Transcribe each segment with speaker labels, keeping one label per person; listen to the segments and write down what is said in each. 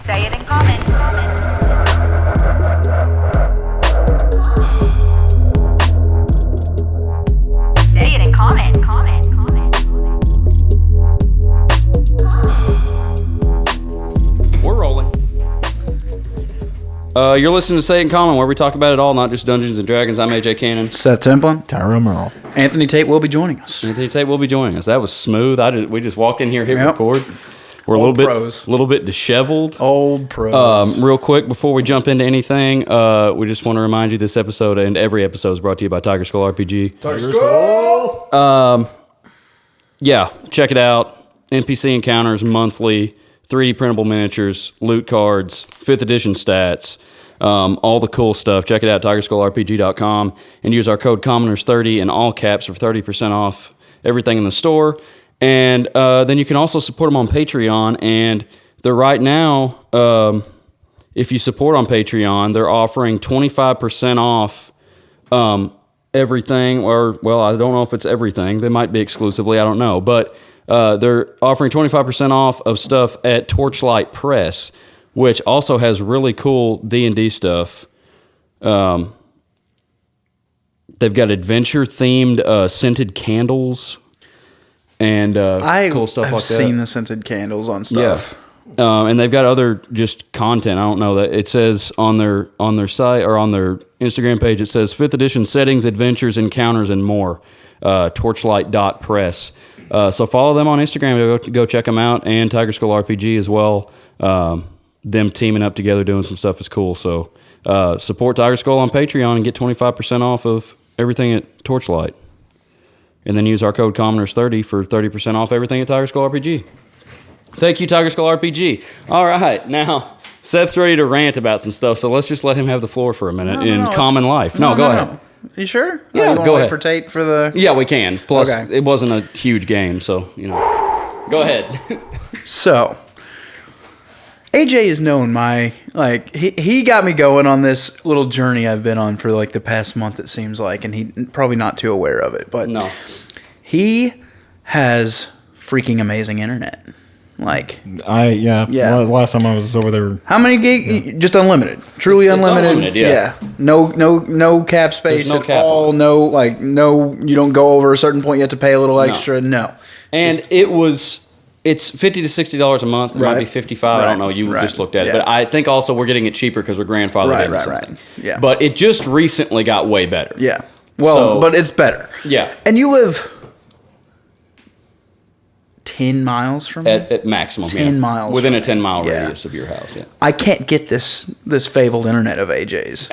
Speaker 1: Say it in comments. Say it in comments.
Speaker 2: We're rolling. You're listening to Say It in Common, where we talk about it all, not just Dungeons and Dragons. I'm AJ Cannon.
Speaker 3: Seth Templin.
Speaker 4: Tyrel.
Speaker 3: Anthony Tate will be joining us.
Speaker 2: Anthony Tate will be joining us. That was smooth. We just walked in here, hit
Speaker 3: Yep.
Speaker 2: record. We're
Speaker 3: Old
Speaker 2: a
Speaker 3: pros.
Speaker 2: little bit disheveled.
Speaker 3: Old pros.
Speaker 2: Real quick, before we jump into anything, we just want to remind you this episode and every episode is brought to you by Tiger Skull RPG.
Speaker 4: Tiger Skull!
Speaker 2: Yeah, check it out. NPC encounters monthly, 3D printable miniatures, loot cards, 5th edition stats, all the cool stuff. Check it out, TigerSkullRPG.com, and use our code Commoners30 in all caps for 30% off everything in the store. And then you can also support them on Patreon. And they're right now, if you support on Patreon, they're offering 25% off everything. Or, well, I don't know if it's everything. They might be exclusively. I don't know. But they're offering 25% off of stuff at Torchlight Press, which also has really cool D&D stuff. They've got adventure-themed scented candles. And cool stuff like that.
Speaker 3: I've seen the scented candles on stuff.
Speaker 2: Yeah. And they've got other just content. I don't know that it says on their site or on their Instagram page. It says 5th edition settings, adventures, encounters, and more. Torchlight.press. So follow them on Instagram. Go check them out, and Tiger Skull RPG as well. Them teaming up together doing some stuff is cool. So support Tiger Skull on Patreon and get 25% off of everything at Torchlight. And then use our code Commoners30 for 30% off everything at Tiger Skull RPG. Thank you, Tiger Skull RPG. All right, now, Seth's ready to rant about some stuff, so let's just let him have the floor for a minute in common life. No, go ahead.
Speaker 3: You sure?
Speaker 2: Yeah,
Speaker 3: you wanna
Speaker 2: go
Speaker 3: wait
Speaker 2: ahead.
Speaker 3: for Tate for the...
Speaker 2: Yeah, we can. Plus,
Speaker 3: Okay.
Speaker 2: It wasn't a huge game, so, Go ahead.
Speaker 3: So, AJ is known he got me going on this little journey I've been on for like the past month, it seems like, and he probably not too aware of it, but
Speaker 2: No.
Speaker 3: he has freaking amazing internet. Like,
Speaker 4: Yeah.
Speaker 3: Yeah.
Speaker 4: Last time I was over there.
Speaker 3: how many gig? Just unlimited, truly unlimited.
Speaker 2: unlimited, yeah.
Speaker 3: No cap space
Speaker 2: There's no
Speaker 3: at
Speaker 2: cap
Speaker 3: all.
Speaker 2: on it.
Speaker 3: No, you don't go over a certain point. You have to pay a little extra. No.
Speaker 2: And it's $50 to $60 a month. It might be $55. I don't know. You just looked at it.
Speaker 3: Yeah.
Speaker 2: But I think also we're getting it cheaper because we're grandfathered into something.
Speaker 3: Yeah.
Speaker 2: But it just recently got way better.
Speaker 3: Yeah. Well, but it's better.
Speaker 2: Yeah.
Speaker 3: And you live 10 miles from me?
Speaker 2: At maximum,
Speaker 3: 10 miles
Speaker 2: within
Speaker 3: from
Speaker 2: a 10-mile
Speaker 3: Yeah.
Speaker 2: radius of your house. Yeah.
Speaker 3: I can't get this fabled internet of AJ's.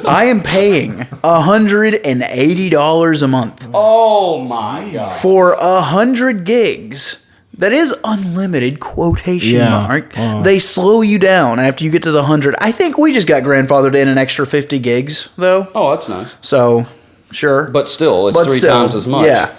Speaker 3: I am paying $180 a month
Speaker 2: Oh my god!
Speaker 3: for 100 gigs. That is unlimited, quotation mark. They slow you down after you get to the 100. I think we just got grandfathered in an extra 50 gigs, though.
Speaker 2: Oh, that's nice.
Speaker 3: So, sure.
Speaker 2: But still, it's three times as much.
Speaker 3: Yeah.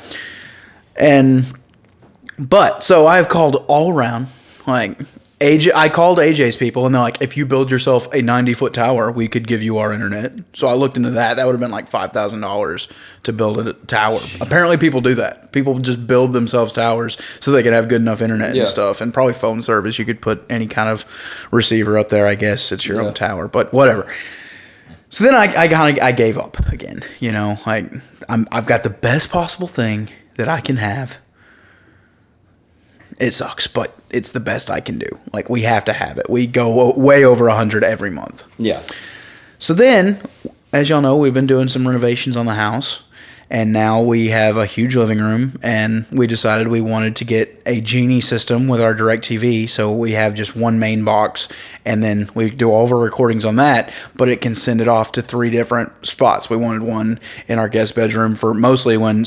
Speaker 3: So I've called all around, like AJ. I called AJ's people, and they're like, "If you build yourself a 90-foot tower, we could give you our internet." So I looked into that. That would have been like $5,000 to build a tower. Apparently, people do that. People just build themselves towers so they can have good enough internet
Speaker 2: Yeah.
Speaker 3: and stuff, and probably phone service. You could put any kind of receiver up there. I guess it's your own tower, but whatever. So then I gave up again. I've got the best possible thing that I can have. It sucks, but it's the best I can do. Like, we have to have it. We go way over 100 every month.
Speaker 2: Yeah.
Speaker 3: So then, as y'all know, we've been doing some renovations on the house. And now we have a huge living room, and we decided we wanted to get a Genie system with our DirecTV, so we have just one main box, and then we do all of our recordings on that, but it can send it off to 3 different spots. We wanted one in our guest bedroom for mostly when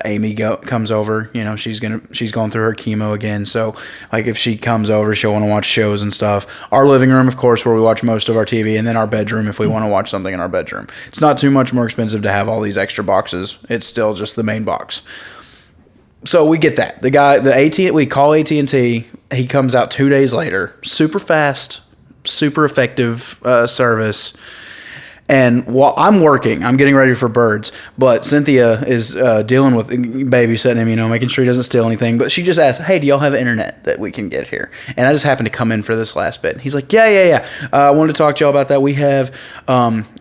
Speaker 3: Amy comes over. She's going through her chemo again, so like if she comes over, she'll want to watch shows and stuff. Our living room, of course, where we watch most of our TV, and then our bedroom if we want to watch something in our bedroom. It's not too much more expensive to have all these extra boxes. It's still just the main box. So we get that. We call AT&T. He comes out 2 days later. Super fast, super effective service. And while I'm working, I'm getting ready for birds, but Cynthia is dealing with babysitting him, making sure he doesn't steal anything. But she just asked, hey, do y'all have internet that we can get here? And I just happened to come in for this last bit. He's like, yeah. I wanted to talk to y'all about that. We have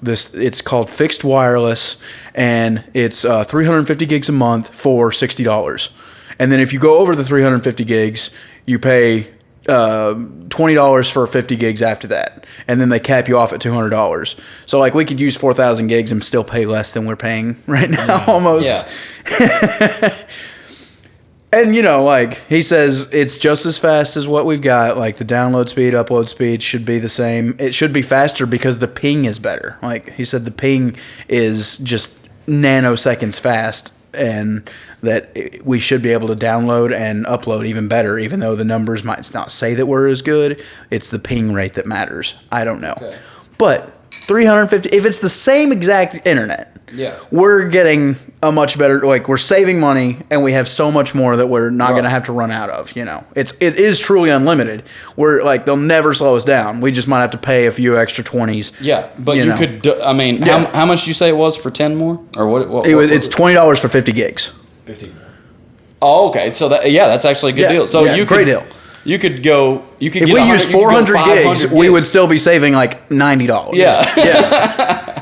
Speaker 3: this, it's called fixed wireless, and it's 350 gigs a month for $60. And then if you go over the 350 gigs, you pay $20 for 50 gigs after that, and then they cap you off at $200. So like we could use 4,000 gigs and still pay less than we're paying right now, almost.
Speaker 2: Yeah.
Speaker 3: And like he says, it's just as fast as what we've got. Like the download speed, upload speed should be the same. It should be faster because the ping is better. Like he said, the ping is just nanoseconds fast, and that we should be able to download and upload even better, even though the numbers might not say that we're as good. It's the ping rate that matters. I don't know. Okay. But 350, if it's the same exact internet, we're getting a much better, like we're saving money, and we have so much more that we're not going to have to run out of, It is truly unlimited. We're like, they'll never slow us down. We just might have to pay a few extra 20s.
Speaker 2: Yeah, but you could, how much did you say it was for 10 more? Or what
Speaker 3: it's $20 for 50 gigs.
Speaker 4: 50.
Speaker 2: Oh, okay. So that's actually a good deal. So
Speaker 3: great deal.
Speaker 2: You could go. You could.
Speaker 3: If we use 400 gigs, we would still be saving like $90.
Speaker 2: Yeah.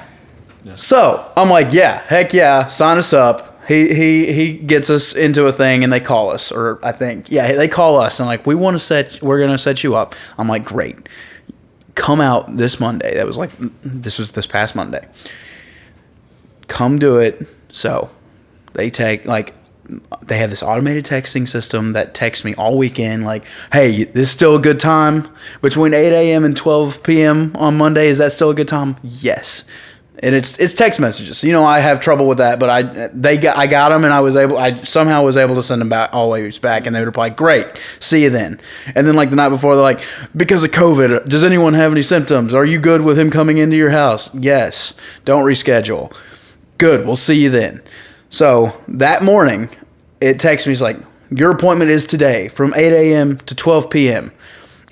Speaker 3: So I'm like, heck yeah, sign us up. He gets us into a thing, and they call us, or I think, they call us, and like, we're gonna set you up. I'm like, great. Come out this Monday. That was like, this past Monday. Come do it. So they they have this automated texting system that texts me all weekend, like, hey, this is still a good time between 8 a.m. and 12 p.m. on Monday. Is that still a good time? Yes. And it's text messages. I have trouble with that, but I got them, and I somehow was able to send them back always back, and they would reply, great, see you then. And then like the night before, they're like, because of COVID, does anyone have any symptoms? Are you good with him coming into your house? Yes. Don't reschedule. Good, we'll see you then. So that morning, it texts me, it's like, your appointment is today from 8 a.m. to 12 p.m.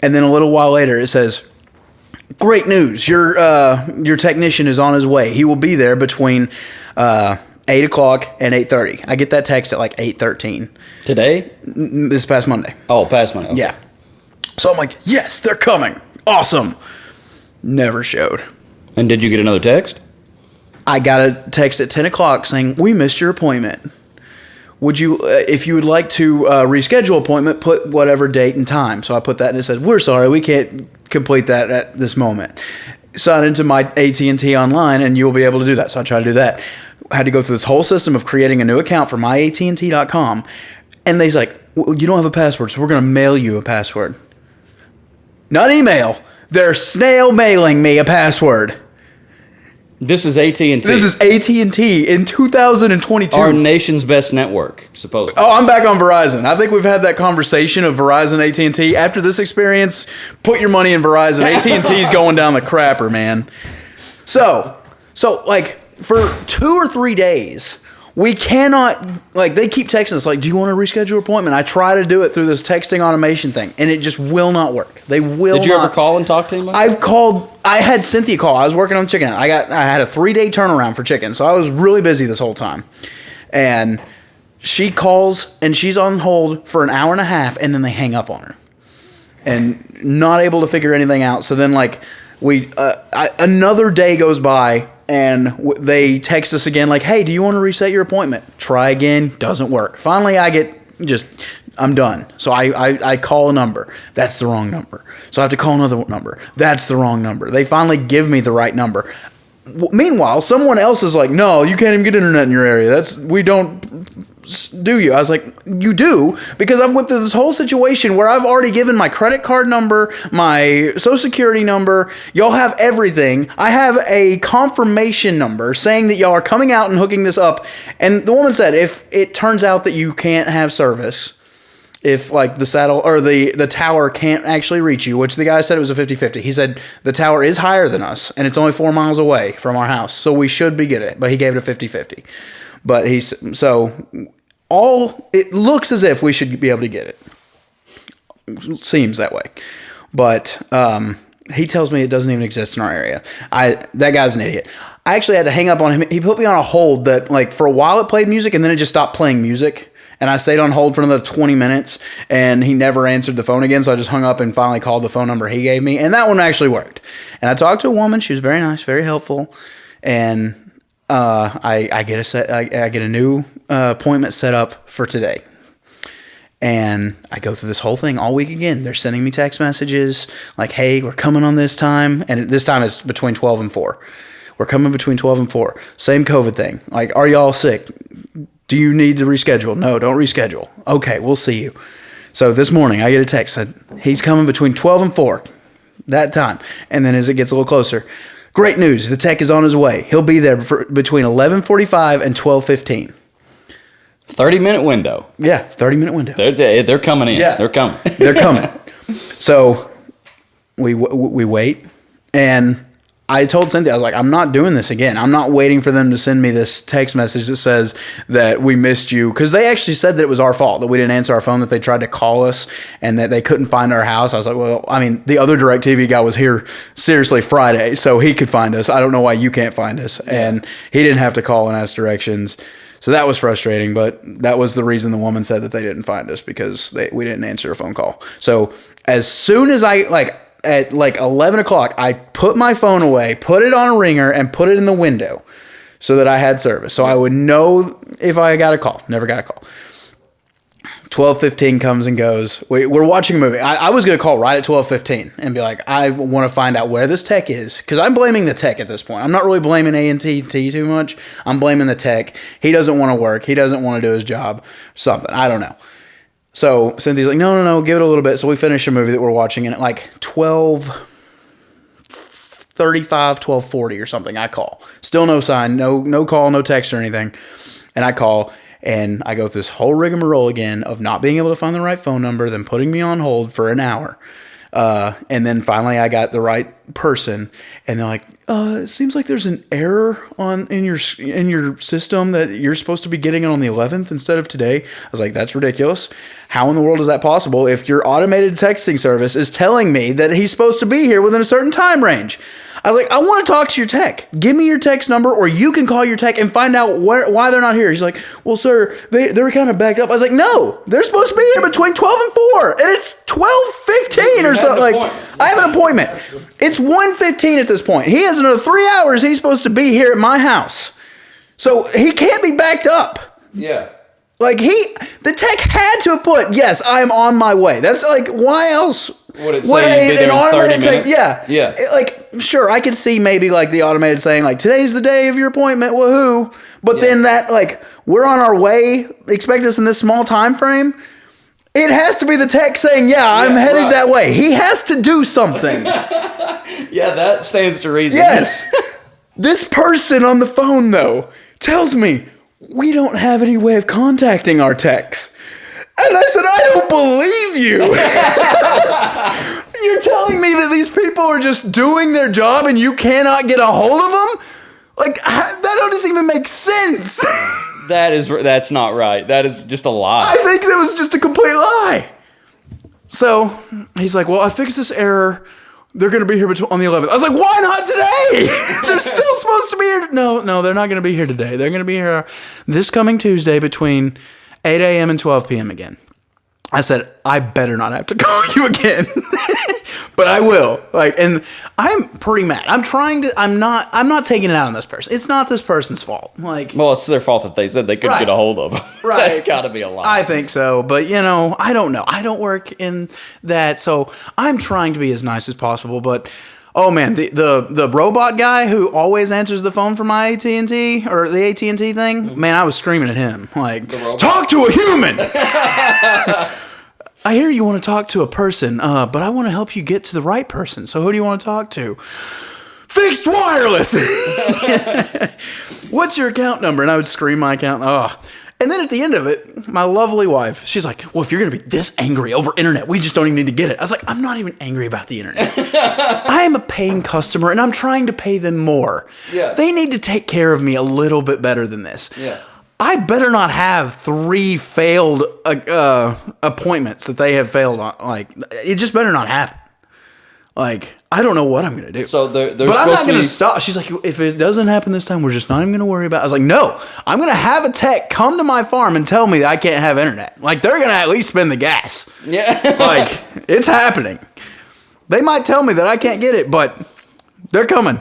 Speaker 3: And then a little while later, it says, great news, your technician is on his way. He will be there between 8 o'clock and 8:30. I get that text at like 8:13.
Speaker 2: Today?
Speaker 3: This past Monday.
Speaker 2: Oh, past Monday. Okay.
Speaker 3: Yeah. So I'm like, yes, they're coming. Awesome. Never showed.
Speaker 2: And did you get another text?
Speaker 3: I got a text at 10 o'clock saying, we missed your appointment. Would you, if you would like to reschedule appointment, put whatever date and time. So I put that, and it says, we're sorry, we can't complete that at this moment. Sign into my AT&T online, and you'll be able to do that. So I tried to do that. I had to go through this whole system of creating a new account for myAT&T.com. And they's like, well, you don't have a password, so we're going to mail you a password. Not email. They're snail mailing me a password.
Speaker 2: This is AT&T.
Speaker 3: This is AT&T in 2022.
Speaker 2: Our nation's best network, supposedly.
Speaker 3: Oh, I'm back on Verizon. I think we've had that conversation of Verizon, AT&T. After this experience, put your money in Verizon. AT&T's going down the crapper, man. So like for 2 or 3 days, we cannot, like, they keep texting us, like, do you want to reschedule your appointment? I try to do it through this texting automation thing, and it just will not work. They will not.
Speaker 2: Did you ever call and talk to him?
Speaker 3: I've called. I had Cynthia call. I was working on chicken. I had a 3-day turnaround for chicken, so I was really busy this whole time. And she calls, and she's on hold for an hour and a half, and then they hang up on her. And not able to figure anything out. So then, like, another day goes by, and they text us again, like, hey, do you want to reset your appointment? Try again. Doesn't work. Finally, I'm done. So I call a number. That's the wrong number. So I have to call another number. That's the wrong number. They finally give me the right number. Meanwhile, someone else is like, no, you can't even get internet in your area. We don't do you. I was like, you do? Because I've went through this whole situation where I've already given my credit card number, my social security number. Y'all have everything. I have a confirmation number saying that y'all are coming out and hooking this up. And the woman said, if it turns out that you can't have service, if like the tower can't actually reach you, which the guy said it was a 50-50. He said the tower is higher than us and it's only 4 miles away from our house. So we should be getting it, but he gave it a 50-50. But it looks as if we should be able to get it. Seems that way. But He tells me it doesn't even exist in our area. That guy's an idiot. I actually had to hang up on him. He put me on a hold that, like, for a while it played music and then it just stopped playing music. And I stayed on hold for another 20 minutes and he never answered the phone again. So I just hung up and finally called the phone number he gave me. And that one actually worked. And I talked to a woman. She was very nice, very helpful. And I get a new appointment set up for today. And I go through this whole thing all week again. They're sending me text messages like, hey, we're coming on this time. And this time it's between 12 and 4. We're coming between 12 and 4. Same COVID thing. Like, are y'all sick? Do you need to reschedule? No, don't reschedule. Okay, we'll see you. So this morning I get a text that he's coming between 12 and 4, that time. And then as it gets a little closer, great news, the tech is on his way. He'll be there between 11:45 and 12:15.
Speaker 2: 30-minute window.
Speaker 3: Yeah, 30-minute window.
Speaker 2: They're coming in. Yeah. They're coming.
Speaker 3: They're coming. So we wait, and I told Cynthia, I was like, I'm not doing this again. I'm not waiting for them to send me this text message that says that we missed you. Because they actually said that it was our fault, that we didn't answer our phone, that they tried to call us, and that they couldn't find our house. I was like, well, I mean, the other DirecTV guy was here seriously Friday, so he could find us. I don't know why you can't find us. Yeah. And he didn't have to call and ask directions. So that was frustrating, but that was the reason the woman said that they didn't find us, because we didn't answer a phone call. So as soon as at 11 o'clock, I put my phone away, put it on a ringer, and put it in the window so that I had service. So I would know if I got a call. Never got a call. 12:15 comes and goes. We're watching a movie. I was going to call right at 12:15 and be like, I want to find out where this tech is, because I'm blaming the tech at this point. I'm not really blaming AT&T too much. I'm blaming the tech. He doesn't want to work. He doesn't want to do his job. Something. I don't know. So Cynthia's like, no, give it a little bit. So we finish a movie that we're watching, and at like 12:35, 12:40 or something, I call. Still no sign, no call, no text or anything. And I call, and I go through this whole rigmarole again of not being able to find the right phone number, then putting me on hold for an hour. And then finally I got the right person, and they're like, it seems like there's an error in your system that you're supposed to be getting it on the 11th instead of today. I was like, that's ridiculous. How in the world is that possible if your automated texting service is telling me that he's supposed to be here within a certain time range? I was like, I want to talk to your tech. Give me your text number, or you can call your tech and find out why they're not here. He's like, well, sir, they're kind of backed up. I was like, no, they're supposed to be here between 12 and 4, and it's 12:15 or something. Like, I have an appointment. It's 1:15 at this point. He has another 3 hours. He's supposed to be here at my house, so he can't be backed up.
Speaker 2: Yeah.
Speaker 3: Like, the tech had to have put, yes, I'm on my way. That's like, why else
Speaker 2: would it say you'd be there in 30 minutes?
Speaker 3: Yeah. Sure, I could see maybe like the automated saying like, today's the day of your appointment, woohoo. But then that, like, we're on our way, expect us in this small time frame. It has to be the tech saying, I'm headed that way. He has to do something.
Speaker 2: Yeah, that stands to reason.
Speaker 3: Yes. This person on the phone, though, tells me, we don't have any way of contacting our techs. And I said, I don't believe you. You're telling me that these people are just doing their job and you cannot get a hold of them? Like, that doesn't even make sense.
Speaker 2: That's not right. That is just a lie.
Speaker 3: I think that was just a complete lie. So he's like, well, I fixed this error. They're going to be here on the 11th. I was like, why not today? They're still supposed to be here. No, they're not going to be here today. They're going to be here this coming Tuesday between 8 a.m. and 12 p.m. again. I said, I better not have to call you again. But I will. Like, and I'm pretty mad. I'm not taking it out on this person. It's not this person's fault. Like,
Speaker 2: well, it's their fault that they said they couldn't get a hold of them.
Speaker 3: Right.
Speaker 2: That's got to be a lie.
Speaker 3: I think so. But, I don't know. I don't work in that. So I'm trying to be as nice as possible. But, oh, man, the robot guy who always answers the phone for my AT&T or the AT&T thing, man, I was screaming at him. Like, talk to a human. I hear you want to talk to a person, but I want to help you get to the right person. So who do you want to talk to? Fixed wireless. What's your account number? And I would scream my account. And then at the end of it, my lovely wife, she's like, well, if you're going to be this angry over internet, we just don't even need to get it. I was like, I'm not even angry about the internet. I am a paying customer, and I'm trying to pay them more.
Speaker 2: Yeah.
Speaker 3: They need to take care of me a little bit better than this.
Speaker 2: Yeah.
Speaker 3: I better not have 3 failed appointments that they have failed on. Like, it just better not happen. Like, I don't know what I'm going to do.
Speaker 2: So there's
Speaker 3: but I'm not going to
Speaker 2: be...
Speaker 3: stop. She's like, if it doesn't happen this time, we're just not even going to worry about it. I was like, no, I'm going to have a tech come to my farm and tell me that I can't have internet. Like, they're going to at least spend the gas.
Speaker 2: Yeah.
Speaker 3: Like, it's happening. They might tell me that I can't get it, but they're coming.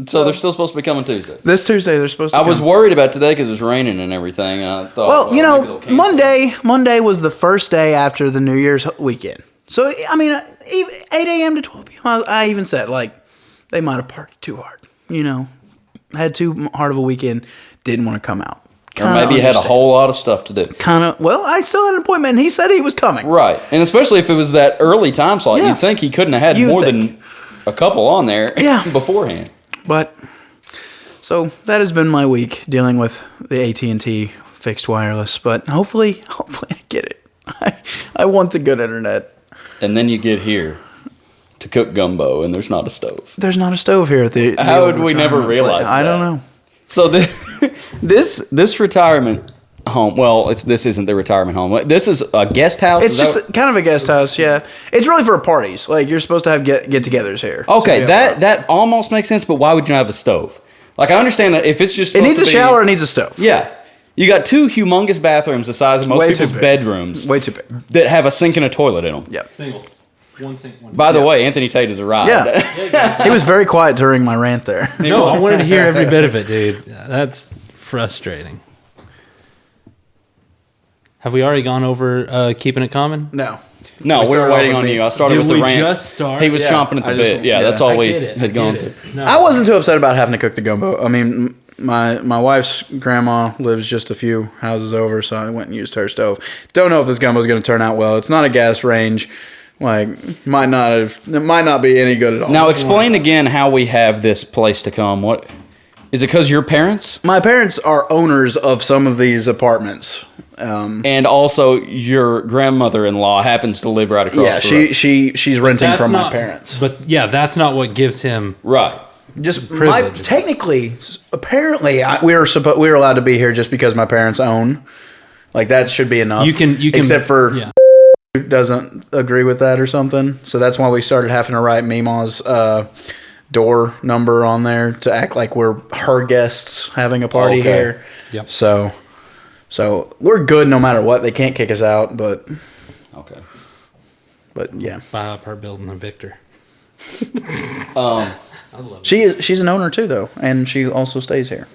Speaker 2: So they're still supposed to be coming Tuesday.
Speaker 3: This Tuesday, they're supposed to
Speaker 2: I
Speaker 3: come.
Speaker 2: was worried about today because it was raining and everything. And I thought,
Speaker 3: Well, you
Speaker 2: maybe
Speaker 3: know,
Speaker 2: they'll cancel.
Speaker 3: Monday was the first day after the New Year's weekend. So, I mean, 8 a.m. to 12 p.m., I even said, like, they might have partied too hard. You know, had too hard of a weekend, didn't want to come out.
Speaker 2: Or maybe you had a whole lot of stuff to do.
Speaker 3: Well, I still had an appointment, and he said he was coming.
Speaker 2: Right. And especially if it was that early time slot,
Speaker 3: Yeah.
Speaker 2: you'd think he couldn't have had
Speaker 3: You'd
Speaker 2: more
Speaker 3: think.
Speaker 2: than a couple on there beforehand.
Speaker 3: But, so that has been my week dealing with the AT&T fixed wireless. But hopefully I get it. I want the good internet.
Speaker 2: And then you get here to cook gumbo, and there's not a stove.
Speaker 3: There's not a stove here at the
Speaker 2: How would
Speaker 3: old
Speaker 2: we never
Speaker 3: retirement
Speaker 2: realize
Speaker 3: place. I
Speaker 2: that?
Speaker 3: don't know.
Speaker 2: So this retirement home, well, this isn't the retirement home. This is a guest house?
Speaker 3: It's
Speaker 2: Is
Speaker 3: just
Speaker 2: that-
Speaker 3: kind of a guest house, yeah. It's really for parties. Like, you're supposed to have get-togethers here.
Speaker 2: Okay,
Speaker 3: So, yeah.
Speaker 2: that almost makes sense, but why would you have a stove? Like, I understand that if it's just
Speaker 3: It
Speaker 2: supposed
Speaker 3: needs
Speaker 2: to
Speaker 3: a
Speaker 2: be-
Speaker 3: shower, it needs a stove.
Speaker 2: Yeah. You got two humongous bathrooms the size of most
Speaker 3: Way too
Speaker 2: people's
Speaker 3: big.
Speaker 2: bedrooms
Speaker 3: Way too big.
Speaker 2: that have a sink and a toilet in them.
Speaker 3: Yep.
Speaker 5: Single. One sink, one.
Speaker 2: By the way, Anthony Tate has arrived.
Speaker 3: Yeah. He was very quiet during my rant there.
Speaker 5: No, I wanted to hear every bit of it, dude. That's frustrating. Have we already gone over keeping it common?
Speaker 3: No.
Speaker 2: No, we were
Speaker 3: started
Speaker 2: waiting
Speaker 3: off
Speaker 2: on
Speaker 3: with
Speaker 2: you.
Speaker 3: me.
Speaker 2: I started
Speaker 5: Did
Speaker 2: with the
Speaker 5: we
Speaker 2: rant.
Speaker 5: just start?
Speaker 2: He was
Speaker 3: Yeah,
Speaker 2: chomping at the
Speaker 3: I
Speaker 2: bit.
Speaker 3: just-
Speaker 2: Yeah,
Speaker 3: yeah.
Speaker 2: that's all
Speaker 5: I
Speaker 2: we
Speaker 5: get it.
Speaker 2: had
Speaker 5: I
Speaker 2: gone
Speaker 5: get
Speaker 2: through.
Speaker 5: it. No.
Speaker 3: I wasn't too upset about having to cook the gumbo. I mean, my wife's grandma lives just a few houses over, so I went and used her stove. Don't know if this gumbo is going to turn out well. It's not a gas range. Like, it might not be any good at all.
Speaker 2: Now, explain again how we have this place to come. What is it? Because your parents
Speaker 3: my parents are owners of some of these apartments.
Speaker 2: and also your grandmother-in-law happens to live right across.
Speaker 3: Yeah,
Speaker 2: the road.
Speaker 3: she's renting
Speaker 5: That's
Speaker 3: from my
Speaker 5: not-
Speaker 3: parents.
Speaker 5: But yeah, that's not what gives him.
Speaker 2: Right.
Speaker 3: Just
Speaker 5: privileges.
Speaker 3: technically, apparently, we were allowed to be here just because my parents own. Like, that should be enough.
Speaker 5: You can.
Speaker 3: except for
Speaker 5: yeah.
Speaker 3: who doesn't agree with that or something. So that's why we started having to write Mima's door number on there to act like we're her guests having a party
Speaker 2: Okay.
Speaker 3: here.
Speaker 5: Yep.
Speaker 3: So we're good no matter what. They can't kick us out, but
Speaker 2: Okay.
Speaker 3: yeah.
Speaker 5: Buy up her building in Victor. I love it.
Speaker 3: She's an owner too though, and she also stays here.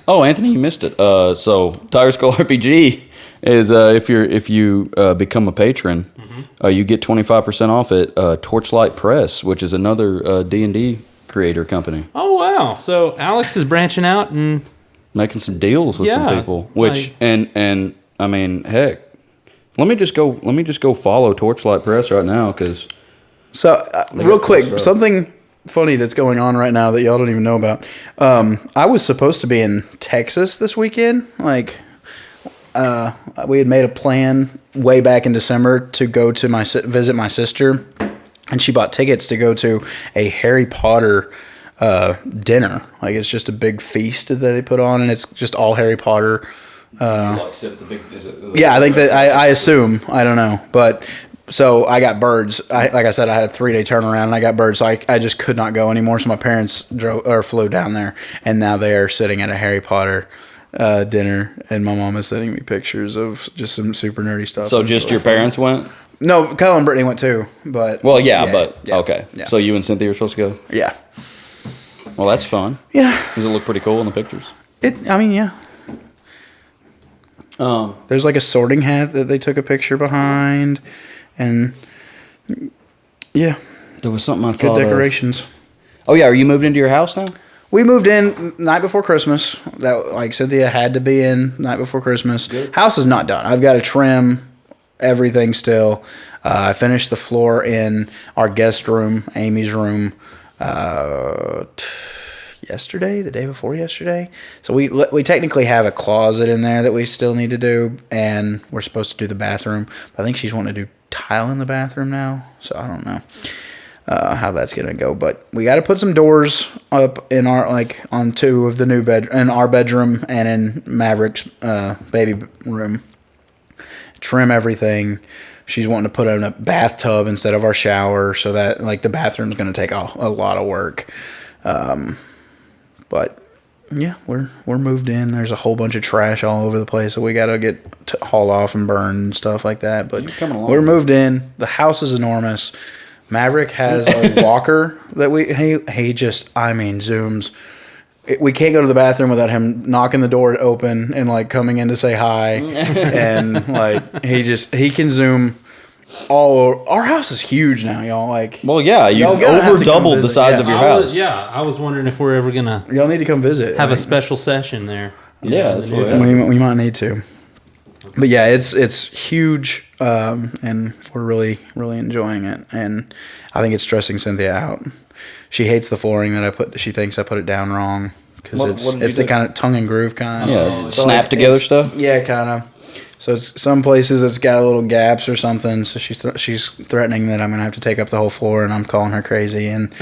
Speaker 2: Oh, Anthony, you missed it. So Tire Skull RPG is if you become a patron, you get 25% off at Torchlight Press, which is another D&D creator company,
Speaker 5: Oh wow! So Alex is branching out, and
Speaker 2: making some deals with some
Speaker 5: Yeah,
Speaker 2: people. Which
Speaker 5: like-
Speaker 2: and I mean, heck, let me just go follow Torchlight Press right now because
Speaker 3: So real
Speaker 2: got cool
Speaker 3: quick,
Speaker 2: stuff.
Speaker 3: something funny that's going on right now that y'all don't even know about. I was supposed to be in Texas this weekend. Like, we had made a plan way back in December to go to visit my sister, and she bought tickets to go to a Harry Potter dinner. Like, it's just a big feast that they put on, and it's just all Harry Potter. Yeah, I think that I assume, I don't know, but so I got birds. Like I said, I had a 3-day turnaround, and I got birds, so I just could not go anymore. So my parents flew down there, and now they are sitting at a Harry Potter dinner, and my mom is sending me pictures of just some super nerdy stuff.
Speaker 2: so
Speaker 3: It's
Speaker 2: just
Speaker 3: really
Speaker 2: your
Speaker 3: fun.
Speaker 2: parents went.
Speaker 3: No, Kyle and Brittany went too, but
Speaker 2: Well, yeah, okay.
Speaker 3: yeah.
Speaker 2: So you and Cynthia were supposed to go.
Speaker 3: yeah,
Speaker 2: Well, that's fun.
Speaker 3: yeah.
Speaker 2: Does it look pretty cool in the pictures?
Speaker 3: I mean, yeah. There's like a sorting hat that they took a picture behind, and yeah,
Speaker 2: There was something I
Speaker 3: good
Speaker 2: thought of.
Speaker 3: decorations.
Speaker 2: Oh yeah, are you moved into your house now?
Speaker 3: We moved in night before Christmas. That, like Cynthia had to be in night before Christmas. House is not done. I've got to trim everything still. I finished the floor in our guest room, Amy's room, yesterday, the day before yesterday. So we technically have a closet in there that we still need to do, and we're supposed to do the bathroom. I think she's wanting to do tile in the bathroom now, so I don't know how that's gonna go. But we got to put some doors up in our on 2 of the new bed in our bedroom and in Maverick's baby room. trim everything. She's wanting to put in a bathtub instead of our shower, so that like the bathroom's going to take a lot of work. But yeah, we're moved in. There's a whole bunch of trash all over the place that we got to get haul off and burn and stuff like that. But we're moved in. The house is enormous. Maverick has a walker that he just zooms. We can't go to the bathroom without him knocking the door open and like coming in to say hi, and like he can zoom. Our house is huge now, y'all. Like,
Speaker 2: well, yeah, you over doubled the size of your house.
Speaker 5: I was wondering if we're ever gonna
Speaker 3: y'all need to come visit.
Speaker 5: Have a special session there.
Speaker 2: Yeah, that's what
Speaker 3: we might need to. But yeah, it's huge, and we're really enjoying it. And I think it's stressing Cynthia out. She hates the flooring that I put. She thinks I put it down wrong because it's the kind of tongue and groove kind.
Speaker 2: Yeah, snap together stuff.
Speaker 3: Yeah, kind of. So it's some places it's got a little gaps or something. So she's threatening that I'm gonna have to take up the whole floor, and I'm calling her crazy. And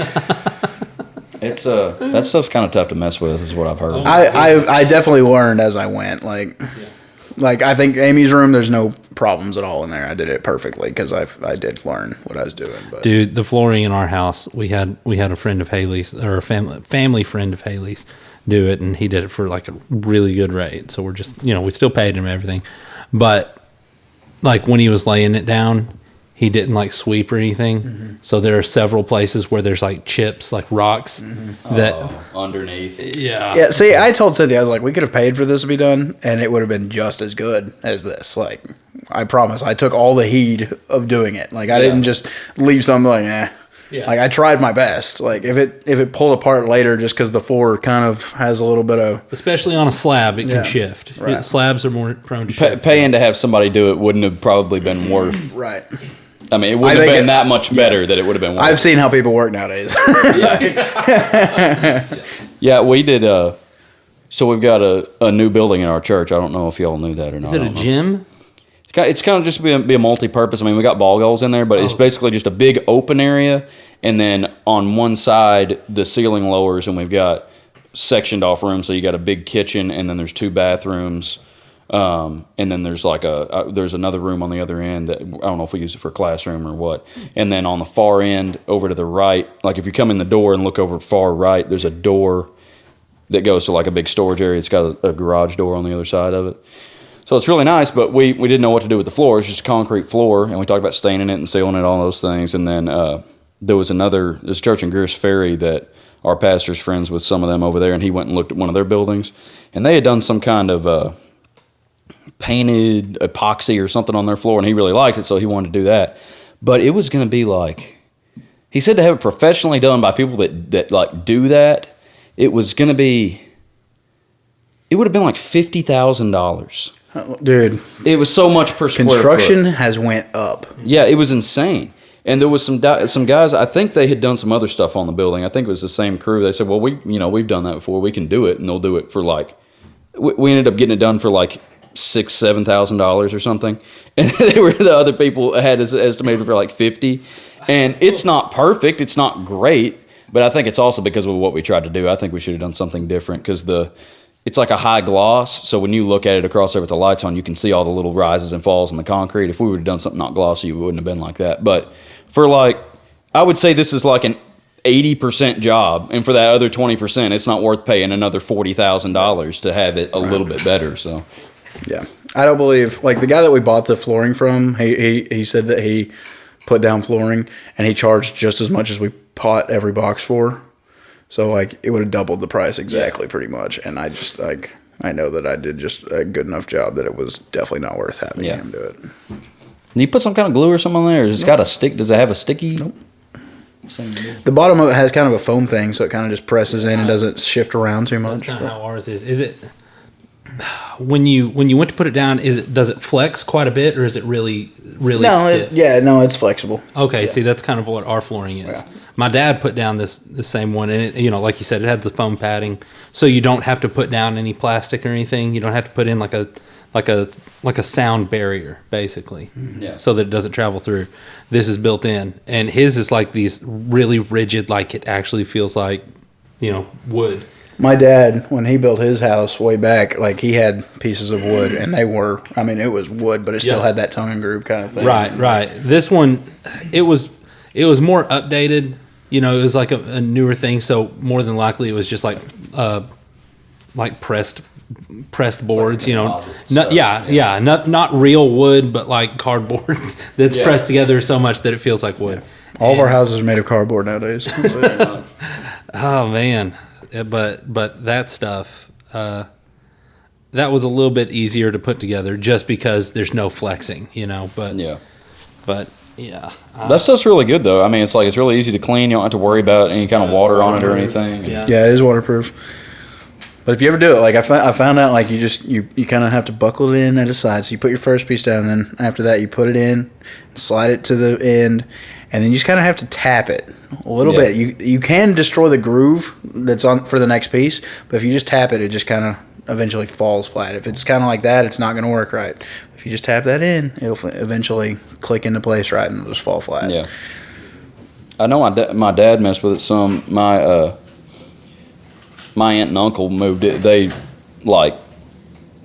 Speaker 2: it's that stuff's kind of tough to mess with, is what I've heard.
Speaker 3: I definitely learned as I went. Like I think Amy's room, there's no problems at all in there. I did it perfectly because I did learn what I was doing. But
Speaker 5: dude, the flooring in our house, we had a friend of Haley's, or a family friend of Haley's, do it, and he did it for like a really good rate. So we're just, we still paid him everything. But like when he was laying it down, he didn't like sweep or anything. Mm-hmm. So there are several places where there's like chips, like rocks that
Speaker 2: underneath.
Speaker 5: Yeah.
Speaker 3: Yeah. See, I told Cynthia, I was like, we could have paid for this to be done, and it would have been just as good as this. Like, I promise, I took all the heat of doing it. Like, I didn't just leave something like, Yeah. Like I tried my best. Like if it pulled apart later, just because the floor kind of has a little bit of,
Speaker 5: especially on a slab, it can shift.
Speaker 3: Right.
Speaker 5: Slabs are more prone to shift.
Speaker 2: Paying to have somebody do it wouldn't have probably been worth.
Speaker 3: Right.
Speaker 2: I mean, it wouldn't have been that much better that it would have been worth.
Speaker 3: I've seen how people work nowadays.
Speaker 2: Yeah, we did. So we've got a new building in our church. I don't know if y'all knew that or not.
Speaker 5: Is it a gym?
Speaker 2: It's kind of just be a multi-purpose. I mean, we got ball goals in there, but it's basically just a big open area, and then on one side the ceiling lowers, and we've got sectioned off rooms. So you got a big kitchen, and then there's 2 bathrooms, and then there's like there's another room on the other end that I don't know if we use it for a classroom or what. And then on the far end, over to the right, like if you come in the door and look over far right, there's a door that goes to like a big storage area. It's got a garage door on the other side of it. So it's really nice, but we didn't know what to do with the floor. It's just a concrete floor, and we talked about staining it and sealing it, all those things. And then there was this church in Greers Ferry that our pastor's friends with some of them over there, and he went and looked at one of their buildings, and they had done some kind of painted epoxy or something on their floor, and he really liked it, so he wanted to do that. But it was going to be like, he said to have it professionally done by people that like do that, it was going to be, it would have been like $50,000.
Speaker 3: Dude,
Speaker 2: it was so much per square foot.
Speaker 3: Construction has went up.
Speaker 2: Yeah, it was insane. And there was some guys, I think they had done some other stuff on the building. I think it was the same crew. They said, well, we've done that before. We can do it. And they'll do it for like, we ended up getting it done for like $6,000-$7,000 or something. And the other people had estimated for like 50. And it's not perfect. It's not great. But I think it's also because of what we tried to do. I think we should have done something different because it's like a high gloss, so when you look at it across there with the lights on, you can see all the little rises and falls in the concrete. If we would have done something not glossy, it wouldn't have been like that. But for like, I would say this is like an 80% job, and for that other 20%, it's not worth paying another $40,000 to have it a little bit better. So,
Speaker 3: yeah, I don't believe, like the guy that we bought the flooring from, he said that he put down flooring and he charged just as much as we bought every box for. So, like, it would have doubled the price exactly, pretty much. And I just, like, I know that I did just a good enough job that it was definitely not worth having him do it.
Speaker 2: You put some kind of glue or something on there? Or has it got a stick? Does it have a sticky?
Speaker 3: Nope. The bottom of it has kind of a foam thing, so it kind of just presses in and doesn't shift around too much.
Speaker 5: That's not how ours is. Is it, when you went to put it down, does it flex quite a bit, or is it really stiff?
Speaker 3: It's flexible.
Speaker 5: Okay, see, that's kind of what our flooring is. Yeah. My dad put down the same one, and it, like you said, it has the foam padding, so you don't have to put down any plastic or anything. You don't have to put in like a sound barrier, basically, so that it doesn't travel through. This is built in, and his is like these really rigid, like it actually feels like wood.
Speaker 3: My dad, when he built his house way back, like he had pieces of wood, and they were, I mean, it was wood, but it still had that tongue and groove kind of thing.
Speaker 5: Right. This one, it was more updated. You know, it was like a newer thing, so more than likely it was just like pressed boards. You know, not real wood, but like cardboard that's pressed together so much that it feels like wood.
Speaker 3: All of our houses are made of cardboard nowadays.
Speaker 5: Oh man, but that stuff that was a little bit easier to put together just because there's no flexing, you know. But yeah,
Speaker 2: that stuff's really good though. I mean, it's really easy to clean. You don't have to worry about any kind of water on it or anything.
Speaker 5: Yeah,
Speaker 3: it is waterproof. But if you ever do it, like I found out, like you kind of have to buckle it in at a side. So you put your first piece down, and then after that you put it in, slide it to the end, and then you just kind of have to tap it a little bit. You can destroy the groove that's on for the next piece, but if you just tap it, it just kind of eventually falls flat. If it's kind of like that, it's not going to work right. If you just tap that in, it'll eventually click into place right, and it'll just fall flat.
Speaker 2: Yeah. I know my dad messed with it some. My aunt and uncle moved it. They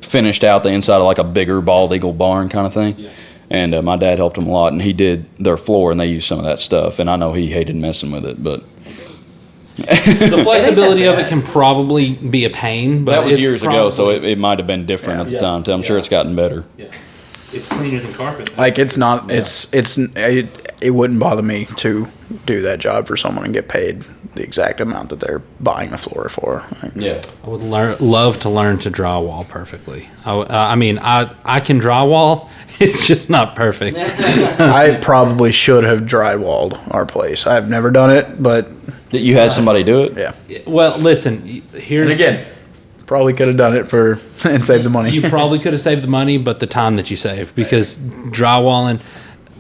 Speaker 2: finished out the inside of like a bigger bald eagle barn kind of thing. Yeah. And my dad helped them a lot, and he did their floor, and they used some of that stuff. And I know he hated messing with it, but
Speaker 5: the flexibility of it can probably be a pain. But
Speaker 2: that was years ago, so it might have been different at the time too. I'm sure it's gotten better.
Speaker 5: Yeah. It's cleaner than carpet.
Speaker 3: Like it's not. It wouldn't bother me to do that job for someone and get paid the exact amount that they're buying the floor for.
Speaker 2: Yeah,
Speaker 5: I would love to learn to drywall perfectly. I mean, I can drywall. It's just not perfect.
Speaker 3: I probably should have drywalled our place. I've never done it, but
Speaker 2: that you had somebody do it.
Speaker 3: Yeah.
Speaker 5: Well, listen. Here's
Speaker 3: and again. Probably could have done it and saved the money.
Speaker 5: You probably could have saved the money, but the time that you saved, because drywalling,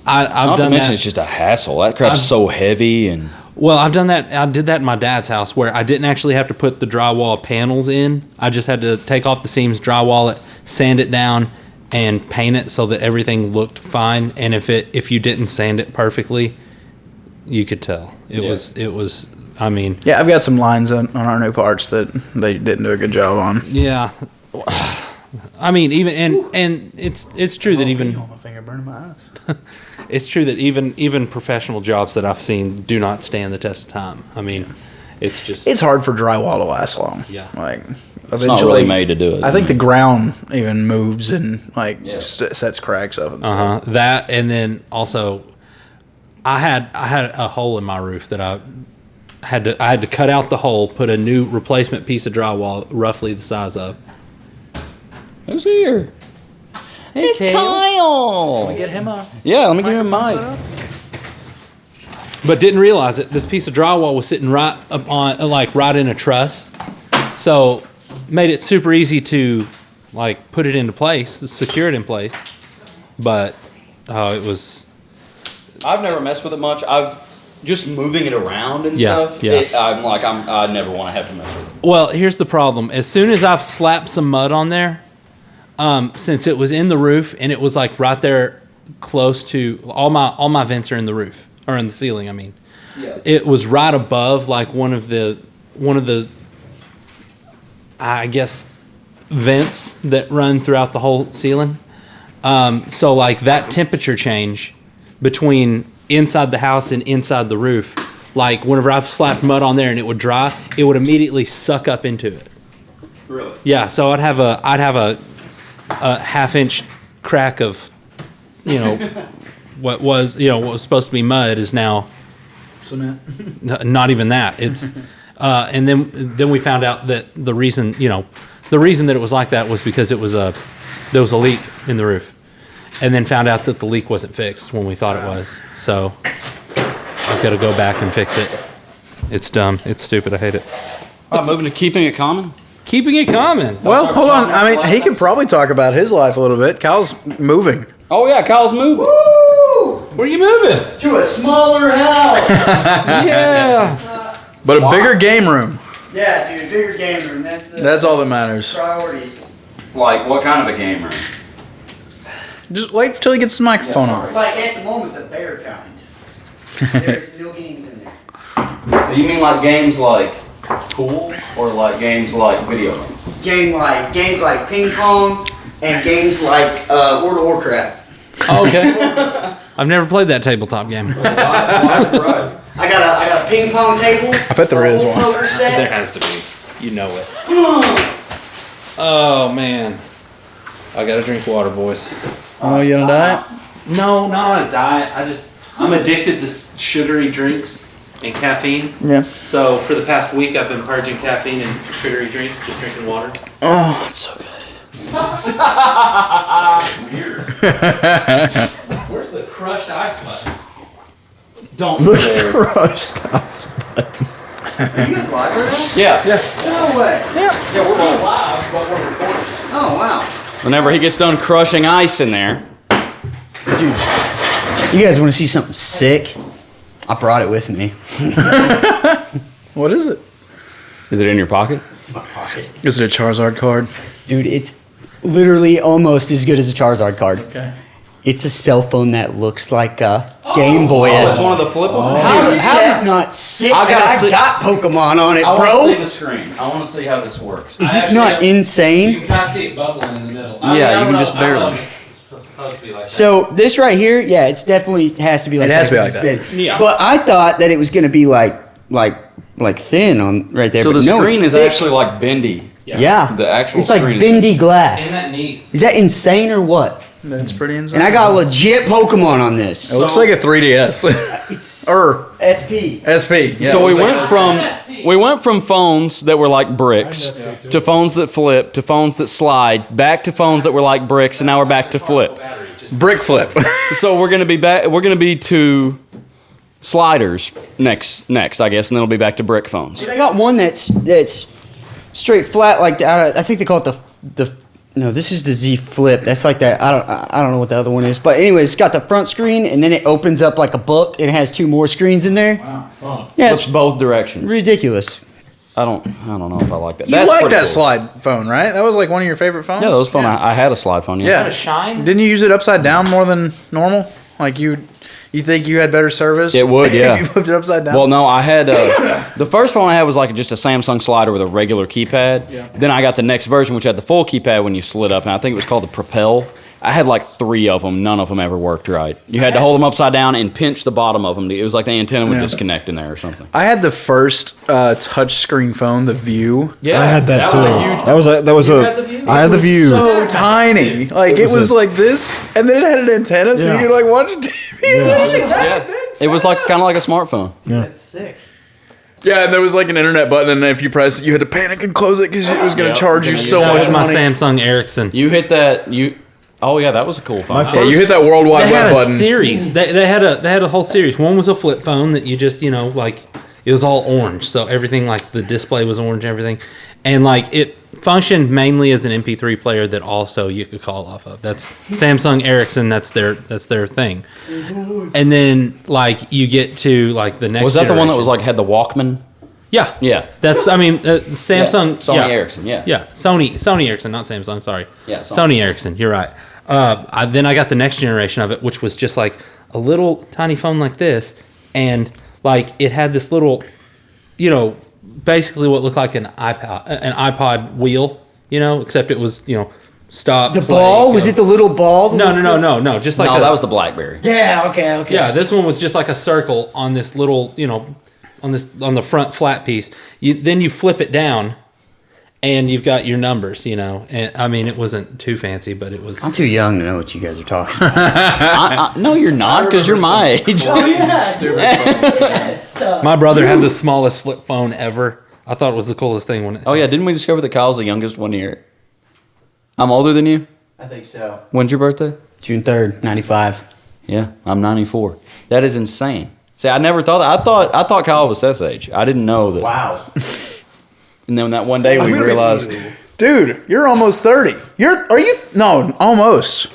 Speaker 5: I've
Speaker 2: Not
Speaker 5: done
Speaker 2: to mention
Speaker 5: that.
Speaker 2: it's just a hassle. That crap's so heavy and.
Speaker 5: Well, I've done that. I did that in my dad's house where I didn't actually have to put the drywall panels in. I just had to take off the seams, drywall it, sand it down, and paint it so that everything looked fine. And if you didn't sand it perfectly, you could tell. It was. I mean,
Speaker 3: yeah, I've got some lines on our new parts that they didn't do a good job on.
Speaker 5: Yeah, I mean, even and it's true that even
Speaker 3: my finger burning my eyes.
Speaker 5: It's true that even professional jobs that I've seen do not stand the test of time. I mean, it's
Speaker 3: hard for drywall to last long.
Speaker 5: Yeah,
Speaker 3: like
Speaker 2: it's not really made to do it.
Speaker 3: I think the ground even moves and sets cracks up and stuff.
Speaker 5: That, and then also, I had a hole in my roof that I had to cut out the hole, put a new replacement piece of drywall roughly the size of.
Speaker 2: Who's here? Hey, it's Kyle.
Speaker 3: Can we get him up?
Speaker 2: Yeah, let me give him a mic.
Speaker 5: But didn't realize it. This piece of drywall was sitting right up on, right in a truss, so made it super easy to put it into place, secure it in place. But it was.
Speaker 2: I've never messed with it much. I've just moving it around and stuff.
Speaker 5: Yeah.
Speaker 2: I never want to have to mess with it.
Speaker 5: Well, here's the problem. As soon as I've slapped some mud on there, since it was in the roof and it was right there close to all my vents are in the roof or in the ceiling. I mean, it was right above one of the I guess vents that run throughout the whole ceiling. So that temperature change between inside the house and inside the roof, whenever I slapped mud on there and it would dry, it would immediately suck up into it.
Speaker 2: Really?
Speaker 5: Yeah. So I'd have a half-inch crack of, what was supposed to be mud is now
Speaker 3: cement.
Speaker 5: Not even that. It's and then we found out that the reason that it was like that was because there was a leak in the roof. And then found out that the leak wasn't fixed when we thought it was. So I've got to go back and fix it. It's dumb. It's stupid. I hate it.
Speaker 2: Moving to keeping it common.
Speaker 5: Keeping it common.
Speaker 3: Well, hold on. I mean, he could probably talk about his life a little bit. Kyle's moving.
Speaker 2: Oh yeah, Kyle's moving.
Speaker 3: Woo!
Speaker 5: Where are you moving?
Speaker 3: To a smaller house.
Speaker 5: Yeah.
Speaker 3: But a bigger game room.
Speaker 6: Yeah, dude, bigger game room.
Speaker 3: That's all that matters.
Speaker 6: Priorities.
Speaker 2: What kind of a game room?
Speaker 3: Just wait till he gets the microphone on.
Speaker 6: At the moment, the bear kind. There's no games in there.
Speaker 2: You mean games like Cool or like games like video games?
Speaker 6: Games like ping pong and games like World of Warcraft.
Speaker 5: Oh, okay. I've never played that tabletop game.
Speaker 2: Right.
Speaker 6: I got a ping pong table.
Speaker 3: I bet there is one.
Speaker 6: Poker set.
Speaker 5: There has to be. You know it. Oh man. I gotta drink water, boys.
Speaker 3: Oh, you on a diet?
Speaker 5: No, not on a diet. I'm addicted to sugary drinks and caffeine.
Speaker 3: Yeah.
Speaker 5: So for the past week, I've been purging caffeine and sugary drinks, just drinking water.
Speaker 3: Oh, it's so good.
Speaker 5: Where's the crushed ice button?
Speaker 2: Don't.
Speaker 3: Crushed ice.
Speaker 6: Are you guys live right now?
Speaker 2: Yeah.
Speaker 6: No way.
Speaker 3: Yeah.
Speaker 2: Yeah, we're going.
Speaker 5: Live, but we're recording.
Speaker 6: Oh wow.
Speaker 2: Whenever he gets done crushing ice in there.
Speaker 7: You guys want to see something sick? I brought it with me.
Speaker 3: What is it?
Speaker 2: Is it in your pocket?
Speaker 7: It's in my pocket.
Speaker 3: Is it a Charizard card?
Speaker 7: Dude, it's literally almost as good as a Charizard card.
Speaker 3: Okay.
Speaker 7: It's a cell phone that looks like a Game Boy.
Speaker 2: Oh, it's one of the flip ones.
Speaker 7: How is that not sick?
Speaker 2: I gotta
Speaker 7: I
Speaker 2: see-
Speaker 7: got Pokemon on it,
Speaker 2: I want
Speaker 7: bro.
Speaker 2: to see the screen. I want to see how this works.
Speaker 7: Is this not insane?
Speaker 5: You can kind of see it bubbling in the middle.
Speaker 2: Yeah, you can just barely.
Speaker 5: It's supposed to be like that.
Speaker 7: So this right here, yeah, it's definitely has to be like
Speaker 3: It has
Speaker 7: that.
Speaker 3: to be like that.
Speaker 7: It's thin.
Speaker 5: Yeah.
Speaker 7: But I thought that it was gonna be like thin on right there.
Speaker 2: So
Speaker 7: but
Speaker 2: the
Speaker 7: no, it's
Speaker 2: screen is
Speaker 7: thick.
Speaker 2: actually like bendy.
Speaker 7: Yeah.
Speaker 2: The actual
Speaker 7: It's like
Speaker 2: screen is-
Speaker 7: bendy
Speaker 5: Isn't
Speaker 7: glass.
Speaker 5: that neat?
Speaker 7: Is that insane or what?
Speaker 3: That's pretty insane.
Speaker 7: And I got a legit Pokemon on this.
Speaker 3: It looks like a 3DS.
Speaker 7: It's
Speaker 3: or
Speaker 7: SP.
Speaker 3: SP. Yeah.
Speaker 2: So we went from phones that were like bricks to phones that flip to phones that slide back to phones that were like bricks, and now we're back to flip.
Speaker 3: brick flip.
Speaker 2: So we're gonna be back. We're gonna be to sliders next, I guess, and then it'll be back to brick phones.
Speaker 7: I got one that's straight flat like that. I think they call it the no, this is the Z Flip. That's like that. I don't know what the other one is, but anyways, it's got the front screen and then it opens up like a book and it has two more screens in there. Wow. Yeah,
Speaker 2: Flips
Speaker 7: it's
Speaker 2: both directions.
Speaker 7: ridiculous.
Speaker 2: I don't know if I like that.
Speaker 3: You
Speaker 2: That's
Speaker 3: like
Speaker 2: pretty
Speaker 3: that
Speaker 2: cool.
Speaker 3: slide phone, right? That was like one of your favorite phones?
Speaker 2: Yeah, that was fun. I had a slide phone. Yeah.
Speaker 3: Yeah.
Speaker 5: Got a shine?
Speaker 3: Didn't you use it upside down more than normal? Like you think you had better service?
Speaker 2: It would, yeah.
Speaker 3: You flipped it upside down?
Speaker 2: Well, no, I had the first phone I had was like just a Samsung slider with a regular keypad.
Speaker 3: Yeah.
Speaker 2: Then I got the next version, which had the full keypad when you slid up, and I think it was called the Propel. I had like 3 of them. None of them ever worked right. You had to hold them upside down and pinch the bottom of them. It was like the antenna would
Speaker 3: Yeah.
Speaker 2: disconnect in there or something.
Speaker 3: I had the first touch screen phone, the View.
Speaker 2: Yeah,
Speaker 4: I had that, too.
Speaker 2: was a huge.
Speaker 4: That was
Speaker 2: You
Speaker 4: a.
Speaker 2: had the View?
Speaker 4: I had the view.
Speaker 3: So tiny. Like it
Speaker 4: was
Speaker 3: was
Speaker 4: a-
Speaker 3: like this, and then it had an antenna, so
Speaker 4: Yeah.
Speaker 3: you could like watch TV.
Speaker 2: Yeah. It was like kind of like a smartphone.
Speaker 7: That's sick.
Speaker 3: Yeah, and there was like an internet button, and if you press it, you had to panic and close it because it was going to
Speaker 2: Yep.
Speaker 3: charge you so
Speaker 5: That
Speaker 3: much
Speaker 5: was my
Speaker 3: money.
Speaker 5: Samsung Ericsson.
Speaker 2: You hit that. Oh yeah, that was a cool phone.
Speaker 3: Yeah, you hit that World Wide
Speaker 5: They had
Speaker 3: Web
Speaker 5: a
Speaker 3: button.
Speaker 5: series. They had a whole series. One was a flip phone that you just like it was all orange, so everything like the display was orange and everything, and like it functioned mainly as an MP3 player that also you could call off of. That's Samsung Ericsson. That's their thing. And then like you get to like the next.
Speaker 2: Was that the one that
Speaker 5: generation.
Speaker 2: was like had the Walkman?
Speaker 5: Yeah,
Speaker 2: Yeah.
Speaker 5: That's Samsung.
Speaker 2: Yeah, Sony
Speaker 5: yeah.
Speaker 2: Ericsson. Yeah.
Speaker 5: Yeah, Sony Ericsson, not Samsung. Sorry.
Speaker 2: Yeah,
Speaker 5: Sony Ericsson. You're right. Then I got the next generation of it, which was just like a little tiny phone like this, and like it had this little, basically what looked like an iPod wheel, except it was stop.
Speaker 7: The
Speaker 5: play,
Speaker 7: ball?
Speaker 5: go.
Speaker 7: Was it the little ball?
Speaker 5: No, just like
Speaker 2: No, that was the BlackBerry.
Speaker 7: Yeah, okay.
Speaker 5: yeah, this one was just like a circle on this little, on the front flat piece. Then you flip it down, and you've got your numbers, And I mean, it wasn't too fancy, but it was.
Speaker 7: I'm too young to know what you guys are talking about.
Speaker 2: No, you're not, because you're my age.
Speaker 5: My brother had the smallest flip phone ever. I thought it was the coolest thing when it.
Speaker 2: Oh yeah, didn't we discover that Kyle's the youngest one here? I'm older than you.
Speaker 7: I think so.
Speaker 2: When's your birthday?
Speaker 7: June 3rd, 95.
Speaker 2: Yeah, I'm 94. That is insane. See, I never thought that. I thought Kyle was Seth's age. I didn't know that.
Speaker 7: Wow.
Speaker 2: And then that one day we realized.
Speaker 3: Dude, you're almost 30. Are you? No, almost.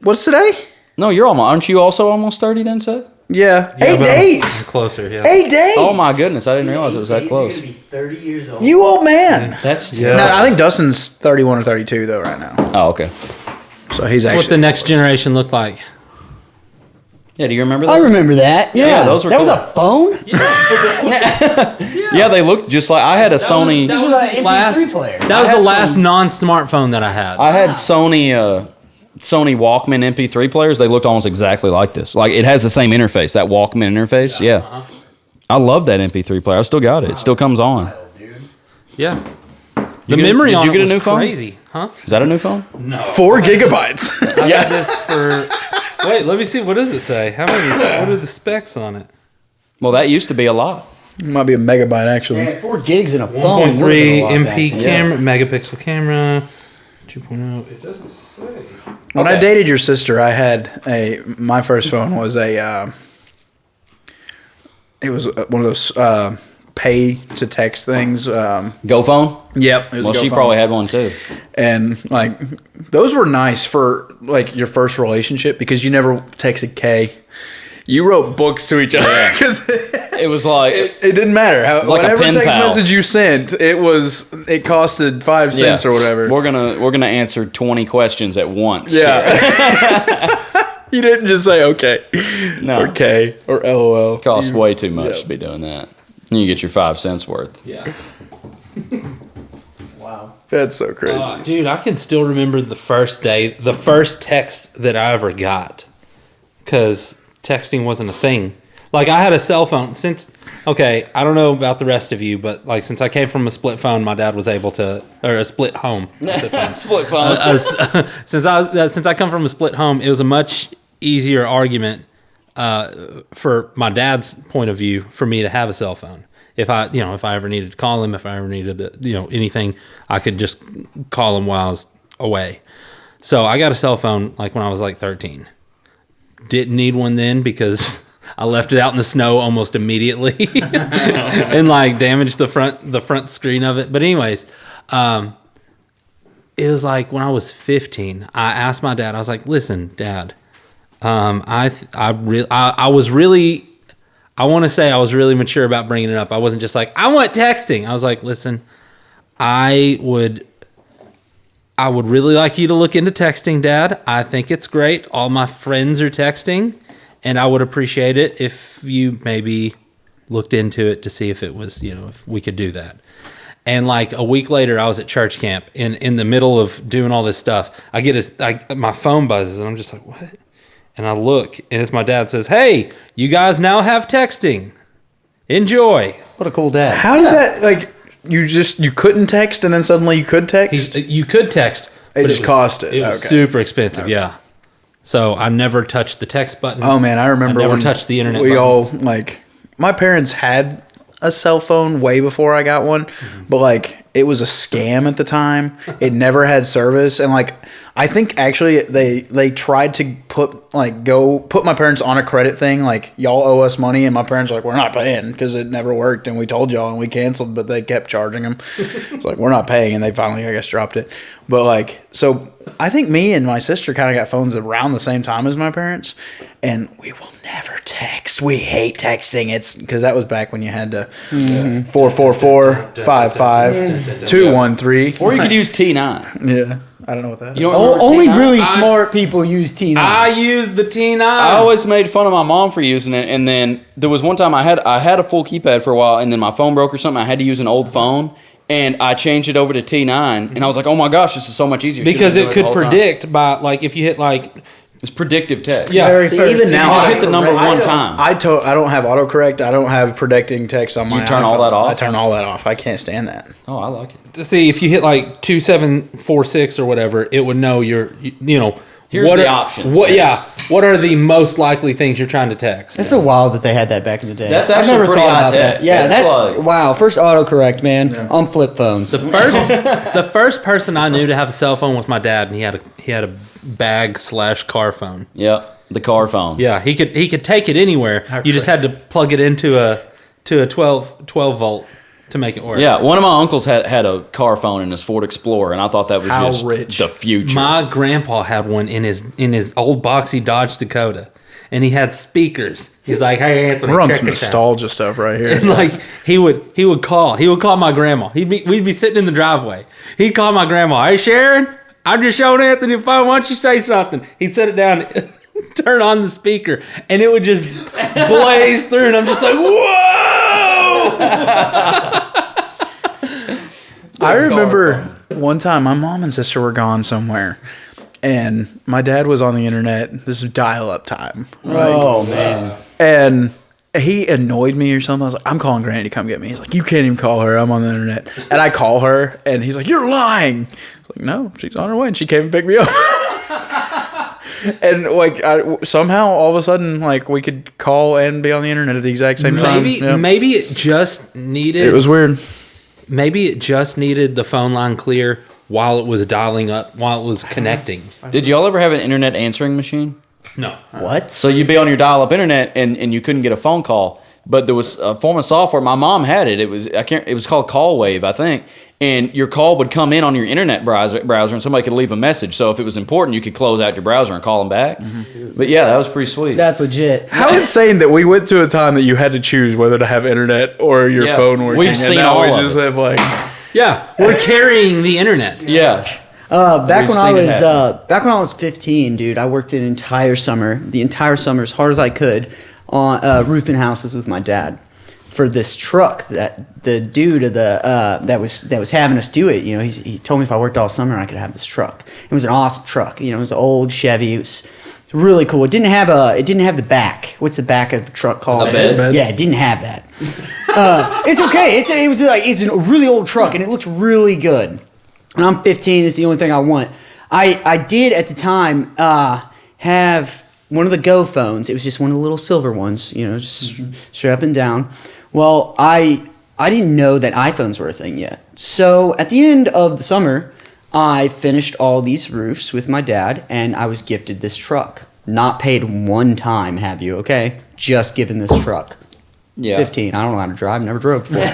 Speaker 3: What's today?
Speaker 2: No, you're almost. Aren't you also almost 30 then, Seth?
Speaker 3: Yeah.
Speaker 5: Yeah,
Speaker 3: 8
Speaker 5: but
Speaker 3: days.
Speaker 5: I'm closer, yeah.
Speaker 3: 8 days.
Speaker 2: Oh my goodness, I didn't realize it was that close.
Speaker 7: He's going to be 30 years old.
Speaker 3: You old man.
Speaker 2: That's
Speaker 5: Yeah.
Speaker 2: terrible.
Speaker 3: No, I think Dustin's 31 or 32 though right now.
Speaker 2: Oh, okay.
Speaker 3: So he's
Speaker 5: That's
Speaker 3: actually
Speaker 5: what the next generation looked like.
Speaker 2: Yeah, do you remember that?
Speaker 7: I remember that. Yeah,
Speaker 2: those were
Speaker 7: that was
Speaker 2: cool.
Speaker 7: a phone.
Speaker 2: Yeah, they looked just like I had a Sony.
Speaker 7: This was an MP3 player.
Speaker 5: That was
Speaker 2: I
Speaker 5: the
Speaker 2: had
Speaker 5: last
Speaker 2: some-
Speaker 5: non-smartphone that I had.
Speaker 2: I had Sony Walkman MP3 players. They looked almost exactly like this. Like it has the same interface, that Walkman interface. Yeah. I love that MP3 player. I still got it. It still comes on.
Speaker 5: yeah.
Speaker 2: You
Speaker 5: The memory
Speaker 2: did
Speaker 5: on
Speaker 2: you
Speaker 5: it
Speaker 2: get a
Speaker 5: was
Speaker 2: new phone?
Speaker 5: crazy, huh?
Speaker 2: Is that a new phone?
Speaker 3: 4 gigabytes.
Speaker 5: I got this for. Wait, let me see. What does it say? How many? What are the specs on it?
Speaker 2: Well, that used to be a lot.
Speaker 3: Might be a megabyte actually.
Speaker 7: Man, 4 gigs in a phone.
Speaker 5: 1.3
Speaker 7: would've been a lot
Speaker 5: MP
Speaker 7: back then.
Speaker 5: camera, megapixel camera, 2.0. It doesn't say.
Speaker 3: When I
Speaker 2: Okay.
Speaker 3: dated your sister, I had my first phone was it was one of those pay to text things.
Speaker 2: Go phone?
Speaker 3: Yep. It was
Speaker 2: Well,
Speaker 3: a Go
Speaker 2: she
Speaker 3: phone.
Speaker 2: probably had one too.
Speaker 3: And like those were nice for like your first relationship because you never texted K. You wrote books to each other because
Speaker 2: It was like
Speaker 3: it didn't matter how
Speaker 2: like a
Speaker 3: whatever
Speaker 2: pen
Speaker 3: text
Speaker 2: pal.
Speaker 3: message you sent. It costed 5 cents or whatever.
Speaker 2: We're gonna answer 20 questions at once. here.
Speaker 3: Yeah. You didn't just say okay
Speaker 2: No.
Speaker 3: or K or LOL.
Speaker 2: Costs
Speaker 3: You-
Speaker 2: way too much
Speaker 3: yeah.
Speaker 2: to be doing that. And you get your 5 cents worth.
Speaker 5: Yeah.
Speaker 3: That's so crazy.
Speaker 5: Dude, I can still remember the first text that I ever got. Because texting wasn't a thing. Like, I had a cell phone okay, I don't know about the rest of you, but, like, since I came from a split phone, my dad was able to, or a split home.
Speaker 2: Split phone.
Speaker 5: Since I come from a split home, it was a much easier argument for my dad's point of view for me to have a cell phone. If I ever needed to call him, if I ever needed anything, I could just call him while I was away. So I got a cell phone like when I was like 13. Didn't need one then because I left it out in the snow almost immediately and like damaged the front screen of it. But anyways, it was like when I was 15, I asked my dad, I was like, listen, Dad, I want to say I was really mature about bringing it up. I wasn't just like, I want texting. I was like, listen, I would really like you to look into texting, Dad. I think it's great. All my friends are texting, and I would appreciate it if you maybe looked into it to see if it was, if we could do that. And like a week later, I was at church camp in the middle of doing all this stuff. My phone buzzes, and I'm just like, what? And I look, and it's my dad says, hey, you guys now have texting. Enjoy.
Speaker 7: What a cool dad.
Speaker 3: How did that like? You couldn't text and then suddenly you could text.
Speaker 5: You could text. But
Speaker 3: just cost it.
Speaker 5: It was
Speaker 3: Okay.
Speaker 5: super expensive, yeah. So I never touched the text button.
Speaker 3: Oh man, I remember
Speaker 5: I never
Speaker 3: when
Speaker 5: touched the internet
Speaker 3: We
Speaker 5: button.
Speaker 3: all like my parents had a cell phone way before I got one, but like it was a scam at the time. It never had service, and like I think actually they tried to put my parents on a credit thing, like y'all owe us money, and my parents were like, we're not paying because it never worked, and we told y'all and we canceled, but they kept charging them. It's like we're not paying, and they finally I guess dropped it. But like so, I think me and my sister kind of got phones around the same time as my parents, and we will never text. We hate texting. It's because that was back when you had to 444-55-213.
Speaker 2: Or you could use T9.
Speaker 3: Yeah, I don't know what that is.
Speaker 2: You don't remember
Speaker 7: Only
Speaker 2: T9?
Speaker 7: really smart people use T9.
Speaker 5: I used the T9.
Speaker 2: I always made fun of my mom for using it, and then there was one time I had a full keypad for a while, and then my phone broke or something. I had to use an old phone, and I changed it over to T9, and I was like, "Oh my gosh, this is so much easier."
Speaker 5: because
Speaker 2: Should've
Speaker 5: it
Speaker 2: been doing
Speaker 5: could
Speaker 2: the whole time.
Speaker 5: predict by like if you hit like
Speaker 2: It's predictive text.
Speaker 5: yeah.
Speaker 7: Very
Speaker 3: See,
Speaker 7: first
Speaker 3: even
Speaker 7: thing.
Speaker 3: now,
Speaker 2: Just hit the number one time.
Speaker 3: I don't have autocorrect. I don't have predicting text on my
Speaker 2: You turn all
Speaker 3: iPhone.
Speaker 2: that off?
Speaker 3: I turn all that off. I can't stand that.
Speaker 2: Oh, I like it.
Speaker 5: To see if you hit like 2746 or whatever, it would know
Speaker 2: Here's
Speaker 5: what
Speaker 2: the
Speaker 5: are,
Speaker 2: options.
Speaker 5: What are the most likely things you're trying to text?
Speaker 7: That's so wild that they had that back in the day.
Speaker 2: That's
Speaker 7: I've
Speaker 2: actually
Speaker 7: never
Speaker 2: pretty
Speaker 7: thought
Speaker 2: high
Speaker 7: about
Speaker 2: tech.
Speaker 7: that. Yeah,
Speaker 2: That's
Speaker 7: that's
Speaker 2: like-
Speaker 7: wow. First autocorrect, man, on flip phones.
Speaker 5: The first person I knew to have a cell phone was my dad, and he had a bag/car phone.
Speaker 2: Yep, the car phone.
Speaker 5: Yeah, he could take it anywhere. You just had to plug it into a 12 volt to make it work.
Speaker 2: Yeah, one of my uncles had a car phone in his Ford Explorer, and I thought that was
Speaker 3: How
Speaker 2: just
Speaker 3: rich.
Speaker 2: the future.
Speaker 5: My grandpa had one in his old boxy Dodge Dakota, and he had speakers. He's like, "Hey Anthony,
Speaker 3: We're on
Speaker 5: check
Speaker 3: some
Speaker 5: this out."
Speaker 3: nostalgia stuff right here.
Speaker 5: And like he would call my grandma. We'd be sitting in the driveway. He'd call my grandma. Hey Sharon, I'm just showing Anthony the phone. Why don't you say something? He'd set it down. turn on the speaker, and it would just blaze through, and I'm just like, whoa!
Speaker 3: I remember one time my mom and sister were gone somewhere, and my dad was on the internet. This is dial-up time.
Speaker 7: Oh man.
Speaker 3: And he annoyed me or something. I was like, I'm calling Granny to come get me. He's like, you can't even call her. I'm on the internet. And I call her, and he's like, you're lying. I was like, no, she's on her way. And she came and picked me up. And like somehow, all of a sudden, like we could call and be on the internet at the exact same time.
Speaker 5: Maybe it just needed.
Speaker 3: It was weird.
Speaker 5: Maybe it just needed the phone line clear while it was dialing up, while it was connecting.
Speaker 2: Did y'all ever have an internet answering machine?
Speaker 5: No.
Speaker 7: What?
Speaker 2: So you'd be on your dial-up internet and you couldn't get a phone call, but there was a form of software. My mom had it. It was called Call Wave, I think. And your call would come in on your internet browser, and somebody could leave a message. So if it was important, you could close out your browser and call them back. Mm-hmm. But yeah, that was pretty sweet.
Speaker 7: That's legit.
Speaker 3: How insane that we went to a time that you had to choose whether to have internet or your phone working.
Speaker 2: We've seen
Speaker 3: and now
Speaker 2: all
Speaker 3: we
Speaker 2: of
Speaker 3: just
Speaker 2: it.
Speaker 3: have like,
Speaker 5: Yeah, we're carrying the internet.
Speaker 2: Yeah.
Speaker 7: Back
Speaker 2: We've
Speaker 7: when I
Speaker 2: seen it
Speaker 7: was
Speaker 2: happen.
Speaker 7: back when I was 15, dude, I worked the entire summer as hard as I could on roofing houses with my dad for this truck that the dude of the that was having us do it. You know, he told me if I worked all summer, I could have this truck. It was an awesome truck. You know, it was an old Chevy. It was really cool. It didn't have the back. What's the back of the truck called?
Speaker 2: A bed?
Speaker 7: Yeah, it didn't have that. It's okay. It's a really old truck, and it looks really good. And I'm 15. It's the only thing I want. I did at the time have one of the Go phones. It was just one of the little silver ones, you know, just straight up and down. Well, I didn't know that iPhones were a thing yet. So at the end of the summer, I finished all these roofs with my dad, and I was gifted this truck. Not paid one time, have you? Okay, just given this truck.
Speaker 2: Yeah.
Speaker 7: 15. I don't know how to drive. Never drove before.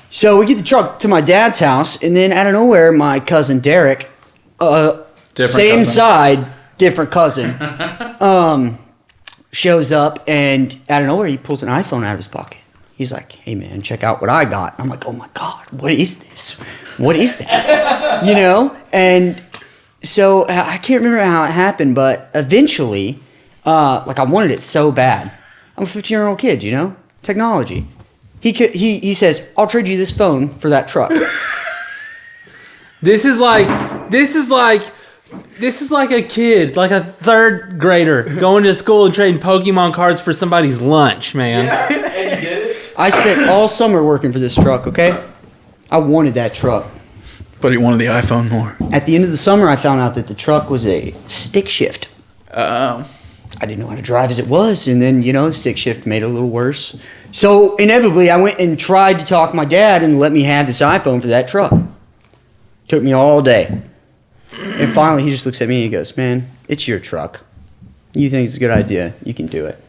Speaker 7: So we get the truck to my dad's house, and then out of nowhere, my cousin Derek, same
Speaker 3: cousin.
Speaker 7: side, different cousin, shows up, and out of nowhere, he pulls an iPhone out of his pocket. He's like, "Hey man, check out what I got." I'm like, "Oh my god, what is this? What is that?" You know? And so I can't remember how it happened, but eventually, like I wanted it so bad. I'm a 15-year-old kid, you know? Technology. He says, "I'll trade you this phone for that truck."
Speaker 5: This is like a kid, like a third grader, going to school and trading Pokemon cards for somebody's lunch, man.
Speaker 7: I spent all summer working for this truck, okay? I wanted that truck.
Speaker 3: but he wanted the iPhone more.
Speaker 7: At the end of the summer, I found out that the truck was a stick shift.
Speaker 3: Oh.
Speaker 7: I didn't know how to drive as it was, and then, you know, the stick shift made it a little worse. So, inevitably, I went and tried to talk my dad and let me have this iPhone for that truck. Took me all day. And finally, he just looks at me and he goes, "Man, it's your truck. You think it's a good idea, you can do it."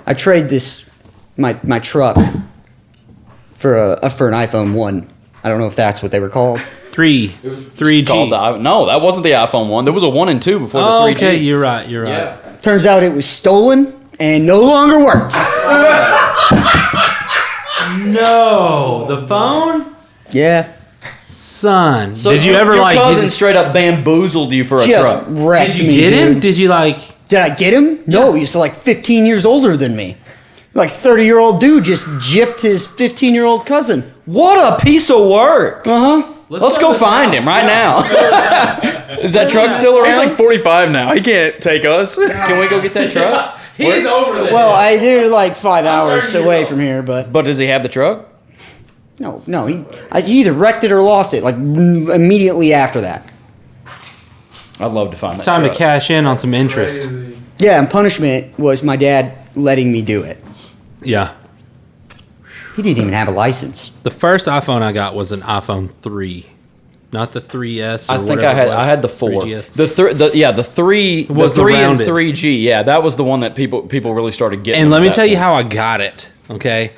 Speaker 7: I trade this, my truck, for an iPhone 1. I don't know if that's what they were called.
Speaker 5: 3G.
Speaker 2: Called no, that wasn't the iPhone 1. There was a 1 and 2 before the 3G.
Speaker 5: Okay, you're right.
Speaker 2: Yeah.
Speaker 7: Turns out it was stolen and no longer worked.
Speaker 5: No, the phone,
Speaker 7: Yeah.
Speaker 5: son.
Speaker 2: So
Speaker 5: did you ever
Speaker 2: your
Speaker 5: like?
Speaker 2: cousin straight up bamboozled you for a
Speaker 7: Just
Speaker 2: truck?
Speaker 7: wrecked
Speaker 5: Did you
Speaker 7: me,
Speaker 5: get him?
Speaker 7: dude.
Speaker 5: Did you like?
Speaker 7: Did I get him? No, he's like 15 years older than me. Like 30-year-old dude just gypped his 15-year-old cousin.
Speaker 2: What a piece of work!
Speaker 7: Uh-huh.
Speaker 2: Let's go find him right now. Is that truck still
Speaker 3: He's
Speaker 2: around?
Speaker 3: like 45 now. He can't take us.
Speaker 2: Can we go get that truck?
Speaker 5: He's over there.
Speaker 7: Well, they're like 5 hours away from here, but
Speaker 2: But does he have the truck?
Speaker 7: no, he either wrecked it or lost it, like immediately after that.
Speaker 2: I'd love to find
Speaker 5: It's
Speaker 2: that
Speaker 5: time to
Speaker 2: truck.
Speaker 5: cash in on some interest.
Speaker 7: Yeah, and punishment was my dad letting me do it.
Speaker 5: Yeah.
Speaker 7: He didn't even have a license.
Speaker 5: The first iPhone I got was an iPhone 3, not the 3S. Or
Speaker 2: I think
Speaker 5: whatever it was.
Speaker 2: I had the 4.
Speaker 5: 3GS.
Speaker 2: The 3
Speaker 5: Was the
Speaker 2: 3 and
Speaker 5: rounded.
Speaker 2: 3G. Yeah, that was the one that people really started getting.
Speaker 5: And let
Speaker 2: at
Speaker 5: me
Speaker 2: that
Speaker 5: tell you
Speaker 2: point.
Speaker 5: how I got it. Okay,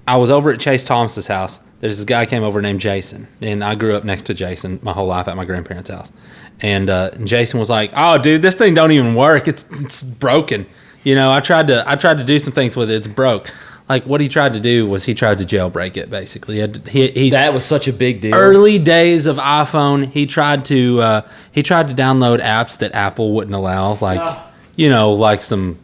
Speaker 5: I was over at Chase Thomas's house. There's this guy came over named Jason, and I grew up next to Jason my whole life at my grandparents' house. And Jason was like, "Oh, dude, this thing don't even work. It's broken. You know, I tried to do some things with it. It's broke." like what he tried to do was he tried to jailbreak it. Basically, he
Speaker 2: That was such a big deal.
Speaker 5: early days of iPhone. He tried to download apps that Apple wouldn't allow, like like some.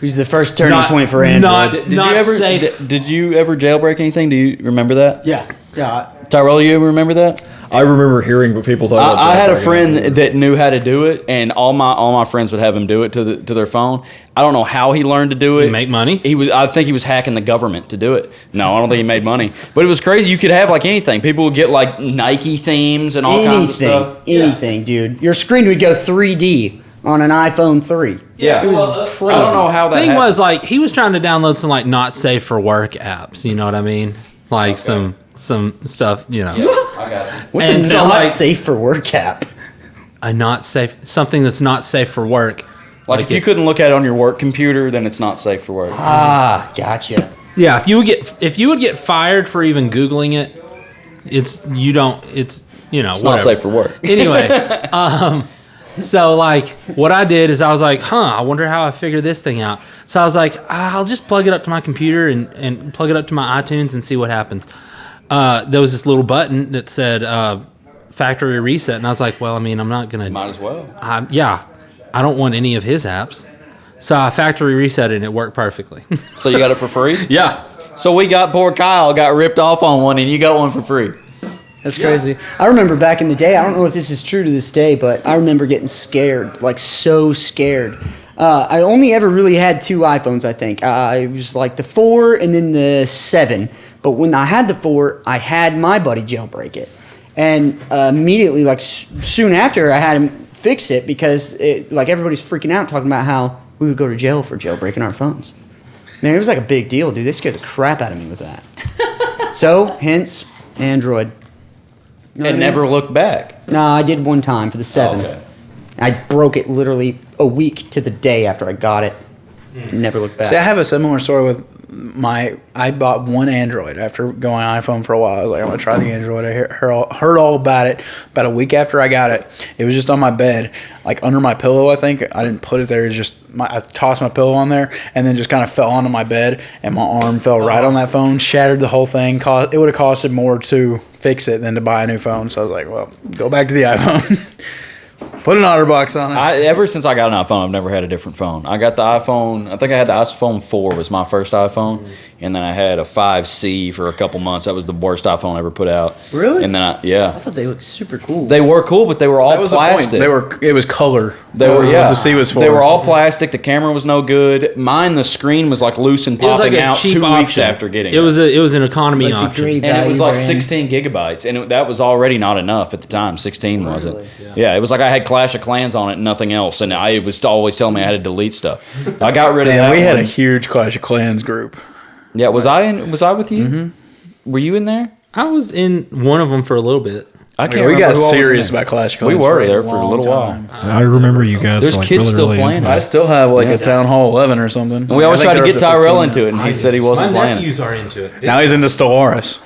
Speaker 7: Who's the first turning point for Android?
Speaker 2: Did you ever jailbreak anything? Do you remember that?
Speaker 7: Yeah.
Speaker 2: Tyrell, you ever remember that?
Speaker 4: I remember hearing what people talk about.
Speaker 2: I had a
Speaker 4: jailbreaking.
Speaker 2: friend that knew how to do it, and all my friends would have him do it to their phone. I don't know how he learned to do it.
Speaker 5: Make money?
Speaker 2: I think he was hacking the government to do it. No, I don't think he made money. But it was crazy. You could have like anything. People would get like Nike themes and all kinds of stuff.
Speaker 7: Anything, dude. Your screen would go 3D on an iPhone 3.
Speaker 2: Yeah,
Speaker 7: It was crazy.
Speaker 2: I don't know how that
Speaker 5: thing
Speaker 2: happened.
Speaker 5: was like he was trying to download some like not safe for work apps. You know what I mean? Like some stuff. You know,
Speaker 2: I got it.
Speaker 7: What's
Speaker 5: And
Speaker 7: a
Speaker 5: so,
Speaker 7: not
Speaker 5: like-
Speaker 7: safe for work app?
Speaker 5: a not safe something that's not safe for work.
Speaker 2: Like if you
Speaker 5: it's-
Speaker 2: couldn't look at it on your work computer, then it's not safe for work.
Speaker 7: Ah, gotcha.
Speaker 5: Yeah, if you would get fired for even Googling it, it's
Speaker 2: It's not safe for work.
Speaker 5: Anyway, so like what I did is I was like, I wonder how I figure this thing out. So I was like, I'll just plug it up to my computer and plug it up to my iTunes and see what happens. There was this little button that said factory reset, and I was like, well, I mean, I'm not gonna.
Speaker 2: Might as well.
Speaker 5: I don't want any of his apps. So I factory reset it and it worked perfectly.
Speaker 2: So you got it for free?
Speaker 5: Yeah.
Speaker 2: So we got poor Kyle got ripped off on one, and you got one for free.
Speaker 7: That's crazy. I remember back in the day, I don't know if this is true to this day, but I remember getting scared, like so scared. I only ever really had 2 iPhones, I think. It was like the 4 and then the 7. But when I had the 4, I had my buddy jailbreak it. And immediately, like soon after, I had him fix it because everybody's freaking out talking about how we would go to jail for jailbreaking our phones. Man, it was like a big deal, dude. They scared the crap out of me with that. So, hence, Android. You know what I
Speaker 2: And
Speaker 7: mean?
Speaker 2: never looked back.
Speaker 7: No, I did one time for the 7.
Speaker 2: Okay.
Speaker 7: I broke it literally a week to the day after I got it. Never looked back.
Speaker 3: See, I have a similar story with I bought one Android after going iPhone for a while. I was like, I'm going to try the Android. I heard all about it. About a week after I got it, it was just on my bed, like under my pillow, I think. I didn't put it there. It was just, I tossed my pillow on there and then just kind of fell onto my bed, and my arm fell right on that phone, shattered the whole thing. It would have costed more to fix it than to buy a new phone. So I was like, well, go back to the iPhone. Put an OtterBox on it.
Speaker 2: Ever since I got an iPhone, I've never had a different phone. I got the iPhone. I think I had the iPhone 4 was my first iPhone, and then I had a 5C for a couple months. That was the worst iPhone I ever put out.
Speaker 7: Really?
Speaker 2: And then
Speaker 7: I thought they looked super cool.
Speaker 2: they were cool, but they were all
Speaker 3: That was
Speaker 2: plastic.
Speaker 3: the point. It was color.
Speaker 2: They
Speaker 3: That
Speaker 2: were,
Speaker 3: was
Speaker 2: yeah.
Speaker 3: what the C was for.
Speaker 2: They were all plastic. The camera was no good. Mine, the screen was like loose and
Speaker 5: It was
Speaker 2: popping
Speaker 5: like a
Speaker 2: out
Speaker 5: cheap
Speaker 2: 2
Speaker 5: option.
Speaker 2: weeks after getting
Speaker 5: it. Was an economy
Speaker 7: Like the
Speaker 5: option.
Speaker 7: gray
Speaker 2: and it was
Speaker 7: values
Speaker 2: like
Speaker 7: are in.
Speaker 2: 16 gigabytes, and that was already not enough at the time. 16 wasn't. Yeah, it was like I had Clash of Clans on it and nothing else, and I was always telling me I had to delete stuff. I got rid of that.
Speaker 3: Man, we had
Speaker 2: one.
Speaker 3: a huge Clash of Clans group.
Speaker 2: Yeah, was I with you? Mm-hmm. Were you in there?
Speaker 5: I was in one of them for a little bit.
Speaker 2: I can't.
Speaker 3: We
Speaker 2: remember
Speaker 3: got
Speaker 2: who all was in
Speaker 3: serious
Speaker 2: there.
Speaker 3: about Clash of
Speaker 2: We
Speaker 3: Clans.
Speaker 2: were there for a little while.
Speaker 4: I remember you guys
Speaker 2: There's
Speaker 4: were like
Speaker 2: kids
Speaker 4: really,
Speaker 2: still
Speaker 4: really
Speaker 2: playing
Speaker 4: into
Speaker 2: it.
Speaker 3: I
Speaker 4: it.
Speaker 3: still have like a Town Hall 11 or something.
Speaker 2: And we always
Speaker 3: I think
Speaker 2: tried to
Speaker 3: they're
Speaker 2: get
Speaker 3: up
Speaker 2: Tyrell
Speaker 3: 15
Speaker 2: into it, and he said he wasn't
Speaker 5: My
Speaker 2: playing.
Speaker 5: nephews are into it.
Speaker 3: Now he's into Stellaris.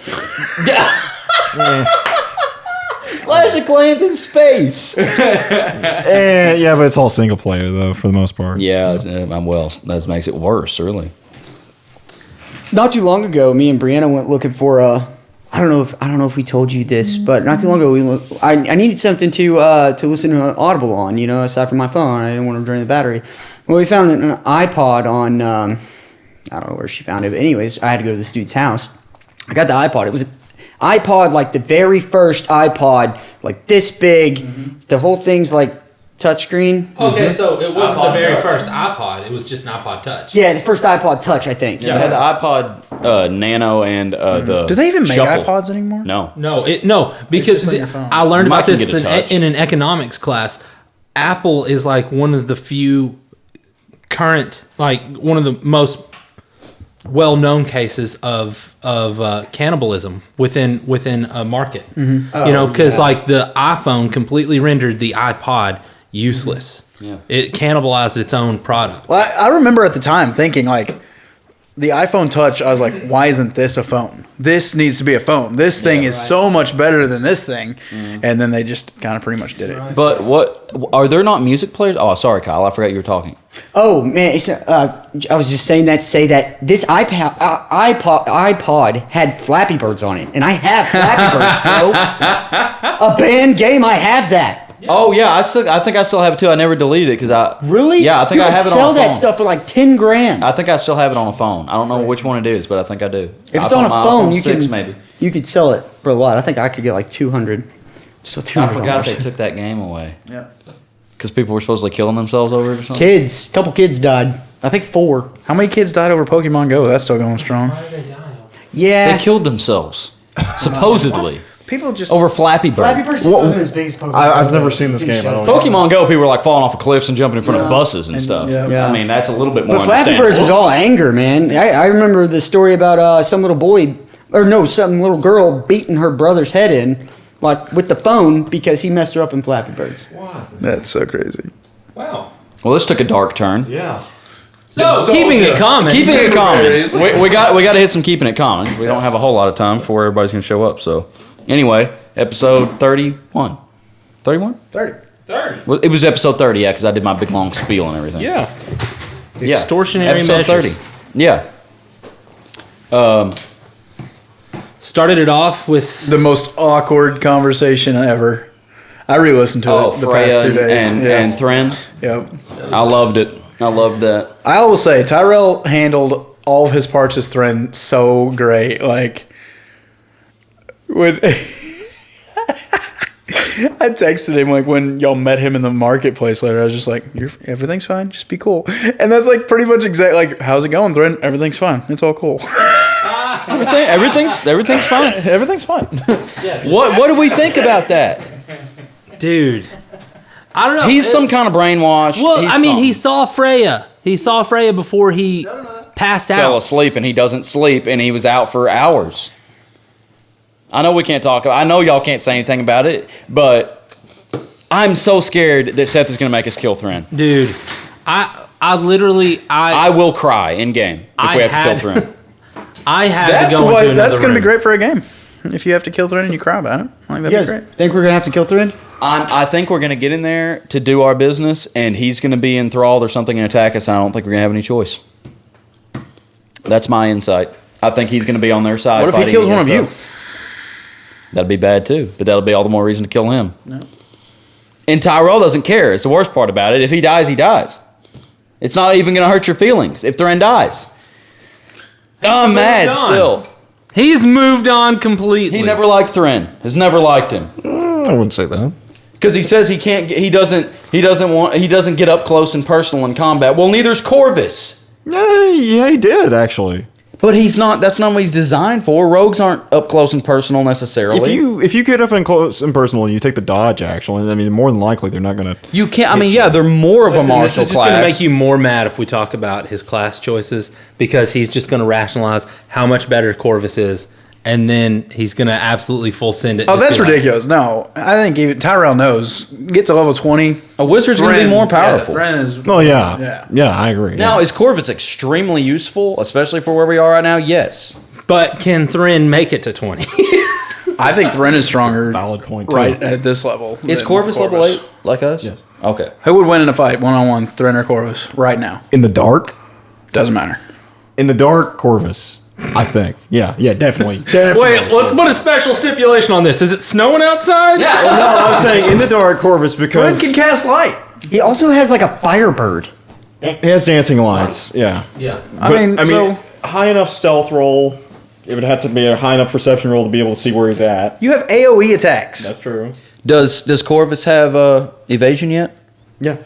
Speaker 2: Clash of Clans in space.
Speaker 4: Yeah, but it's all single player though for the most part.
Speaker 2: Yeah, that makes it worse, really.
Speaker 7: Not too long ago, me and Brianna went looking for I don't know if we told you this, but not too long ago I needed something to listen to Audible on, aside from my phone. I didn't want to drain the battery. Well, we found an iPod on I don't know where she found it, but anyways, I had to go to this dude's house. I got the iPod. It was an iPod, like the very first iPod, like this big. The whole thing's like touchscreen.
Speaker 5: Okay, so it wasn't
Speaker 2: iPod
Speaker 5: the very
Speaker 2: Touch.
Speaker 5: first iPod. It was just an iPod Touch.
Speaker 7: Yeah, the first iPod Touch, I think.
Speaker 2: Yeah, I had the iPod Nano and the.
Speaker 3: Do they even make
Speaker 2: Shuffle.
Speaker 3: iPods anymore?
Speaker 2: No.
Speaker 5: No, because
Speaker 3: just on your phone.
Speaker 5: I learned
Speaker 2: Mine
Speaker 5: about
Speaker 2: can
Speaker 5: this
Speaker 2: get a touch.
Speaker 5: in an economics class. Apple is like one of the few current, like one of the most well-known cases of cannibalism within a market. Because like the iPhone completely rendered the iPod useless.
Speaker 2: Yeah.
Speaker 5: It cannibalized its own product.
Speaker 3: Well, I remember at the time thinking like, the iPhone Touch, I was like, why isn't this a phone? This needs to be a phone. This thing is so much better than this thing. And then they just kind of pretty much did it.
Speaker 2: But what are there not music players? Oh, sorry, Kyle. I forgot you were talking.
Speaker 7: Oh man, I was just saying that to say that this iPod had Flappy Birds on it, and I have Flappy Birds, bro. A band game, I have that.
Speaker 2: Oh yeah, I think I still have it too. I never deleted it because I
Speaker 7: Really?
Speaker 2: Yeah, I think
Speaker 7: you
Speaker 2: I
Speaker 7: could
Speaker 2: have it
Speaker 7: sell
Speaker 2: on a phone.
Speaker 7: that stuff for like $10,000.
Speaker 2: I think I still have it on a phone. I don't know which one it is, but I think I do.
Speaker 7: If it's on a
Speaker 2: My
Speaker 7: phone,
Speaker 2: iPhone
Speaker 7: you
Speaker 2: 6
Speaker 7: can
Speaker 2: maybe.
Speaker 7: You could sell it for a lot. I think I could get like $200. Still $200.
Speaker 2: I forgot they took that game away
Speaker 3: Yeah.
Speaker 2: because people were supposedly killing themselves over it or something.
Speaker 7: Kids, a couple kids died. I think 4.
Speaker 3: How many kids died over Pokemon Go? That's still going strong.
Speaker 7: Yeah.
Speaker 2: They killed themselves, supposedly,
Speaker 3: People just
Speaker 2: over Flappy Bird.
Speaker 7: Flappy Birds wasn't as big as Pokemon.
Speaker 4: I've never seen this game. I don't know.
Speaker 2: Pokemon Go, people were like falling off of cliffs and jumping in front of buses and stuff.
Speaker 3: yeah.
Speaker 2: I mean, that's a little bit more
Speaker 7: But Flappy Birds was all anger, man. I remember the story about some little boy, or no, some little girl beating her brother's head in, like with the phone because he messed her up in Flappy Birds.
Speaker 3: That's so crazy.
Speaker 5: Wow.
Speaker 2: Well, this took a dark turn.
Speaker 4: Yeah.
Speaker 5: So, keeping it common.
Speaker 2: Keeping it common. We got to hit some keeping it common. We don't have a whole lot of time before everybody's going to show up. So, anyway, episode 31. 31?
Speaker 3: 30.
Speaker 5: 30.
Speaker 2: Well, it was episode 30, yeah, because I did my big long spiel and everything.
Speaker 5: Yeah.
Speaker 2: Yeah.
Speaker 5: Extortionary
Speaker 2: episode
Speaker 5: measures.
Speaker 2: 30. Yeah.
Speaker 5: Started it off with
Speaker 3: The most awkward conversation ever. I re-listened to it the
Speaker 2: Freya
Speaker 3: past 2 days.
Speaker 2: and Thren.
Speaker 3: Yep.
Speaker 2: I loved it. I loved that.
Speaker 3: I will say Tyrel handled all of his parts as Thren so great. Like when I texted him like when y'all met him in the marketplace later, I was just like, everything's fine, just be cool. And that's like pretty much exactly like, how's it going, Thren? Everything's fine. It's all cool.
Speaker 2: Everything's fine.
Speaker 3: Everything's fine.
Speaker 2: What do we think about that?
Speaker 5: dude. I don't know.
Speaker 2: He's some kind of brainwashed.
Speaker 5: Well,
Speaker 2: He's
Speaker 5: I mean,
Speaker 2: something.
Speaker 5: he saw Freya. He saw Freya before he passed
Speaker 2: fell
Speaker 5: out.
Speaker 2: asleep and he doesn't sleep and he was out for hours. I know we can't talk. I know y'all can't say anything about it, but I'm so scared that Seth is going to make us kill Thren.
Speaker 5: Dude, I literally
Speaker 2: I will cry in game if we have to kill Thren.
Speaker 5: I had
Speaker 3: That's
Speaker 5: to go into another
Speaker 3: that's going to be
Speaker 5: room.
Speaker 3: great for a game. If you have to kill Thren and you cry about it, I think
Speaker 7: You
Speaker 3: that'd
Speaker 7: guys
Speaker 3: be great.
Speaker 7: think we're gonna have to kill Thren?
Speaker 2: I think we're going to get in there to do our business, and he's going to be enthralled or something and attack us. I don't think we're going to have any choice. That's my insight. I think he's going to be on their side.
Speaker 3: What if he
Speaker 2: fighting
Speaker 3: kills one of
Speaker 2: against
Speaker 3: you?
Speaker 2: us. That'd be bad too, but that'll be all the more reason to kill him.
Speaker 3: No.
Speaker 2: And Tyrel doesn't care. It's the worst part about it. If he dies, he dies. It's not even going to hurt your feelings if Thren dies. I'm mad
Speaker 5: on.
Speaker 2: still.
Speaker 5: He's moved on completely.
Speaker 2: He never liked Thren. Has never liked him.
Speaker 4: I wouldn't say that.
Speaker 2: Because he says he can't. He doesn't get up close and personal in combat. Well, neither's Corvus.
Speaker 4: Yeah, he did actually.
Speaker 2: But he's not. That's not what he's designed for. Rogues aren't up close and personal necessarily.
Speaker 4: If you get up and close and personal and you take the dodge action, I mean, more than likely they're not gonna.
Speaker 2: You can't. I mean, yeah, they're more of a
Speaker 5: Listen,
Speaker 2: martial
Speaker 5: this is just going
Speaker 2: class.
Speaker 5: to make you more mad if we talk about his class choices because he's just going to rationalize how much better Corvus is, and then he's going to absolutely full send it.
Speaker 3: Oh,
Speaker 5: Just
Speaker 3: that's
Speaker 5: be like,
Speaker 3: ridiculous. No, I think even Tyrell knows. Get to level 20.
Speaker 2: A wizard's going to be more powerful.
Speaker 3: Yeah, Thren is.
Speaker 4: Oh yeah, I agree.
Speaker 2: Now,
Speaker 4: yeah.
Speaker 2: is Corvus extremely useful, especially for where we are right now? Yes.
Speaker 5: But can Thren make it to 20?
Speaker 3: I think Thren is stronger.
Speaker 4: Valid point, too.
Speaker 3: Right at this level.
Speaker 2: Is
Speaker 3: than
Speaker 2: Corvus level 8 like us?
Speaker 4: Yes.
Speaker 2: Okay.
Speaker 3: Who would win in a fight, 1-on-1, Thren or Corvus, right now?
Speaker 4: in the dark,
Speaker 3: Doesn't matter.
Speaker 4: Corvus. I think. Yeah, definitely.
Speaker 5: Wait, let's put a special stipulation on this. Is it snowing outside?
Speaker 4: No, I'm saying in the dark, Corvus
Speaker 3: Thren
Speaker 4: because
Speaker 3: can cast light.
Speaker 7: He also has like a firebird.
Speaker 4: he has dancing lights. Yeah.
Speaker 5: Yeah.
Speaker 3: I mean, so
Speaker 4: high enough stealth roll. It would have to be a high enough perception roll to be able to see where he's at.
Speaker 3: you have AoE attacks.
Speaker 4: That's true.
Speaker 2: Does Corvus have evasion yet?
Speaker 4: Yeah.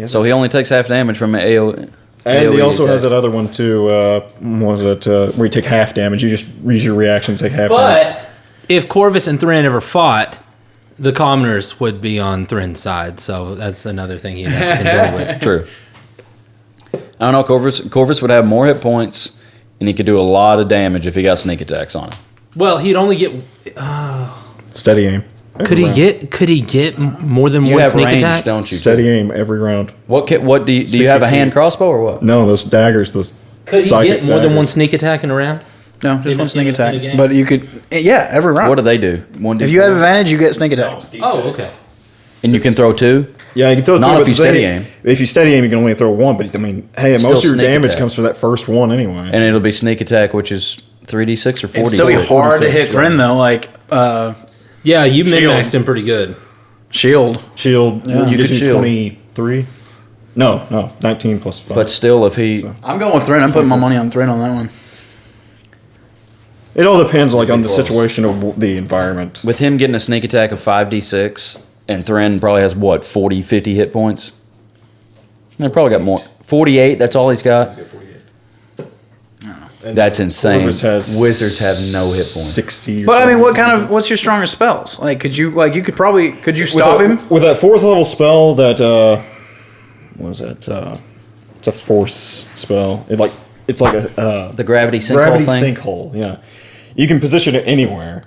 Speaker 2: So he only takes half damage from an AoE.
Speaker 4: And he also has
Speaker 2: attack.
Speaker 4: that other one too. Where you take half damage? You just use your reaction to take half damage.
Speaker 5: But if Corvus and Thren ever fought, the commoners would be on Thren's side. So that's another thing he'd have to contend with.
Speaker 2: True. I don't know. Corvus would have more hit points, and he could do a lot of damage if he got sneak attacks on him.
Speaker 5: Well, he'd only get.
Speaker 4: Steady aim.
Speaker 5: Could he get more than
Speaker 2: You
Speaker 5: one
Speaker 2: have
Speaker 5: sneak
Speaker 2: range,
Speaker 5: attack?
Speaker 2: don't you?
Speaker 4: Steady aim every round.
Speaker 2: What do you have a
Speaker 4: 60
Speaker 2: hand
Speaker 4: feet.
Speaker 2: crossbow or what?
Speaker 4: No, those daggers. Those
Speaker 5: Could he
Speaker 4: psychic
Speaker 5: get more than
Speaker 4: daggers.
Speaker 5: one sneak attack in a round?
Speaker 3: No, just
Speaker 5: In
Speaker 3: one
Speaker 5: a-
Speaker 3: sneak
Speaker 5: in a
Speaker 3: attack.
Speaker 5: game?
Speaker 3: But you could, yeah, every round.
Speaker 2: What do they do?
Speaker 3: If you have advantage, you get sneak attack.
Speaker 5: Oh, okay.
Speaker 2: And you can throw 2?
Speaker 4: Yeah, you can throw
Speaker 2: Not
Speaker 4: two,
Speaker 2: if
Speaker 4: but
Speaker 2: you
Speaker 4: the thing-
Speaker 2: steady aim.
Speaker 4: If you steady aim, you can only throw one. But I mean, hey,
Speaker 2: Still
Speaker 4: most of your
Speaker 2: sneak
Speaker 4: damage
Speaker 2: attack.
Speaker 4: comes from that first one anyway.
Speaker 2: And it'll be sneak attack, which is 3d6 or 4d6.
Speaker 3: It'd still be hard to hit
Speaker 4: 46,
Speaker 3: Thren, though. Like,
Speaker 5: Yeah, you
Speaker 3: Shield.
Speaker 5: min-maxed him pretty good.
Speaker 4: shield,
Speaker 3: Yeah.
Speaker 4: you
Speaker 2: could
Speaker 4: get you
Speaker 2: shield.
Speaker 4: 23. No, 19 plus 5.
Speaker 2: But still, if he...
Speaker 3: I'm going with Thren. I'm putting my money on Thren on that one.
Speaker 4: it all depends, like, on the
Speaker 2: close.
Speaker 4: situation of the environment.
Speaker 2: With him getting a sneak attack of 5d6, and Thren probably has, what, 40, 50 hit points? They probably got more. 48, that's all he's got? That's insane. Wizards have no hit points.
Speaker 4: 60. Or
Speaker 3: But I mean,
Speaker 4: something.
Speaker 3: what's your strongest spells? Like, could you stop
Speaker 4: with
Speaker 3: him?
Speaker 4: with that 4th level spell? That what was that? It's a force spell. It's like a
Speaker 2: The gravity sinkhole
Speaker 4: gravity
Speaker 2: thing?
Speaker 4: sinkhole. Yeah, you can position it anywhere.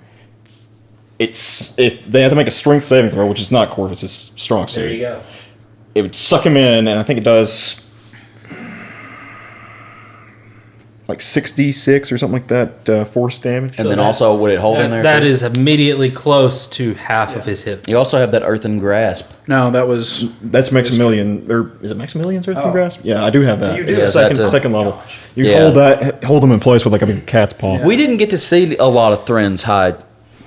Speaker 4: It's if they have to make a strength saving throw, which is not Corvus's strong suit.
Speaker 5: There you go.
Speaker 4: It would suck him in, and I think it does like 66 or something like that force damage.
Speaker 2: And then also, would it hold in there?
Speaker 5: That
Speaker 2: too?
Speaker 5: is immediately close to half of his hit.
Speaker 2: You also have that earthen grasp.
Speaker 3: No, that was.
Speaker 4: That's Maximilian, or is it Maximilian's Earthquake Grasp? Yeah, I do have that.
Speaker 3: You
Speaker 4: It's
Speaker 3: do.
Speaker 4: second,
Speaker 2: That too.
Speaker 4: second level. You
Speaker 2: Yeah.
Speaker 4: hold them in place with like a big cat's paw.
Speaker 2: We didn't get to see a lot of Thren's high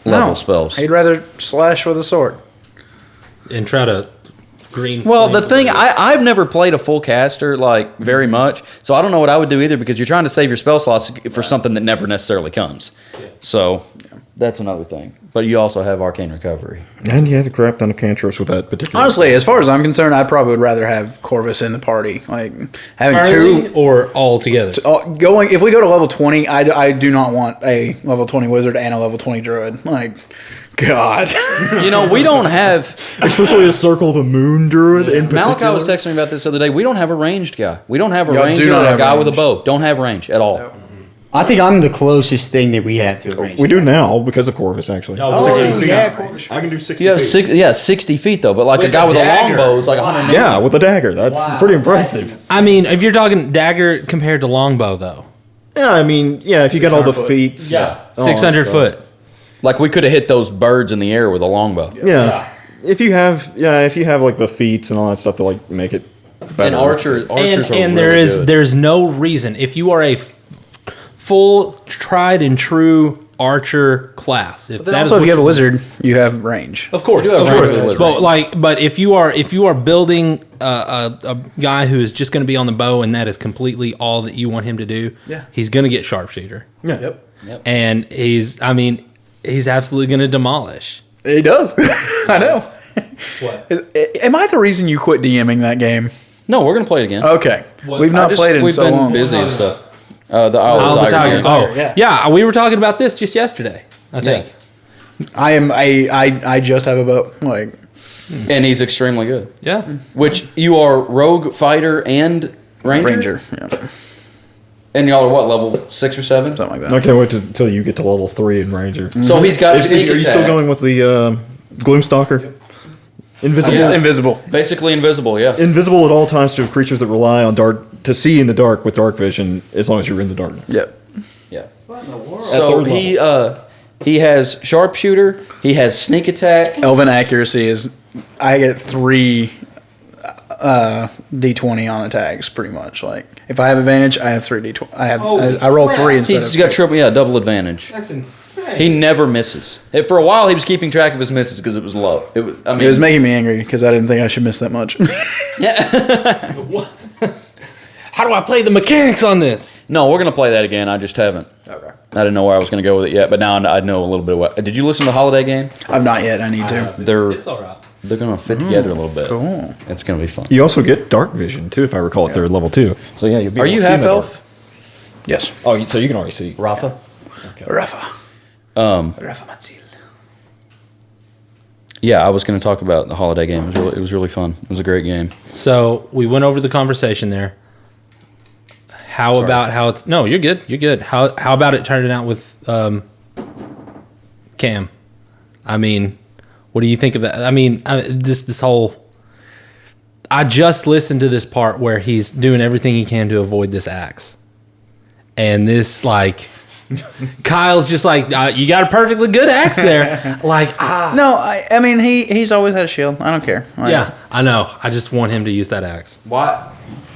Speaker 2: level spells.
Speaker 3: He'd rather slash with a sword.
Speaker 5: And try to green.
Speaker 2: Well,
Speaker 5: flame
Speaker 2: the thing,
Speaker 5: through.
Speaker 2: I've never played a full caster, like, very much, so I don't know what I would do either, because you're trying to save your spell slots for something that never necessarily comes. So, that's another thing. But you also have Arcane Recovery.
Speaker 4: And you have to crap ton of cantrips with that particular.
Speaker 3: Honestly, as far as I'm concerned, I probably would rather have Corvus in the party. Like having
Speaker 5: Early
Speaker 3: two.
Speaker 5: or all together.
Speaker 3: If we go to level 20, I do not want a level 20 wizard and a level 20 druid. Like, God.
Speaker 2: You know, we don't have...
Speaker 4: especially a Circle of the Moon druid in particular.
Speaker 2: Malachi was texting me about this the other day. We don't have a ranged guy. We don't have a
Speaker 3: Y'all
Speaker 2: ranger
Speaker 3: do not
Speaker 2: or a
Speaker 3: have
Speaker 2: guy with a
Speaker 3: range.
Speaker 2: bow. Don't have range at all.
Speaker 7: I think I'm the closest thing that we have to a range.
Speaker 4: We do now because of Corvus, actually.
Speaker 5: Oh,
Speaker 4: 60 feet.
Speaker 7: yeah, Corvus.
Speaker 4: I can do 60
Speaker 2: You have
Speaker 4: feet.
Speaker 2: 60 feet, though, but like
Speaker 5: With
Speaker 2: a guy
Speaker 5: a
Speaker 2: with a
Speaker 5: dagger.
Speaker 2: longbow is like 180.
Speaker 4: Yeah, with a dagger. That's pretty impressive.
Speaker 5: I mean, if you're talking dagger compared to longbow, though,
Speaker 4: Yeah, I mean, yeah, if you got all the
Speaker 3: 600 foot.
Speaker 4: feats.
Speaker 5: yeah,
Speaker 4: all that
Speaker 5: 600
Speaker 4: stuff.
Speaker 5: foot.
Speaker 2: Like we could have hit those birds in the air with a longbow.
Speaker 4: Yeah. If you have like the feats and all that stuff to like make it better.
Speaker 2: And archers are
Speaker 5: And
Speaker 2: really good.
Speaker 5: there's no reason if you are a full tried and true archer class. If that is
Speaker 3: Also, if
Speaker 5: what
Speaker 3: you have a wizard, you have range.
Speaker 5: Of course,
Speaker 2: You do have
Speaker 5: of
Speaker 2: range
Speaker 5: course.
Speaker 2: with a wizard.
Speaker 5: But if you are building a guy who is just going to be on the bow and that is completely all that you want him to do,
Speaker 3: Yeah.
Speaker 5: he's going to get sharpshooter,
Speaker 4: Yeah.
Speaker 3: Yep.
Speaker 5: and he's absolutely going to demolish.
Speaker 3: He does. I know.
Speaker 5: What?
Speaker 3: Am I the reason you quit DMing that game?
Speaker 2: No, we're gonna play it again.
Speaker 3: Okay. We've not played it in
Speaker 2: We've
Speaker 3: so
Speaker 2: been
Speaker 3: long.
Speaker 2: busy and stuff. The Isle
Speaker 5: Oh,
Speaker 2: of
Speaker 5: the
Speaker 2: the Tiger.
Speaker 5: Tiger.
Speaker 2: game.
Speaker 5: Oh, yeah. We were talking about this just yesterday. I think.
Speaker 3: I just have a bow. Like,
Speaker 2: And he's extremely good.
Speaker 5: Yeah.
Speaker 2: Which you are rogue, fighter, and ranger.
Speaker 3: ranger. Yeah.
Speaker 2: And y'all are what, level 6 or 7?
Speaker 3: Something like
Speaker 4: I
Speaker 3: that.
Speaker 4: can't wait until you get to level 3 in Ranger.
Speaker 2: So he's got
Speaker 4: Are
Speaker 2: sneak
Speaker 4: you still
Speaker 2: attack.
Speaker 4: going with the Gloomstalker? Invisible.
Speaker 3: Just invisible.
Speaker 2: Basically invisible, yeah.
Speaker 4: Invisible at all times to creatures that rely on to see in the dark with dark vision, as long as you're in the darkness.
Speaker 3: Yep.
Speaker 2: Yeah.
Speaker 4: At
Speaker 2: So
Speaker 4: third
Speaker 2: he has sharpshooter, he has sneak attack.
Speaker 3: Elven accuracy is. I get 3 D20 on the tags, pretty much. Like, if I have advantage, I have 3 D20. I roll 3 instead
Speaker 2: He's
Speaker 3: of
Speaker 2: got
Speaker 3: 2.
Speaker 2: triple, double advantage.
Speaker 5: That's insane.
Speaker 2: He never misses. For a while, he was keeping track of his misses because it was low. It
Speaker 3: It was making me angry because I didn't think I should miss that much.
Speaker 5: How do I play the mechanics on this?
Speaker 2: No, we're gonna play that again. I just haven't.
Speaker 3: Okay.
Speaker 2: I didn't know where I was gonna go with it yet, but now I know a little bit. Did you listen to the holiday game?
Speaker 3: I'm not yet. I need to.
Speaker 5: It's all right.
Speaker 2: They're gonna fit together a little bit.
Speaker 3: Cool.
Speaker 2: It's gonna be fun.
Speaker 4: You also get dark vision too, if I recall, at third level too. So yeah, you'll be
Speaker 2: Are
Speaker 4: able
Speaker 2: you
Speaker 4: to see in
Speaker 2: half
Speaker 4: the
Speaker 2: elf,
Speaker 4: dark.
Speaker 3: Yes.
Speaker 4: Oh, so you can already see.
Speaker 2: Rafa?
Speaker 3: Rafa. Rafa Matzil.
Speaker 2: Yeah, I was gonna talk about the holiday game. It was really fun. It was a great game.
Speaker 5: So we went over the conversation there. How about how it's no? You're good. You're good. How about it turning out with Cam? I mean, what do you think of that? I mean, this whole. I just listened to this part where he's doing everything he can to avoid this axe. and this like Kyle's just like, you got a perfectly good axe there. Like,
Speaker 3: No, I mean he's always had a shield. I don't care. Like,
Speaker 5: yeah, I know. I just want him to use that axe.
Speaker 2: Why?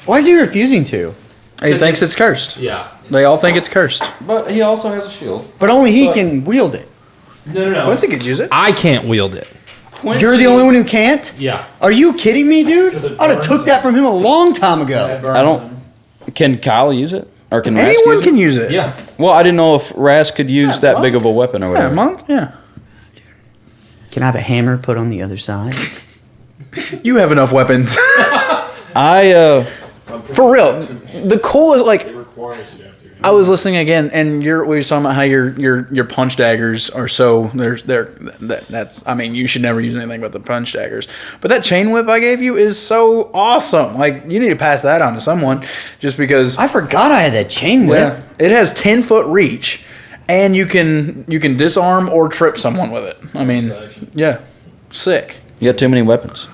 Speaker 7: Why is he refusing to?
Speaker 3: he thinks it's cursed.
Speaker 5: Yeah.
Speaker 3: They all think it's cursed.
Speaker 2: But he also has a shield.
Speaker 7: But only he can wield it.
Speaker 5: No.
Speaker 3: Quincy could use it.
Speaker 5: I can't wield it.
Speaker 7: You're the only one who can't?
Speaker 5: Yeah.
Speaker 7: Are you kidding me, dude? I'd have took that from him a long time ago.
Speaker 2: I don't. Can Kyle use it? Or can Rask
Speaker 3: Anyone
Speaker 2: use
Speaker 3: can
Speaker 2: it?
Speaker 3: use it.
Speaker 5: Yeah.
Speaker 2: Well, I didn't know if Rask could use that big of a weapon or
Speaker 3: Yeah,
Speaker 2: whatever.
Speaker 3: monk. Yeah.
Speaker 7: Can I have a hammer put on the other side?
Speaker 3: You have enough weapons. For real, the coolest like. I was listening again, and we were talking about how your punch daggers are so that's I mean you should never use anything but the punch daggers. But that chain whip I gave you is so awesome. Like you need to pass that on to someone, just because.
Speaker 7: I forgot I had that chain whip.
Speaker 3: Yeah, it has 10-foot reach, and you can disarm or trip someone with it. I mean, yeah, sick.
Speaker 2: You got too many weapons.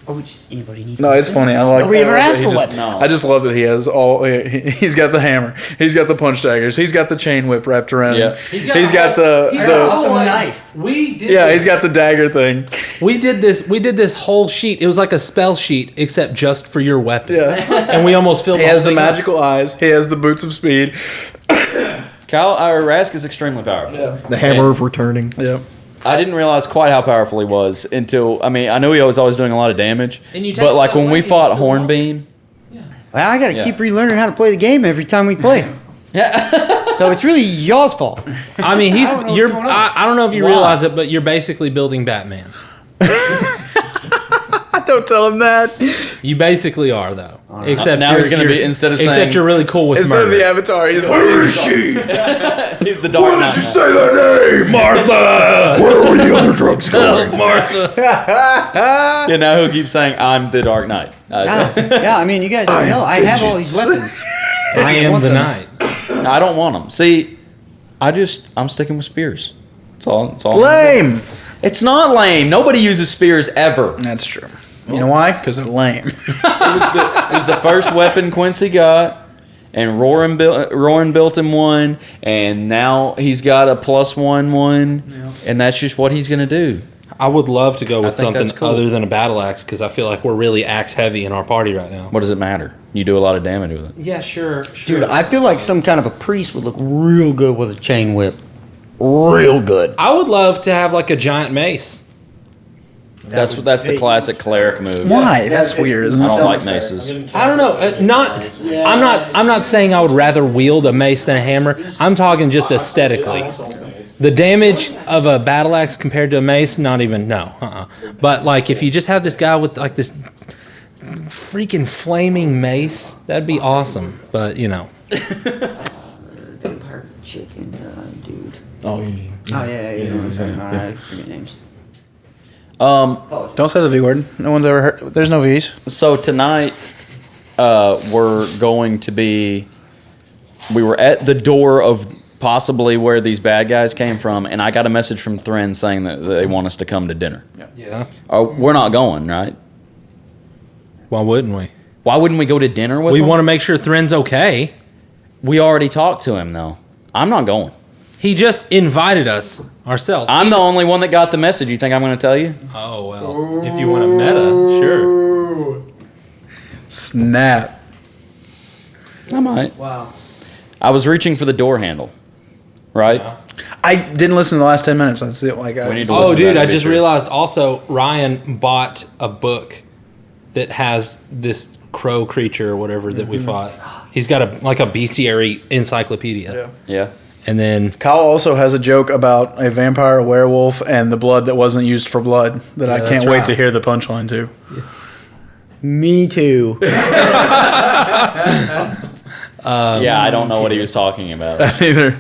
Speaker 7: Oh, just anybody need
Speaker 3: No, it's funny. I like.
Speaker 7: Nobody ever asked
Speaker 3: he
Speaker 7: for
Speaker 3: just-
Speaker 7: weapons.
Speaker 3: I just love that he has all. He's got the hammer. He's got the punch daggers. He's got the chain whip wrapped around him.
Speaker 2: Yeah.
Speaker 3: He's got the.
Speaker 7: awesome knife.
Speaker 5: We did.
Speaker 3: Yeah, he's got the dagger thing.
Speaker 5: We did this whole sheet. It was like a spell sheet, except just for your weapons.
Speaker 3: Yeah.
Speaker 5: And we almost filled.
Speaker 3: He
Speaker 5: the
Speaker 3: has
Speaker 5: whole
Speaker 3: the
Speaker 5: thing up.
Speaker 3: magical eyes. He has the boots of speed.
Speaker 2: Rask is extremely powerful. Yeah.
Speaker 4: The hammer of returning.
Speaker 3: Yeah.
Speaker 2: I didn't realize quite how powerful he was until I knew he was always doing a lot of damage.
Speaker 5: And you take
Speaker 2: But like
Speaker 5: that
Speaker 2: when we
Speaker 5: away,
Speaker 2: fought
Speaker 5: he's still
Speaker 2: Hornbeam,
Speaker 7: Well, I got to
Speaker 2: Yeah.
Speaker 7: keep relearning how to play the game every time we play.
Speaker 2: yeah,
Speaker 7: So it's really y'all's fault.
Speaker 5: I mean, he's
Speaker 7: I don't know what's
Speaker 5: you're.
Speaker 7: going on.
Speaker 5: I don't know if you
Speaker 2: Why?
Speaker 5: realize it, but you're basically building Batman.
Speaker 3: Don't tell him that.
Speaker 5: You basically are, though. Except
Speaker 2: Now
Speaker 5: you're,
Speaker 2: he's gonna
Speaker 5: you're-
Speaker 2: be- instead of
Speaker 5: except
Speaker 2: saying-
Speaker 5: you're really cool with
Speaker 3: Instead of
Speaker 5: murder.
Speaker 3: the avatar, he's like, "Where is she?
Speaker 2: he's the Dark Knight.
Speaker 3: Say that name, Martha. Where are the other drugs going?"
Speaker 5: Martha.
Speaker 2: Yeah, now he'll keep saying I'm the Dark Knight.
Speaker 7: Yeah, I mean, you guys don't know. I have all these weapons.
Speaker 5: I am the knight.
Speaker 2: I don't want them. See, I'm sticking with spears. That's all. That's all.
Speaker 3: Lame.
Speaker 2: It's not lame. Nobody uses spears ever.
Speaker 3: That's true. You know why? Because they're lame.
Speaker 2: It was the first weapon Quincy got, and Roran built him one, and now he's got a +1, and that's just what he's gonna do.
Speaker 5: I would love to go with
Speaker 2: think
Speaker 5: something
Speaker 2: that's cool.
Speaker 5: other than a battle axe because I feel like we're really axe heavy in our party right now.
Speaker 2: What does it matter? You do a lot of damage with it.
Speaker 5: Yeah, sure.
Speaker 7: Dude, I feel like some kind of a priest would look real good with a chain whip. Real good.
Speaker 5: I would love to have like a giant mace.
Speaker 2: That's the classic cleric move.
Speaker 3: Why? That's weird, isn't
Speaker 2: I
Speaker 3: it?
Speaker 2: don't like maces.
Speaker 5: I don't know. I'm not saying I would rather wield a mace than a hammer. I'm talking just aesthetically. The damage of a battle axe compared to a mace, not even no. But like if you just have this guy with like this freaking flaming mace, that'd be awesome. But you know.
Speaker 7: Vampire chicken, dude.
Speaker 4: Oh, yeah.
Speaker 7: Oh, yeah, you know what I'm talking about. I forget names.
Speaker 3: Don't say the V word. No one's ever heard. There's no V's.
Speaker 2: So tonight, we're going to be. We were at the door of possibly where these bad guys came from, and I got a message from Thren saying that they want us to come to dinner.
Speaker 5: Yeah.
Speaker 2: We're not going, right?
Speaker 5: Why wouldn't we?
Speaker 2: Why wouldn't we go to dinner with
Speaker 5: We
Speaker 2: them?
Speaker 5: want to make sure Thren's okay.
Speaker 2: We already talked to him, though. I'm not going.
Speaker 5: He just invited us ourselves.
Speaker 2: I'm the only one that got the message. You think I'm going to tell you?
Speaker 5: Oh well, if you want a meta, sure.
Speaker 3: Snap.
Speaker 2: I might.
Speaker 7: Wow.
Speaker 2: I was reaching for the door handle, right?
Speaker 3: I didn't listen to the last 10 minutes. That's it. Like,
Speaker 2: We need to
Speaker 5: Oh,
Speaker 2: listen to
Speaker 5: dude,
Speaker 2: that
Speaker 5: I
Speaker 2: to be
Speaker 5: just
Speaker 2: sure.
Speaker 5: realized also Ryan bought a book that has this crow creature or whatever that we fought. He's got a bestiary encyclopedia.
Speaker 2: Yeah.
Speaker 5: And then
Speaker 3: Kyle also has a joke about a vampire, a werewolf, and the blood that wasn't used for blood that I
Speaker 5: Yeah,
Speaker 3: can't
Speaker 5: that's
Speaker 3: wait
Speaker 5: right.
Speaker 3: to hear the punchline to.
Speaker 7: Me too.
Speaker 2: Yeah, I don't know what he was talking about.
Speaker 3: Neither.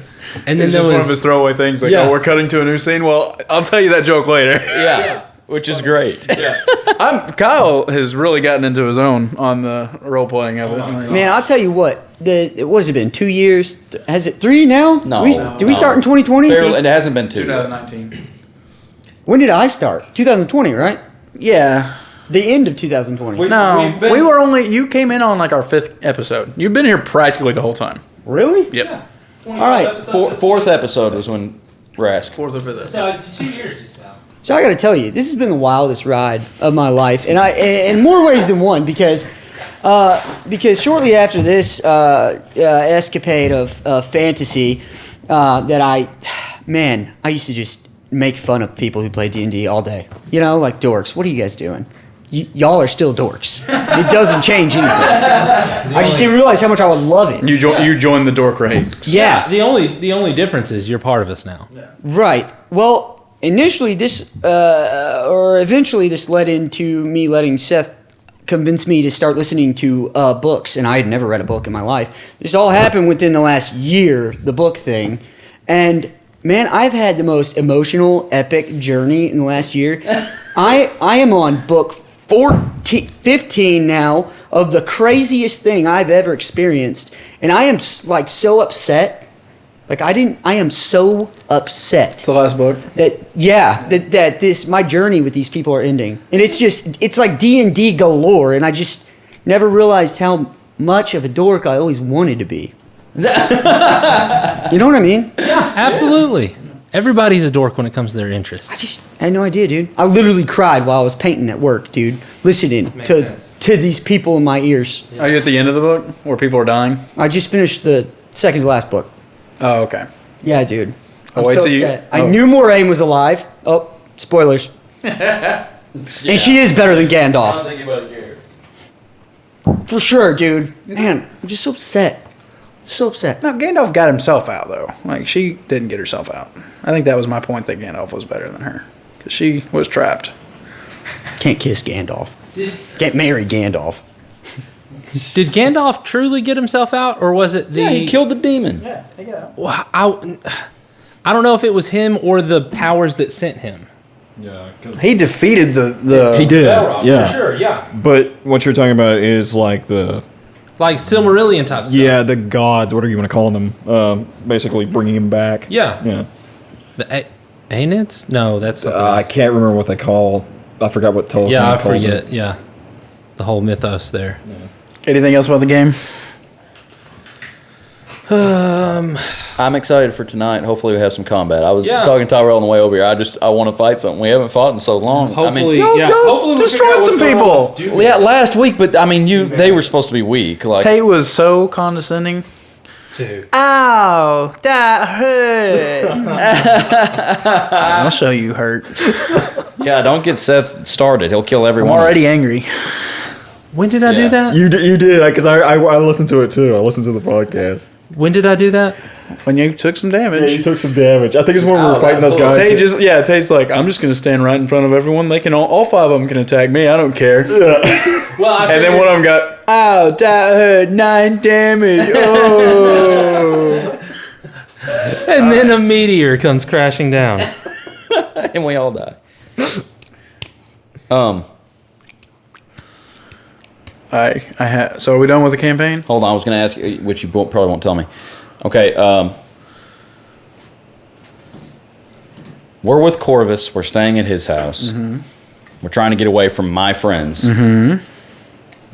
Speaker 5: and then
Speaker 3: It's
Speaker 5: there
Speaker 3: just
Speaker 5: was
Speaker 3: one of his throwaway things like,
Speaker 5: Yeah.
Speaker 3: oh, we're cutting to a new scene. Well, I'll tell you that joke later.
Speaker 2: Yeah, which is great.
Speaker 3: Kyle has really gotten into his own on the role playing of it. Like,
Speaker 7: Man, I'll tell you what. What has it been? 2 years? Has it 3 now?
Speaker 2: No,
Speaker 7: Did we start in 2020?
Speaker 2: Barely, it hasn't been 2.
Speaker 3: 2019.
Speaker 7: When did I start? 2020, right?
Speaker 3: Yeah.
Speaker 7: The end of 2020.
Speaker 3: No, we were only. You came in on like our 5th episode. You've been here practically the whole time.
Speaker 7: Really?
Speaker 3: Yep.
Speaker 7: All right.
Speaker 2: Fourth episode was when Rask.
Speaker 3: Fourth or fifth.
Speaker 5: So 2 years just about.
Speaker 7: So I got to tell you, this has been the wildest ride of my life, and in more ways than one, because shortly after this escapade of fantasy, that I used to just make fun of people who play D&D all day. You know, like dorks. What are you guys doing? Y'all are still dorks. It doesn't change anything. I just didn't realize how much I would love it.
Speaker 3: You joined the dork ranks.
Speaker 7: Yeah.
Speaker 5: The only difference is you're part of us now.
Speaker 7: Right. Well, initially eventually this led into me letting Seth convince me to start listening to books, and I had never read a book in my life. This all happened within the last year, the book thing, and man, I've had the most emotional, epic journey in the last year. I am on book 15 now of the craziest thing I've ever experienced, and I am like so upset. Like I am so upset.
Speaker 3: It's the last book.
Speaker 7: That this my journey with these people are ending, and it's like D&D galore, and I just never realized how much of a dork I always wanted to be. You know what I mean?
Speaker 5: Yeah, absolutely. Everybody's a dork when it comes to their interests.
Speaker 7: I just had no idea, dude. I literally cried while I was painting at work, dude, listening
Speaker 5: Makes
Speaker 7: to
Speaker 5: sense.
Speaker 7: these people in my ears.
Speaker 3: Are you at the end of the book where people are dying?
Speaker 7: I just finished the second to last book.
Speaker 3: Oh, okay.
Speaker 7: Yeah, dude. I'm
Speaker 3: wait
Speaker 7: so
Speaker 3: till you-
Speaker 7: upset. I
Speaker 3: oh.
Speaker 7: knew Moraine was alive. Oh, spoilers. And she is better than Gandalf.
Speaker 2: think anybody cares.
Speaker 7: For sure, dude. Man, I'm just so upset. So upset.
Speaker 3: No, Gandalf got himself out, though. Like, she didn't get herself out. I think that was my point, that Gandalf was better than her. Because she was trapped.
Speaker 7: Can't kiss Gandalf. Can't marry Gandalf.
Speaker 5: Did Gandalf truly get himself out, or was it the?
Speaker 2: Yeah, he killed the demon.
Speaker 3: Yeah, he got out.
Speaker 5: Well, I don't know if it was him or the powers that sent him.
Speaker 4: Yeah, because
Speaker 3: He defeated the
Speaker 4: he did.
Speaker 5: Balrog,
Speaker 4: Yeah,
Speaker 5: for sure, yeah.
Speaker 4: But what you're talking about is like the
Speaker 5: Like Silmarillion type stuff.
Speaker 4: the gods. What are you going to call them? Basically bringing him back.
Speaker 5: Yeah.
Speaker 4: Yeah.
Speaker 5: The Aenids? No, that's something
Speaker 4: I
Speaker 5: else.
Speaker 4: can't remember what they call. I forgot what Tolkien
Speaker 5: Yeah, I
Speaker 4: called
Speaker 5: forget.
Speaker 4: it.
Speaker 5: Yeah. The whole mythos there.
Speaker 3: Anything else about the game?
Speaker 2: I'm excited for tonight. Hopefully we have some combat. I was
Speaker 5: Yeah.
Speaker 2: talking to Tyrel on the way over here. I want to fight something. We haven't fought in so long.
Speaker 5: Hopefully,
Speaker 3: Go
Speaker 5: hopefully we
Speaker 3: destroy
Speaker 5: figure out
Speaker 3: some
Speaker 5: what's going on
Speaker 3: people.
Speaker 5: with Doom.
Speaker 2: yeah, last week, but I mean, they were supposed to be weak. Like,
Speaker 3: Tate was so condescending.
Speaker 5: Dude.
Speaker 3: Ow, that hurt. I'll show you hurt.
Speaker 2: yeah, don't get Seth started. He'll kill
Speaker 3: I'm
Speaker 2: everyone.
Speaker 3: already angry.
Speaker 5: When did I do
Speaker 2: Yeah.
Speaker 5: that?
Speaker 4: You did because I listened to it too. I listened to the podcast.
Speaker 5: When did I do that?
Speaker 3: When you took some
Speaker 4: Yeah,
Speaker 3: damage.
Speaker 4: you took some damage. I think it's when we were fighting those guys.
Speaker 3: Tate's like, I'm just gonna stand right in front of everyone. They can all five of them can attack me. I don't care.
Speaker 5: Well,
Speaker 3: And then one of them got, ow, that hurt, 9 damage. Oh.
Speaker 5: and then a meteor comes crashing down.
Speaker 2: and we all die.
Speaker 3: So are we done with the campaign?
Speaker 2: Hold on. I was going to ask you, which you probably won't tell me. Okay. We're with Corvus. We're staying at his house. Mm-hmm. We're trying to get away from my friends. Mm-hmm.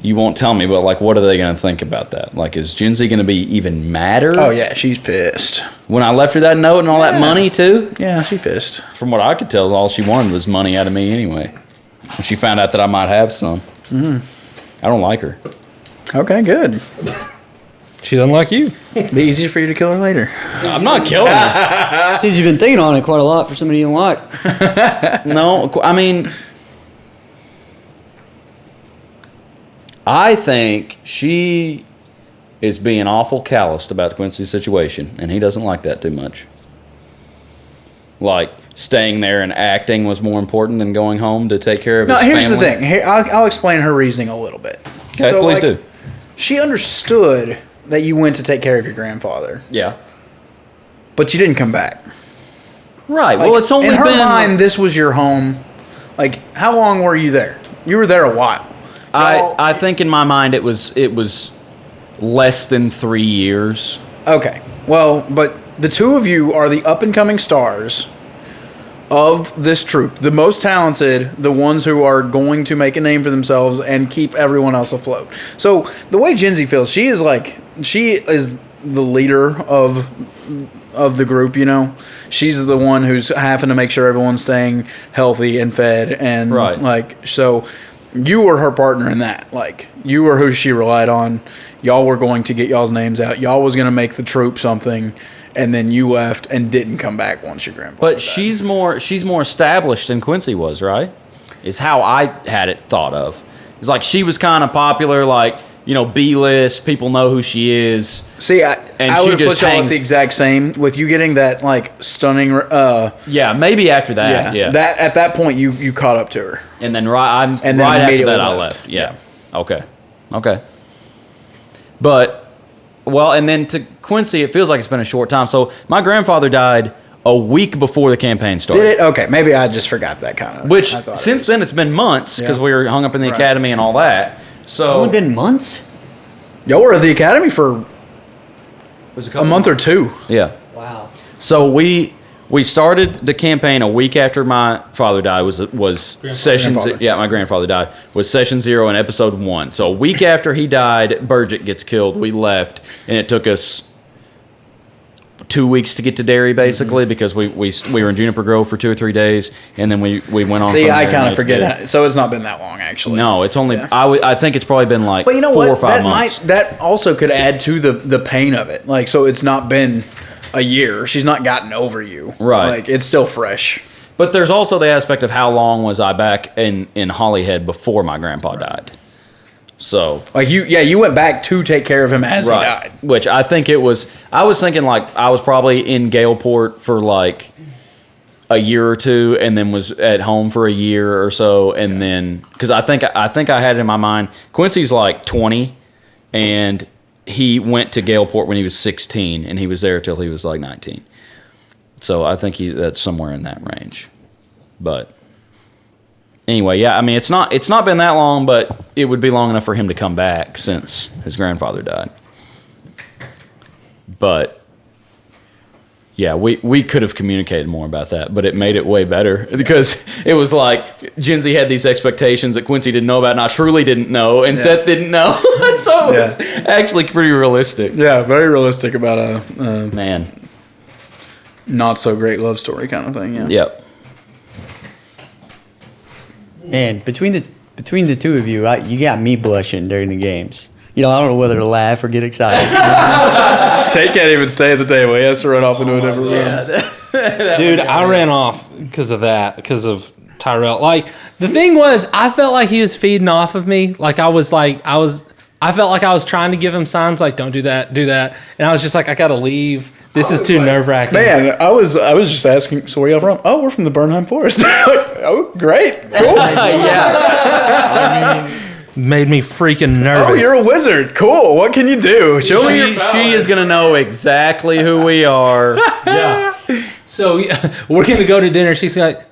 Speaker 2: You won't tell me, but like, what are they going to think about that? Like, is Jinsey going to be even madder?
Speaker 3: Oh yeah, she's pissed.
Speaker 2: When I left her that note and all that money too?
Speaker 3: Yeah, she's pissed.
Speaker 2: From what I could tell, all she wanted was money out of me anyway. When she found out that I might have some. Mm. I don't like her.
Speaker 3: Okay, good.
Speaker 5: She doesn't like you.
Speaker 3: Be easier for you to kill her later.
Speaker 2: I'm not killing her.
Speaker 7: Seems you've been thinking on it quite a lot for somebody you don't like.
Speaker 2: No, I mean, I think she is being awful calloused about Quincy's situation, and he doesn't like that too much. Like, staying there and acting was more important than going home to take care of his family.
Speaker 3: Here's the thing. Here, I'll explain her reasoning a little bit.
Speaker 2: Okay, please do.
Speaker 3: She understood that you went to take care of your grandfather,
Speaker 2: Yeah.
Speaker 3: but you didn't come back.
Speaker 2: Right.
Speaker 3: Like,
Speaker 2: well, it's only
Speaker 3: in her
Speaker 2: been...
Speaker 3: mind, this was your home. Like, how long were you there? You were there a while.
Speaker 2: I think in my mind it was less than 3 years.
Speaker 3: Okay. Well, but the two of you are the up-and-coming stars of this troupe. The most talented, the ones who are going to make a name for themselves and keep everyone else afloat. So, the way Jinsey feels, she is the leader of the group. You know, she's the one who's having to make sure everyone's staying healthy and fed, and
Speaker 2: Right.
Speaker 3: like so. You were her partner in that. Like, you were who she relied on. Y'all were going to get y'all's names out. Y'all was going to make the troop something, and then you left and didn't come back once your grandfather
Speaker 2: But
Speaker 3: died.
Speaker 2: she's more established than Quincy was, right? Is how I had it thought of. It's like she was kind of popular, like, you know, B-list. People know who she is.
Speaker 3: See, I
Speaker 2: she
Speaker 3: would have
Speaker 2: just
Speaker 3: put y'all at
Speaker 2: hangs-
Speaker 3: the exact same with you getting that like stunning.
Speaker 2: Yeah, maybe after that. Yeah.
Speaker 3: That at that point you caught up to her.
Speaker 2: And then right
Speaker 3: then
Speaker 2: after
Speaker 3: immediately
Speaker 2: that, I
Speaker 3: left.
Speaker 2: left. Yeah. Okay. But, well, and then to Quincy, it feels like it's been a short time. So my grandfather died a week before the campaign started.
Speaker 3: Did it? Okay, maybe I just forgot that kind of.
Speaker 2: Which,
Speaker 3: I thought it
Speaker 2: since
Speaker 3: was-
Speaker 2: then, it's been months because
Speaker 3: Yeah.
Speaker 2: we were hung up in the
Speaker 3: Right.
Speaker 2: academy and all that. So
Speaker 7: It's only been months.
Speaker 3: y'all were at the academy for
Speaker 2: it was
Speaker 3: a month or two.
Speaker 2: Yeah.
Speaker 7: Wow.
Speaker 2: So we started the campaign a week after my father died. Was session
Speaker 3: Grandfather.
Speaker 2: yeah, my grandfather died, was session 0 in episode 1. So a week after he died, Burgett gets killed. We left, and it took us 2 weeks to get to Derry, basically, because we were in Juniper Grove for 2 or 3 days, and then we went on.
Speaker 3: See,
Speaker 2: from
Speaker 3: I
Speaker 2: there
Speaker 3: kind
Speaker 2: and
Speaker 3: of forget. So it's not been that long, actually.
Speaker 2: No, it's only
Speaker 3: Yeah.
Speaker 2: I think it's probably been like
Speaker 3: But you know
Speaker 2: 4
Speaker 3: what?
Speaker 2: or 5
Speaker 3: That
Speaker 2: months.
Speaker 3: that also could add to the pain of it. Like, so it's not been a year. She's not gotten over you.
Speaker 2: Right.
Speaker 3: Like, it's still fresh.
Speaker 2: But there's also the aspect of how long was I back in Hollyhead before my grandpa died. So
Speaker 3: Like you went back to take care of him as he died.
Speaker 2: Which I think it was. I was thinking like I was probably in Galeport for like a year or two, and then was at home for a year or so, and then because I think I had it in my mind. Quincy's like 20, and he went to Galeport when he was 16, and he was there till he was like 19. So I think that's somewhere in that range, but. Anyway, yeah, I mean, it's not been that long, but it would be long enough for him to come back since his grandfather died. But yeah, we could have communicated more about that, but it made it way better because it was like Genzi had these expectations that Quincy didn't know about, and I truly didn't know, and Seth didn't know, so it was actually pretty realistic.
Speaker 3: Yeah, very realistic about a
Speaker 2: Man,
Speaker 3: not so great love story kind of thing. Yeah.
Speaker 2: yep.
Speaker 7: Man, between the two of you, you got me blushing during the games. You know, I don't know whether to laugh or get excited.
Speaker 3: Tate can't even stay at the table. He has to run off into a different room.
Speaker 5: Dude, I ran off because of that, because of Tyrel. Like, the thing was, I felt like he was feeding off of me. Like, I felt like I was trying to give him signs like, don't do that, do that. And I was just like, I gotta leave. This is too nerve-wracking.
Speaker 3: Man, I was just asking. So where y'all from? Oh, we're from the Bernheim Forest. Like, oh, great, cool.
Speaker 2: Yeah,
Speaker 5: Made me freaking nervous.
Speaker 3: Oh, you're a wizard. Cool. What can you do? Show me your
Speaker 2: she is gonna know exactly who we are.
Speaker 5: Yeah. So we're gonna go to dinner. She's like,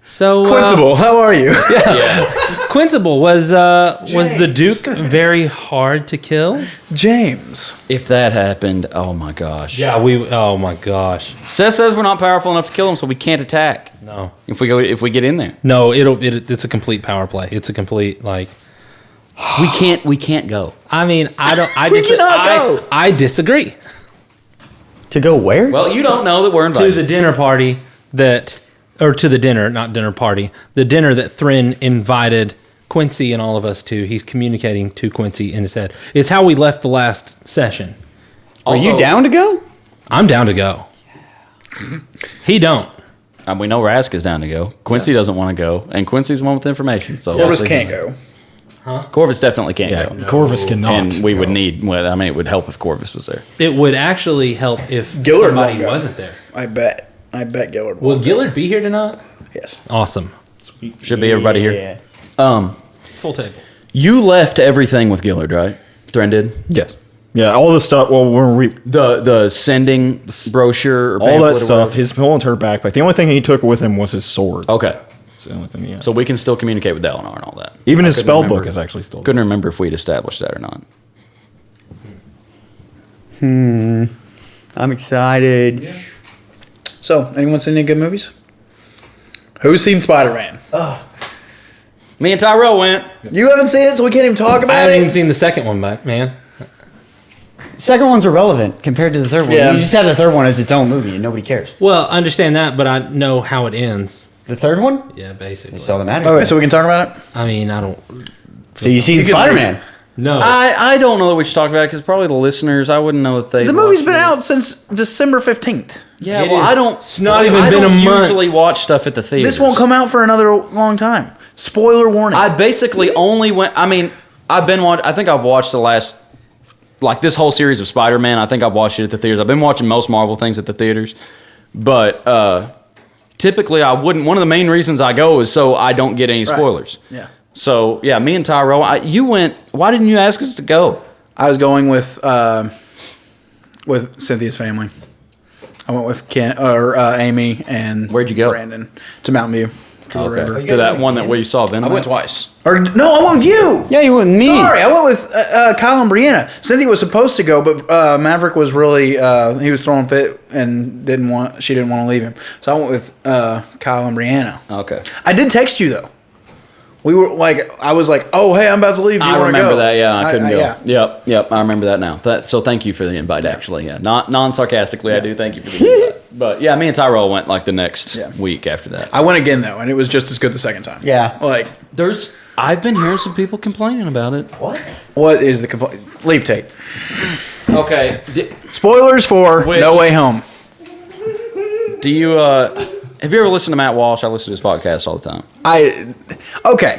Speaker 5: so
Speaker 3: Quincyble, how are you?
Speaker 2: Yeah.
Speaker 5: Quincyble, was the Duke very hard to kill?
Speaker 3: James.
Speaker 2: If that happened, oh my gosh.
Speaker 5: Yeah, oh my gosh.
Speaker 2: Seth says we're not powerful enough to kill him, so we can't attack.
Speaker 5: No.
Speaker 2: If we get in there,
Speaker 5: No, it's a complete power play. It's a complete like.
Speaker 2: we can't go.
Speaker 5: I mean, I
Speaker 2: cannot go.
Speaker 5: I disagree.
Speaker 7: To go where?
Speaker 2: Well, you don't know that we're
Speaker 5: To
Speaker 2: invited.
Speaker 5: the dinner party to the dinner, not dinner party, the dinner that Thren invited Quincy and all of us to. He's communicating to Quincy in his head. It's how we left the last session.
Speaker 7: Are you down to go?
Speaker 5: I'm down to go. He don't.
Speaker 2: We know Rask is down to go. Quincy doesn't want to go, and Quincy's the one with the information. So
Speaker 3: Corvus can't go.
Speaker 2: Corvus definitely can't
Speaker 4: Yeah,
Speaker 2: go.
Speaker 4: Corvus cannot.
Speaker 2: And we would need. Well, I mean, it would help if Corvus was there.
Speaker 5: It would actually help if
Speaker 3: Gillard
Speaker 5: somebody
Speaker 3: won't go.
Speaker 5: wasn't there.
Speaker 3: I bet Gillard
Speaker 5: Will Gillard be here tonight?
Speaker 3: Yes.
Speaker 5: Awesome.
Speaker 2: Should be everybody here.
Speaker 7: Yeah.
Speaker 5: Full table.
Speaker 2: You left everything with Gillard, right? Thren did.
Speaker 4: Yes. Yeah, all this stuff. Well, when we
Speaker 2: The sending brochure, or
Speaker 4: all
Speaker 2: pamphlet
Speaker 4: that
Speaker 2: or
Speaker 4: stuff,
Speaker 2: whatever?
Speaker 4: his whole entire backpack. The only thing he took with him was his sword.
Speaker 2: Okay,
Speaker 4: That's the only thing he had.
Speaker 2: so we can still communicate with Dalinar and all that.
Speaker 4: Even
Speaker 2: I
Speaker 4: his
Speaker 2: couldn't
Speaker 4: spell
Speaker 2: remember-
Speaker 4: book is actually still.
Speaker 2: Couldn't remember if we'd established that or not.
Speaker 7: I'm excited.
Speaker 3: So, anyone seen any good movies? Who's seen Spider-Man?
Speaker 2: Me and Tyrel went.
Speaker 3: You haven't seen it, so we can't even talk
Speaker 5: I
Speaker 3: about
Speaker 5: haven't even
Speaker 3: it.
Speaker 5: seen the second one, but man.
Speaker 7: Second one's irrelevant compared to the third one.
Speaker 3: Yeah.
Speaker 7: You just have the third one as its own movie and nobody cares.
Speaker 5: Well, I understand that, but I know how it ends.
Speaker 7: The third one?
Speaker 5: Yeah, basically.
Speaker 7: That's all that matters.
Speaker 3: Okay, so we can talk about it.
Speaker 5: I mean, I don't.
Speaker 7: So you seen Spider-Man?
Speaker 5: No.
Speaker 2: I don't know that we should talk about it because probably the listeners, I wouldn't know that they.
Speaker 3: The movie's been out since December 15th.
Speaker 2: Yeah,
Speaker 5: It
Speaker 2: well,
Speaker 5: is.
Speaker 2: I don't.
Speaker 5: It's not even
Speaker 2: I
Speaker 5: been
Speaker 2: don't
Speaker 5: a month.
Speaker 2: usually watch stuff at the theater.
Speaker 3: This won't come out for another long time. Spoiler warning.
Speaker 2: I basically only went. I mean, I've been watching. I think I've watched the last, like this whole series of Spider-Man. I think I've watched it at the theaters. I've been watching most Marvel things at the theaters, but typically I wouldn't. One of the main reasons I go is so I don't get any spoilers.
Speaker 3: Yeah.
Speaker 2: So yeah, me and Tyrel, you went. Why didn't you ask us to go?
Speaker 3: I was going with Cynthia's family. I went with Amy and
Speaker 2: Where'd you go?
Speaker 3: Brandon to Mountain View to the river.
Speaker 2: To that one that we saw. Venom.
Speaker 3: I went twice. Or no, I went with you.
Speaker 7: Yeah, you wouldn't me.
Speaker 3: Sorry, I went with Kyle and Brianna. Cynthia was supposed to go, but Maverick was really he was throwing fit and she didn't want to leave him. So I went with Kyle and Brianna.
Speaker 2: Okay.
Speaker 3: I did text you though. We were like, I was like, oh hey, I'm about to leave. Do you
Speaker 2: I
Speaker 3: want to go?
Speaker 2: remember that. Yeah, I couldn't go.
Speaker 3: Yeah.
Speaker 2: Yep. I remember that now. So thank you for the invite. Actually, yeah. Not non-sarcastically, I do thank you for the invite. But yeah, me and Tyrell went like the next week after that.
Speaker 3: I went again though, and it was just as good the second time.
Speaker 7: Yeah.
Speaker 3: Like,
Speaker 2: I've been hearing some people complaining about it.
Speaker 7: What?
Speaker 3: what is the complaint? Leave tape.
Speaker 2: Okay.
Speaker 3: Spoilers for
Speaker 2: Which-
Speaker 3: No Way Home.
Speaker 2: Do you have you ever listened to Matt Walsh? I listen to his podcast all the time.
Speaker 3: Okay.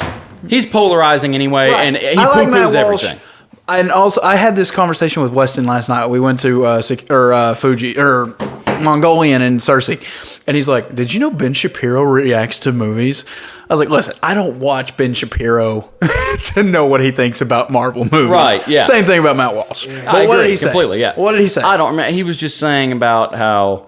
Speaker 2: He's polarizing anyway, and he
Speaker 3: I like Matt
Speaker 2: poo-poos
Speaker 3: Walsh.
Speaker 2: everything.
Speaker 3: And also, I had this conversation with Weston last night. We went to Fuji or Mongolian in Cersei, and he's like, "Did you know Ben Shapiro reacts to movies?" I was like, "Listen, I don't watch Ben Shapiro to know what he thinks about Marvel movies."
Speaker 2: Right, yeah.
Speaker 3: Same thing about Matt Walsh. But
Speaker 2: I
Speaker 3: what
Speaker 2: agree
Speaker 3: did he say?
Speaker 2: completely. Yeah.
Speaker 3: What did he say?
Speaker 2: I don't remember. He was just saying about how,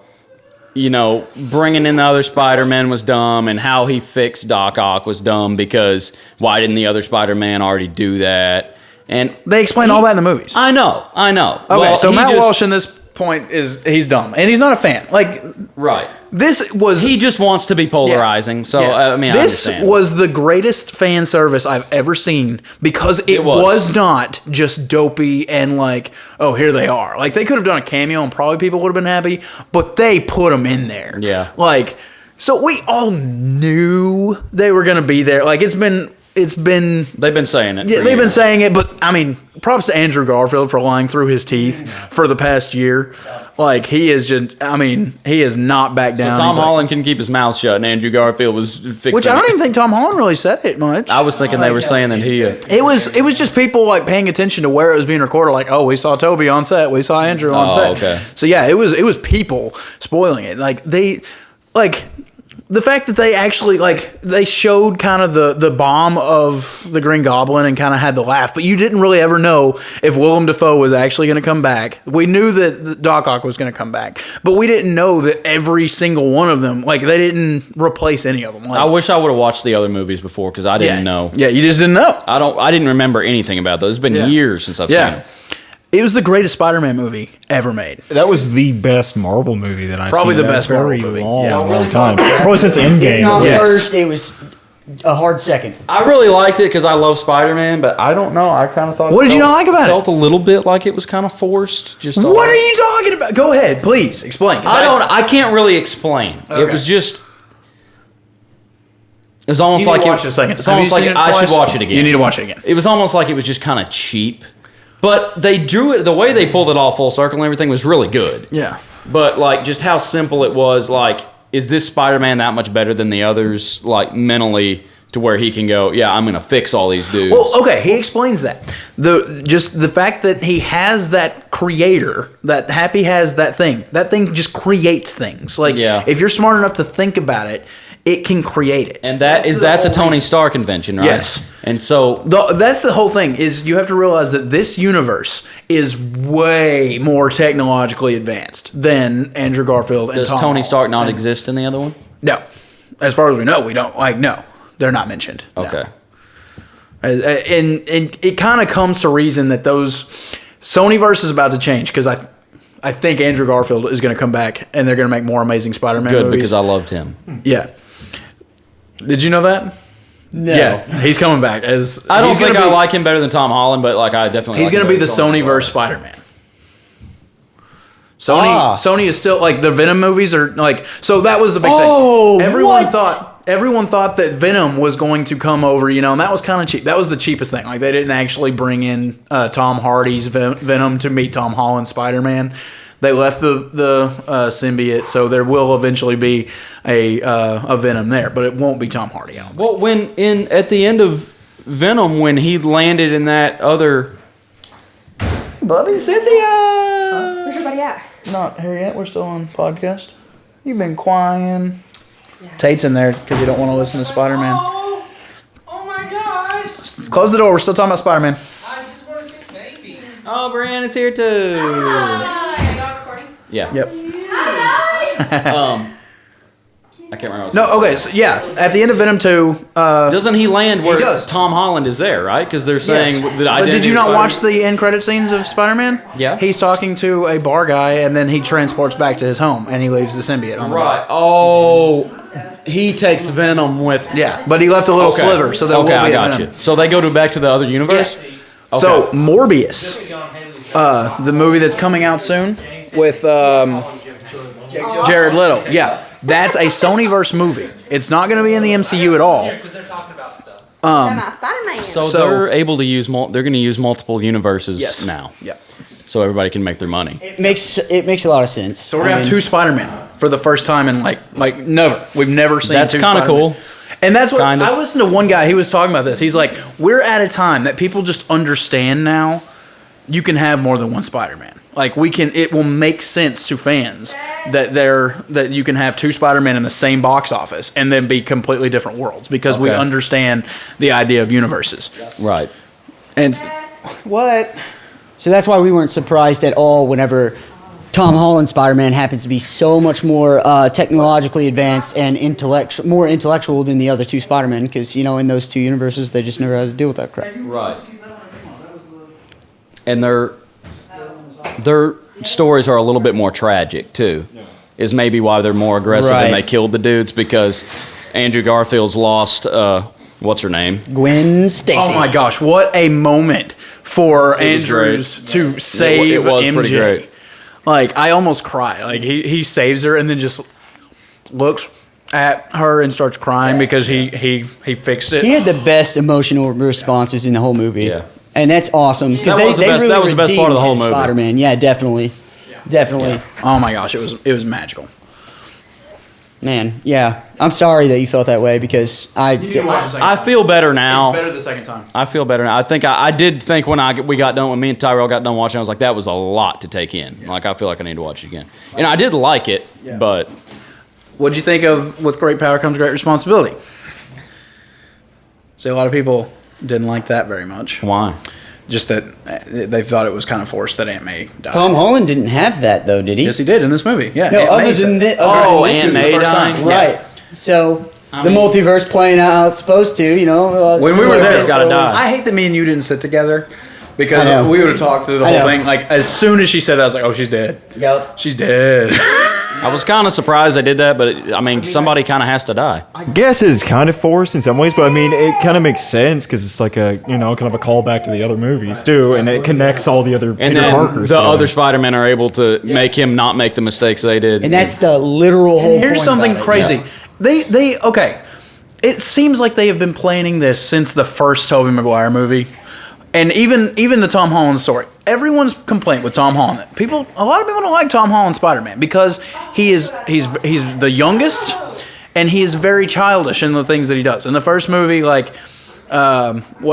Speaker 2: bringing in the other Spider-Man was dumb, and how he fixed Doc Ock was dumb because why didn't the other Spider-Man already do that? And
Speaker 3: They explain all that in the movies.
Speaker 2: I know.
Speaker 3: Okay,
Speaker 2: Well,
Speaker 3: so
Speaker 2: he
Speaker 3: Matt
Speaker 2: just-
Speaker 3: Walsh in this point he's dumb, and he's not a fan. Like,
Speaker 2: right.
Speaker 3: this was
Speaker 2: He just wants to be polarizing. So
Speaker 3: Yeah.
Speaker 2: I mean,
Speaker 3: this
Speaker 2: I understand.
Speaker 3: was the greatest fan service I've ever seen because it
Speaker 2: was.
Speaker 3: was not just dopey and like, oh, here they are. Like, they could have done a cameo and probably people would have been happy, but they put them in there.
Speaker 2: Yeah.
Speaker 3: Like, so we all knew they were going to be there. Like, it's been.
Speaker 2: They've been saying it.
Speaker 3: Yeah,
Speaker 2: for
Speaker 3: they've been
Speaker 2: years.
Speaker 3: saying it, but I mean, props to Andrew Garfield for lying through his teeth for the past year. Like, he is just, I mean, he is not back
Speaker 2: So
Speaker 3: down.
Speaker 2: Tom
Speaker 3: He's like-
Speaker 2: Holland can keep his mouth shut, and Andrew Garfield was fixing.
Speaker 3: which I don't
Speaker 2: it.
Speaker 3: even think Tom Holland really said it much.
Speaker 2: I was thinking they were saying that he.
Speaker 3: It was just people like paying attention to where it was being recorded. Like, oh, we saw Toby on set, we saw Andrew on
Speaker 2: Oh,
Speaker 3: set.
Speaker 2: okay.
Speaker 3: So yeah, it was people spoiling it. Like the fact that they actually they showed kind of the bomb of the Green Goblin and kind of had the laugh, but you didn't really ever know if Willem Dafoe was actually going to come back. We knew that Doc Ock was going to come back, but we didn't know that every single one of them, like, they didn't replace any of them. Like,
Speaker 2: I wish I would have watched the other movies before because I didn't know.
Speaker 3: Yeah, you just didn't know.
Speaker 2: I didn't remember anything about those. It's been
Speaker 3: Yeah.
Speaker 2: years since I've seen
Speaker 3: Yeah.
Speaker 2: them.
Speaker 3: It was the greatest Spider-Man movie ever made.
Speaker 4: That was the best Marvel movie that I've
Speaker 3: Probably
Speaker 4: seen
Speaker 3: the
Speaker 4: in
Speaker 3: best
Speaker 4: a very
Speaker 3: Marvel movie.
Speaker 4: long,
Speaker 3: Yeah.
Speaker 4: long time. Probably since Endgame.
Speaker 7: Not
Speaker 3: Yes.
Speaker 7: first, it was a hard second.
Speaker 2: I really liked it because I love Spider-Man, but I don't know. I kind of thought.
Speaker 3: What did you not like about it?
Speaker 2: Felt a little bit like it was kind of forced. Just
Speaker 3: What are you talking about? Go ahead, please explain. 'Cause
Speaker 2: I can't really explain. It
Speaker 3: Okay.
Speaker 2: was just. It was almost
Speaker 3: You need
Speaker 2: like
Speaker 3: to watch it a second.
Speaker 2: It's
Speaker 3: Have
Speaker 2: almost
Speaker 3: you
Speaker 2: like
Speaker 3: seen it
Speaker 2: I should
Speaker 3: twice?
Speaker 2: watch it again.
Speaker 3: You need to watch it again.
Speaker 2: It was almost like it was just kind of cheap, but they drew it. The way they pulled it all full circle and everything was really good.
Speaker 3: Yeah.
Speaker 2: But like just how simple it was. Like, is this Spider-Man that much better than the others? Like mentally, to where he can go, yeah, I'm gonna fix all these dudes.
Speaker 3: Well, okay, he explains that. The fact that he has that creator, that Happy has that thing just creates things. Like,
Speaker 2: Yeah.
Speaker 3: if you're smart enough to think about it, it can create it.
Speaker 2: And that's a Tony Stark invention, right?
Speaker 3: Yes.
Speaker 2: And so
Speaker 3: That's the whole thing, is you have to realize that this universe is way more technologically advanced than Andrew Garfield and
Speaker 2: does
Speaker 3: Tom
Speaker 2: Tony
Speaker 3: Holland.
Speaker 2: Stark not
Speaker 3: And-
Speaker 2: exist in the other one?
Speaker 3: No. As far as we know, we don't. No. They're not mentioned. No.
Speaker 2: Okay.
Speaker 3: And it kind of comes to reason that those Sonyverse is about to change, because I think Andrew Garfield is going to come back and they're going to make more amazing Spider-Man
Speaker 2: Good,
Speaker 3: movies.
Speaker 2: because I loved him.
Speaker 3: Yeah. Did you know that?
Speaker 7: No.
Speaker 3: Yeah, he's coming back as.
Speaker 2: I don't
Speaker 3: he's
Speaker 2: think
Speaker 3: gonna
Speaker 2: I
Speaker 3: be-
Speaker 2: like him better than Tom Holland, but like I definitely.
Speaker 3: He's
Speaker 2: like
Speaker 3: going
Speaker 2: him
Speaker 3: to be the
Speaker 2: better than Tony
Speaker 3: Sonyverse
Speaker 2: Stark.
Speaker 3: Spider-Man. Sony is still like the Venom movies are like. So that was the big thing. Everyone thought that Venom was going to come over, and that was kind of cheap. That was the cheapest thing. Like they didn't actually bring in Tom Hardy's Venom to meet Tom Holland's Spider-Man. They left the symbiote, so there will eventually be a Venom there, but it won't be Tom Hardy. I don't think.
Speaker 2: Well, at the end of Venom, when he landed in that other,
Speaker 3: Buddy Cynthia.
Speaker 1: Where's everybody at?
Speaker 3: Not here yet. We're still on podcast. You've been crying. Yeah. Tate's in there because you don't want to listen to Spider-Man.
Speaker 8: Oh my gosh!
Speaker 3: Close the door. We're still talking about Spider-Man.
Speaker 8: I just want to see baby.
Speaker 2: oh, Brianne is here too.
Speaker 1: Are y'all recording?
Speaker 2: Yeah.
Speaker 3: Yep.
Speaker 2: I can't remember.
Speaker 3: No. Okay. So yeah, at the end of Venom 2,
Speaker 2: Doesn't he land where
Speaker 3: does.
Speaker 2: Tom Holland is there, right? Because they're saying that
Speaker 3: But
Speaker 2: identity.
Speaker 3: did you
Speaker 2: of
Speaker 3: not
Speaker 2: Spider-Man-
Speaker 3: watch the end credit scenes of Spider-Man?
Speaker 2: Yeah.
Speaker 3: He's talking to a bar guy, and then he transports back to his home, and he leaves the symbiote on the
Speaker 2: Right.
Speaker 3: bar.
Speaker 2: Oh, he takes Venom with.
Speaker 3: Yeah, but he left a little sliver, so there will be
Speaker 2: I
Speaker 3: a
Speaker 2: got
Speaker 3: Venom.
Speaker 2: you. So they go back to the other universe.
Speaker 3: Yeah. So Morbius, the movie that's coming out soon with Jared Leto. Yeah, that's a Sonyverse movie. It's not going to be in the MCU at all.
Speaker 8: Because they're talking about stuff.
Speaker 1: Spider-Man.
Speaker 2: So they're able to use. They're going to use multiple universes now.
Speaker 3: Yeah.
Speaker 2: So everybody can make their money.
Speaker 7: It makes a lot of sense.
Speaker 3: So we're gonna have two Spider-Men for the first time in like never. We've never seen.
Speaker 2: That's
Speaker 3: two
Speaker 2: kinda
Speaker 3: Spider-Men.
Speaker 2: cool.
Speaker 3: And that's what
Speaker 2: Kind of.
Speaker 3: I listened to. One guy, he was talking about this. He's like, we're at a time that people just understand now. You can have more than one Spider-Man. Like we can, it will make sense to fans that you can have two Spider-Men in the same box office and then be completely different worlds because we
Speaker 2: Okay.
Speaker 3: understand the idea of universes.
Speaker 2: Right.
Speaker 3: And what?
Speaker 7: So that's why we weren't surprised at all whenever Tom Holland Spider-Man happens to be so much more technologically advanced and more intellectual than the other two Spider-Men because, in those two universes, they just never had to deal with that crap.
Speaker 2: Right. And their stories are a little bit more tragic too. Is maybe why they're more aggressive and
Speaker 7: Right.
Speaker 2: they killed the dudes because Andrew Garfield's lost what's her name?
Speaker 7: Gwen Stacy.
Speaker 3: Oh my gosh, what a moment for
Speaker 2: It was
Speaker 3: Andrews
Speaker 2: great.
Speaker 3: to save
Speaker 2: It was
Speaker 3: MJ.
Speaker 2: pretty great.
Speaker 3: Like, I almost cried. Like, he saves her and then just looks at her and starts crying because he fixed it.
Speaker 7: He had the best emotional responses in the whole movie.
Speaker 2: Yeah.
Speaker 7: And that's awesome because
Speaker 2: That was the best- that was the best part of the whole movie.
Speaker 7: Spider-Man, yeah, definitely. Definitely.
Speaker 3: Oh my gosh, it was magical.
Speaker 7: Man, yeah. I'm sorry that you felt that way because
Speaker 2: I feel better now.
Speaker 3: It's better the second time.
Speaker 2: I feel better now. I think I did think when we got done, when me and Tyrel got done watching, I was like, that was a lot to take in. Like, I feel like I need to watch it again. And I did like it, but
Speaker 3: What'd you think of With Great Power Comes Great Responsibility? See, a lot of people didn't like that very much.
Speaker 2: why?
Speaker 3: Just that they thought it was kind of forced that Aunt May died.
Speaker 7: Tom Holland didn't have that though, did he?
Speaker 3: Yes, he did in this movie. Yeah.
Speaker 7: No,
Speaker 3: Aunt
Speaker 7: other
Speaker 3: May
Speaker 7: than
Speaker 3: said-
Speaker 7: this,
Speaker 2: Aunt May dying?
Speaker 7: Right. So
Speaker 2: I
Speaker 7: the
Speaker 2: mean-
Speaker 7: multiverse playing out how it's supposed to,
Speaker 3: When we were there,
Speaker 2: Somebody's gotta die.
Speaker 3: I hate that me and you didn't sit together because
Speaker 7: I know.
Speaker 3: we would have talked through the
Speaker 7: I
Speaker 3: whole
Speaker 7: know.
Speaker 3: thing. Like, as soon as she said that, I was like, oh, she's dead.
Speaker 7: Yep.
Speaker 3: She's dead.
Speaker 2: I was kind of surprised they did that, but somebody kind of has to die.
Speaker 4: I guess it's kind of forced in some ways, but I mean, it kind of makes sense because it's like a, kind of a callback to the other movies too, and it connects all the other
Speaker 2: And
Speaker 4: Peter
Speaker 2: then
Speaker 4: Parkers
Speaker 2: the
Speaker 4: together.
Speaker 2: other Spider-Men are able to make him not make the mistakes they did.
Speaker 7: And that's the literal whole
Speaker 3: Here's
Speaker 7: point
Speaker 3: something
Speaker 7: about it.
Speaker 3: crazy. Okay. It seems like they have been planning this since the first Tobey Maguire movie. And even the Tom Holland story. Everyone's complaint with Tom Holland. A lot of people don't like Tom Holland Spider-Man because he's the youngest and he is very childish in the things that he does. In the first movie, like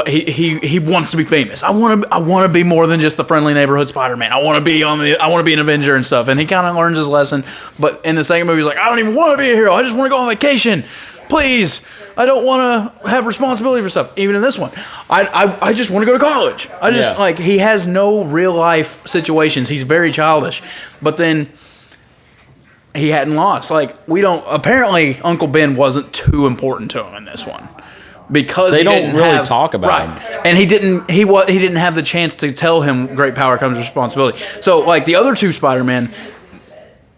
Speaker 3: he wants to be famous. I want to be more than just the friendly neighborhood Spider-Man. I want to be an Avenger and stuff. And he kind of learns his lesson. But in the second movie, he's like, I don't even want to be a hero. I just want to go on vacation. Please. I don't want to have responsibility for stuff. Even in this one, I just want to go to college. He has no real life situations. He's very childish. But then he hadn't lost. Apparently Uncle Ben wasn't too important to him in this one. Because
Speaker 2: They
Speaker 3: he
Speaker 2: don't
Speaker 3: didn't
Speaker 2: really
Speaker 3: have-
Speaker 2: talk about
Speaker 3: right.
Speaker 2: him.
Speaker 3: And he didn't have the chance to tell him great power comes responsibility. So like the other two Spider-Men,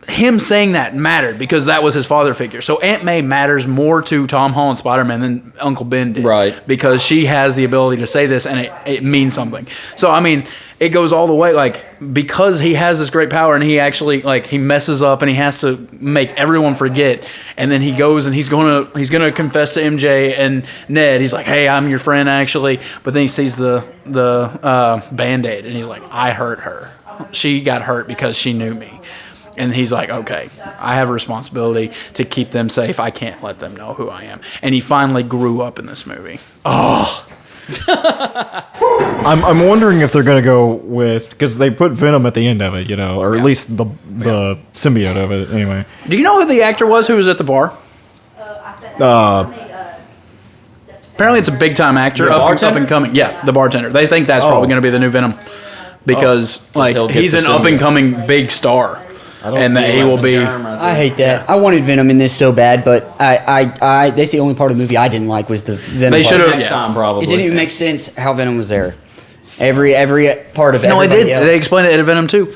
Speaker 3: him saying that mattered because that was his father figure. So Aunt May matters more to Tom Holland Spider-Man than Uncle Ben did.
Speaker 2: Right.
Speaker 3: Because she has the ability to say this and it means something. So, I mean, it goes all the way, like, because he has this great power and he actually, like, he messes up and he has to make everyone forget. And then he goes and he's gonna confess to MJ and Ned. He's like, hey, I'm your friend, actually. But then he sees the Band-Aid and he's like, I hurt her. She got hurt because she knew me. And he's like, okay, I have a responsibility to keep them safe. I can't let them know who I am. And he finally grew up in this movie. Oh.
Speaker 4: I'm wondering if they're gonna go with, because they put Venom at the end of it, or at least the symbiote of it. Anyway,
Speaker 3: Do you know who the actor was who was at the bar? Apparently, it's a big time actor, up and coming. Yeah, the bartender. They think that's probably going to be the new Venom because he's an up and coming big star, and that he will be.
Speaker 7: I hate that. I wanted Venom in this so bad, but I that's the only part of the movie I didn't like was the Venom.
Speaker 3: They should have.
Speaker 2: Next time, probably.
Speaker 7: It didn't even make sense how Venom was there. Every part of it.
Speaker 3: No, it did. They explained it in Venom 2.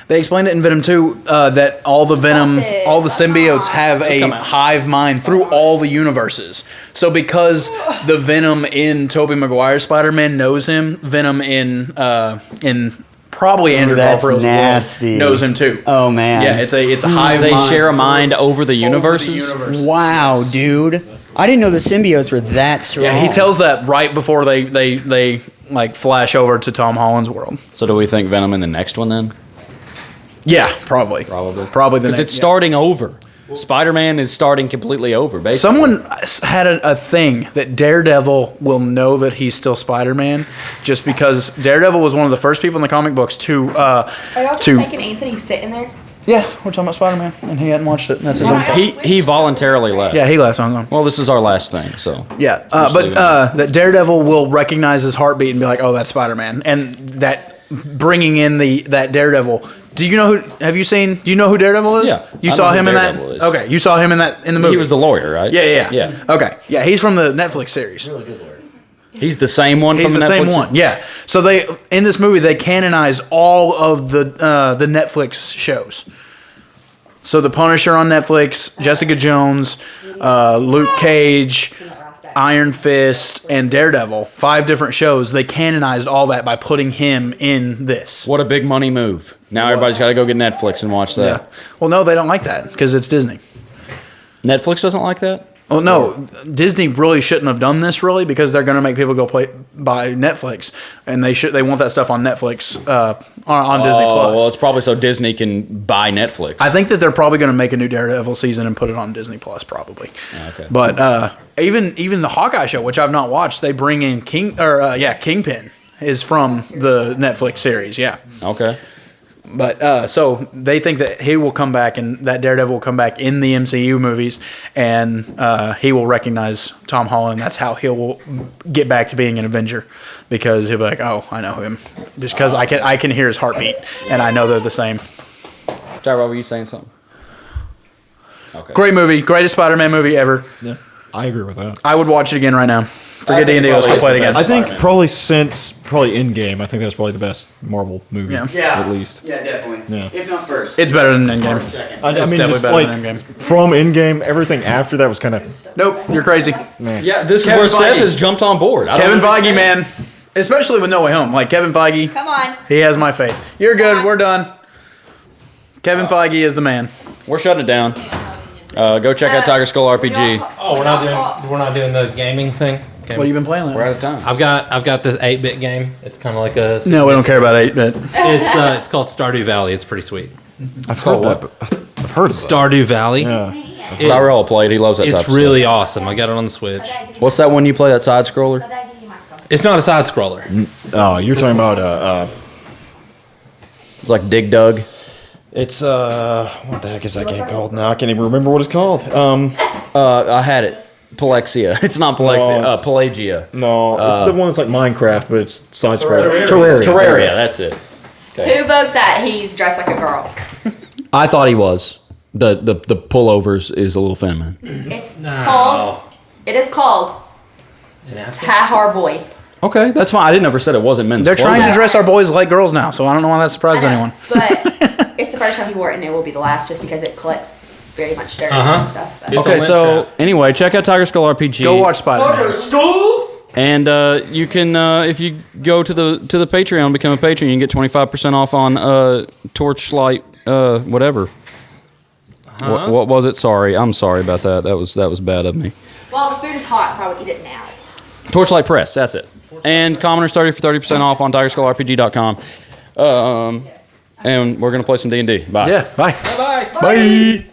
Speaker 3: They explained it in Venom 2 that all the Venom, all the symbiotes have a hive mind through all the universes. So because the Venom in Tobey Maguire's Spider-Man knows him, Venom in probably Andrew Garfield's
Speaker 7: nasty.
Speaker 3: knows him too.
Speaker 7: Oh man.
Speaker 3: Yeah, it's a hive
Speaker 2: They
Speaker 3: mind.
Speaker 2: share a mind over the universes.
Speaker 7: Wow, dude. I didn't know the symbiotes were that strong.
Speaker 3: Yeah, he tells that right before they like flash over to Tom Holland's world.
Speaker 2: So do we think Venom in the next one then?
Speaker 3: Yeah, probably.
Speaker 2: Probably
Speaker 3: the
Speaker 2: because
Speaker 3: next.
Speaker 2: it's starting over. Spider-Man is starting completely over. Basically.
Speaker 3: Someone had a thing that Daredevil will know that he's still Spider-Man, just because Daredevil was one of the first people in the comic books to.
Speaker 1: Are y'all just making Anthony sit in there?
Speaker 3: Yeah, we're talking about Spider-Man, and he hadn't watched it. And that's his own fault.
Speaker 2: He voluntarily left.
Speaker 3: Yeah, he left on his own.
Speaker 2: Well, this is our last thing, so
Speaker 3: Yeah, but that Daredevil will recognize his heartbeat and be like, "Oh, that's Spider-Man," and that bringing in that Daredevil. Do you know who? Have you seen? Do you know who Daredevil is?
Speaker 2: Yeah,
Speaker 3: you
Speaker 2: I
Speaker 3: saw
Speaker 2: know who
Speaker 3: him in that.
Speaker 2: Daredevil is.
Speaker 3: Okay, you saw him in the movie.
Speaker 2: he was the lawyer, right?
Speaker 3: Yeah. Okay, yeah, he's from the Netflix series.
Speaker 2: He's the same one
Speaker 3: He's
Speaker 2: from
Speaker 3: the
Speaker 2: the
Speaker 3: same
Speaker 2: Netflix
Speaker 3: one. Yeah. So they in this movie they canonize all of the Netflix shows. So The Punisher on Netflix, Jessica Jones, Luke Cage, Iron Fist, and Daredevil. 5 different shows. They canonized all that by putting him in this.
Speaker 2: What a big money move. Now everybody's got to go get Netflix and watch that.
Speaker 3: Yeah. Well, no, they don't like that because it's Disney.
Speaker 2: Netflix doesn't like that?
Speaker 3: Well, no, Disney really shouldn't have done this, really, because they're going to make people go buy Netflix, and they want that stuff on Netflix on Disney Plus.
Speaker 2: Well, it's probably so Disney can buy Netflix.
Speaker 3: I think that they're probably going to make a new Daredevil season and put it on Disney Plus, probably.
Speaker 2: Okay.
Speaker 3: But even the Hawkeye show, which I've not watched, they bring in Kingpin is from the Netflix series. Yeah.
Speaker 2: Okay.
Speaker 3: But so they think that he will come back and that Daredevil will come back in the MCU movies, and he will recognize Tom Holland. That's how he will get back to being an Avenger, because he'll be like, "Oh, I know him," just because I can hear his heartbeat and I know they're the same.
Speaker 2: Tyrel, were you saying something? Okay.
Speaker 3: Great movie, greatest Spider-Man movie ever.
Speaker 4: yeah, I agree with that.
Speaker 3: I would watch it again right now. Forget D&D, let's go play it again.
Speaker 4: I think probably Endgame, I think that's probably the best Marvel movie.
Speaker 3: Yeah.
Speaker 4: At least.
Speaker 6: Yeah, definitely.
Speaker 4: Yeah.
Speaker 6: If not first.
Speaker 3: It's better than Endgame.
Speaker 6: Second.
Speaker 4: I
Speaker 3: It's
Speaker 4: mean,
Speaker 3: definitely
Speaker 4: just
Speaker 3: better
Speaker 4: like
Speaker 3: than Endgame.
Speaker 4: from Endgame, everything after that was kind of
Speaker 3: Nope, you're crazy.
Speaker 2: Yeah, this
Speaker 3: Kevin
Speaker 2: is where
Speaker 3: Feige.
Speaker 2: Seth has jumped on board. I don't
Speaker 3: Kevin Feige,
Speaker 2: understand.
Speaker 3: man. Especially with No Way Home. Like, Kevin Feige,
Speaker 1: Come on.
Speaker 3: he has my faith. You're good, we're done. Kevin Feige is the man.
Speaker 2: We're shutting it down. Go check out Tiger Skull RPG.
Speaker 8: Oh, we're not doing the gaming thing. Okay.
Speaker 3: What have you been playing lately?
Speaker 2: We're out of time.
Speaker 8: I've got this 8-bit game. It's kind of like a.
Speaker 3: No, we don't care about 8-bit.
Speaker 8: It's called Stardew Valley. It's pretty sweet.
Speaker 4: I've heard that. But I've heard of that.
Speaker 8: Stardew Valley.
Speaker 4: Yeah.
Speaker 2: Tyrel played. He loves that type
Speaker 8: It's
Speaker 2: of
Speaker 8: really awesome. I got it on the Switch.
Speaker 2: stuff. What's that one you play? That side scroller?
Speaker 8: It's not a side scroller.
Speaker 4: Oh, you're talking about
Speaker 2: It's like Dig Dug.
Speaker 4: it's what the heck is that game called? Now I can't even remember what it's called.
Speaker 2: I had it. Palexia. It's not Palexia.
Speaker 4: No, it's-
Speaker 2: Pelagia.
Speaker 4: No, it's the one that's like Minecraft, but it's side scroller.
Speaker 2: Terraria. That's it.
Speaker 1: Who votes that he's dressed like a girl?
Speaker 2: I thought he was. The pullovers is a little feminine.
Speaker 1: It's called. It is called Tahar Boy.
Speaker 2: Okay, that's fine. I didn't ever said it wasn't men's.
Speaker 3: They're trying
Speaker 2: clothing.
Speaker 3: to dress our boys like girls now, so I don't know why that surprised anyone.
Speaker 1: But it's the first time he wore it, and it will be the last, just because it collects very much dirt and stuff. But.
Speaker 2: Okay, so anyway, check out Tiger Skull RPG.
Speaker 3: Go watch Spiderman.
Speaker 2: And you can, if you go to the Patreon, become a patron, you can get 25% off on Torchlight, whatever. What was it? Sorry, I'm sorry about that. That was bad of me.
Speaker 1: Well, the food is hot, so I would eat it now.
Speaker 2: Torchlight Press, that's it. And Commoners 30 for 30% off on TigerSkullRPG.com. And we're gonna play some D&D. Bye.
Speaker 3: Yeah, bye.
Speaker 8: Bye-bye.
Speaker 3: Bye.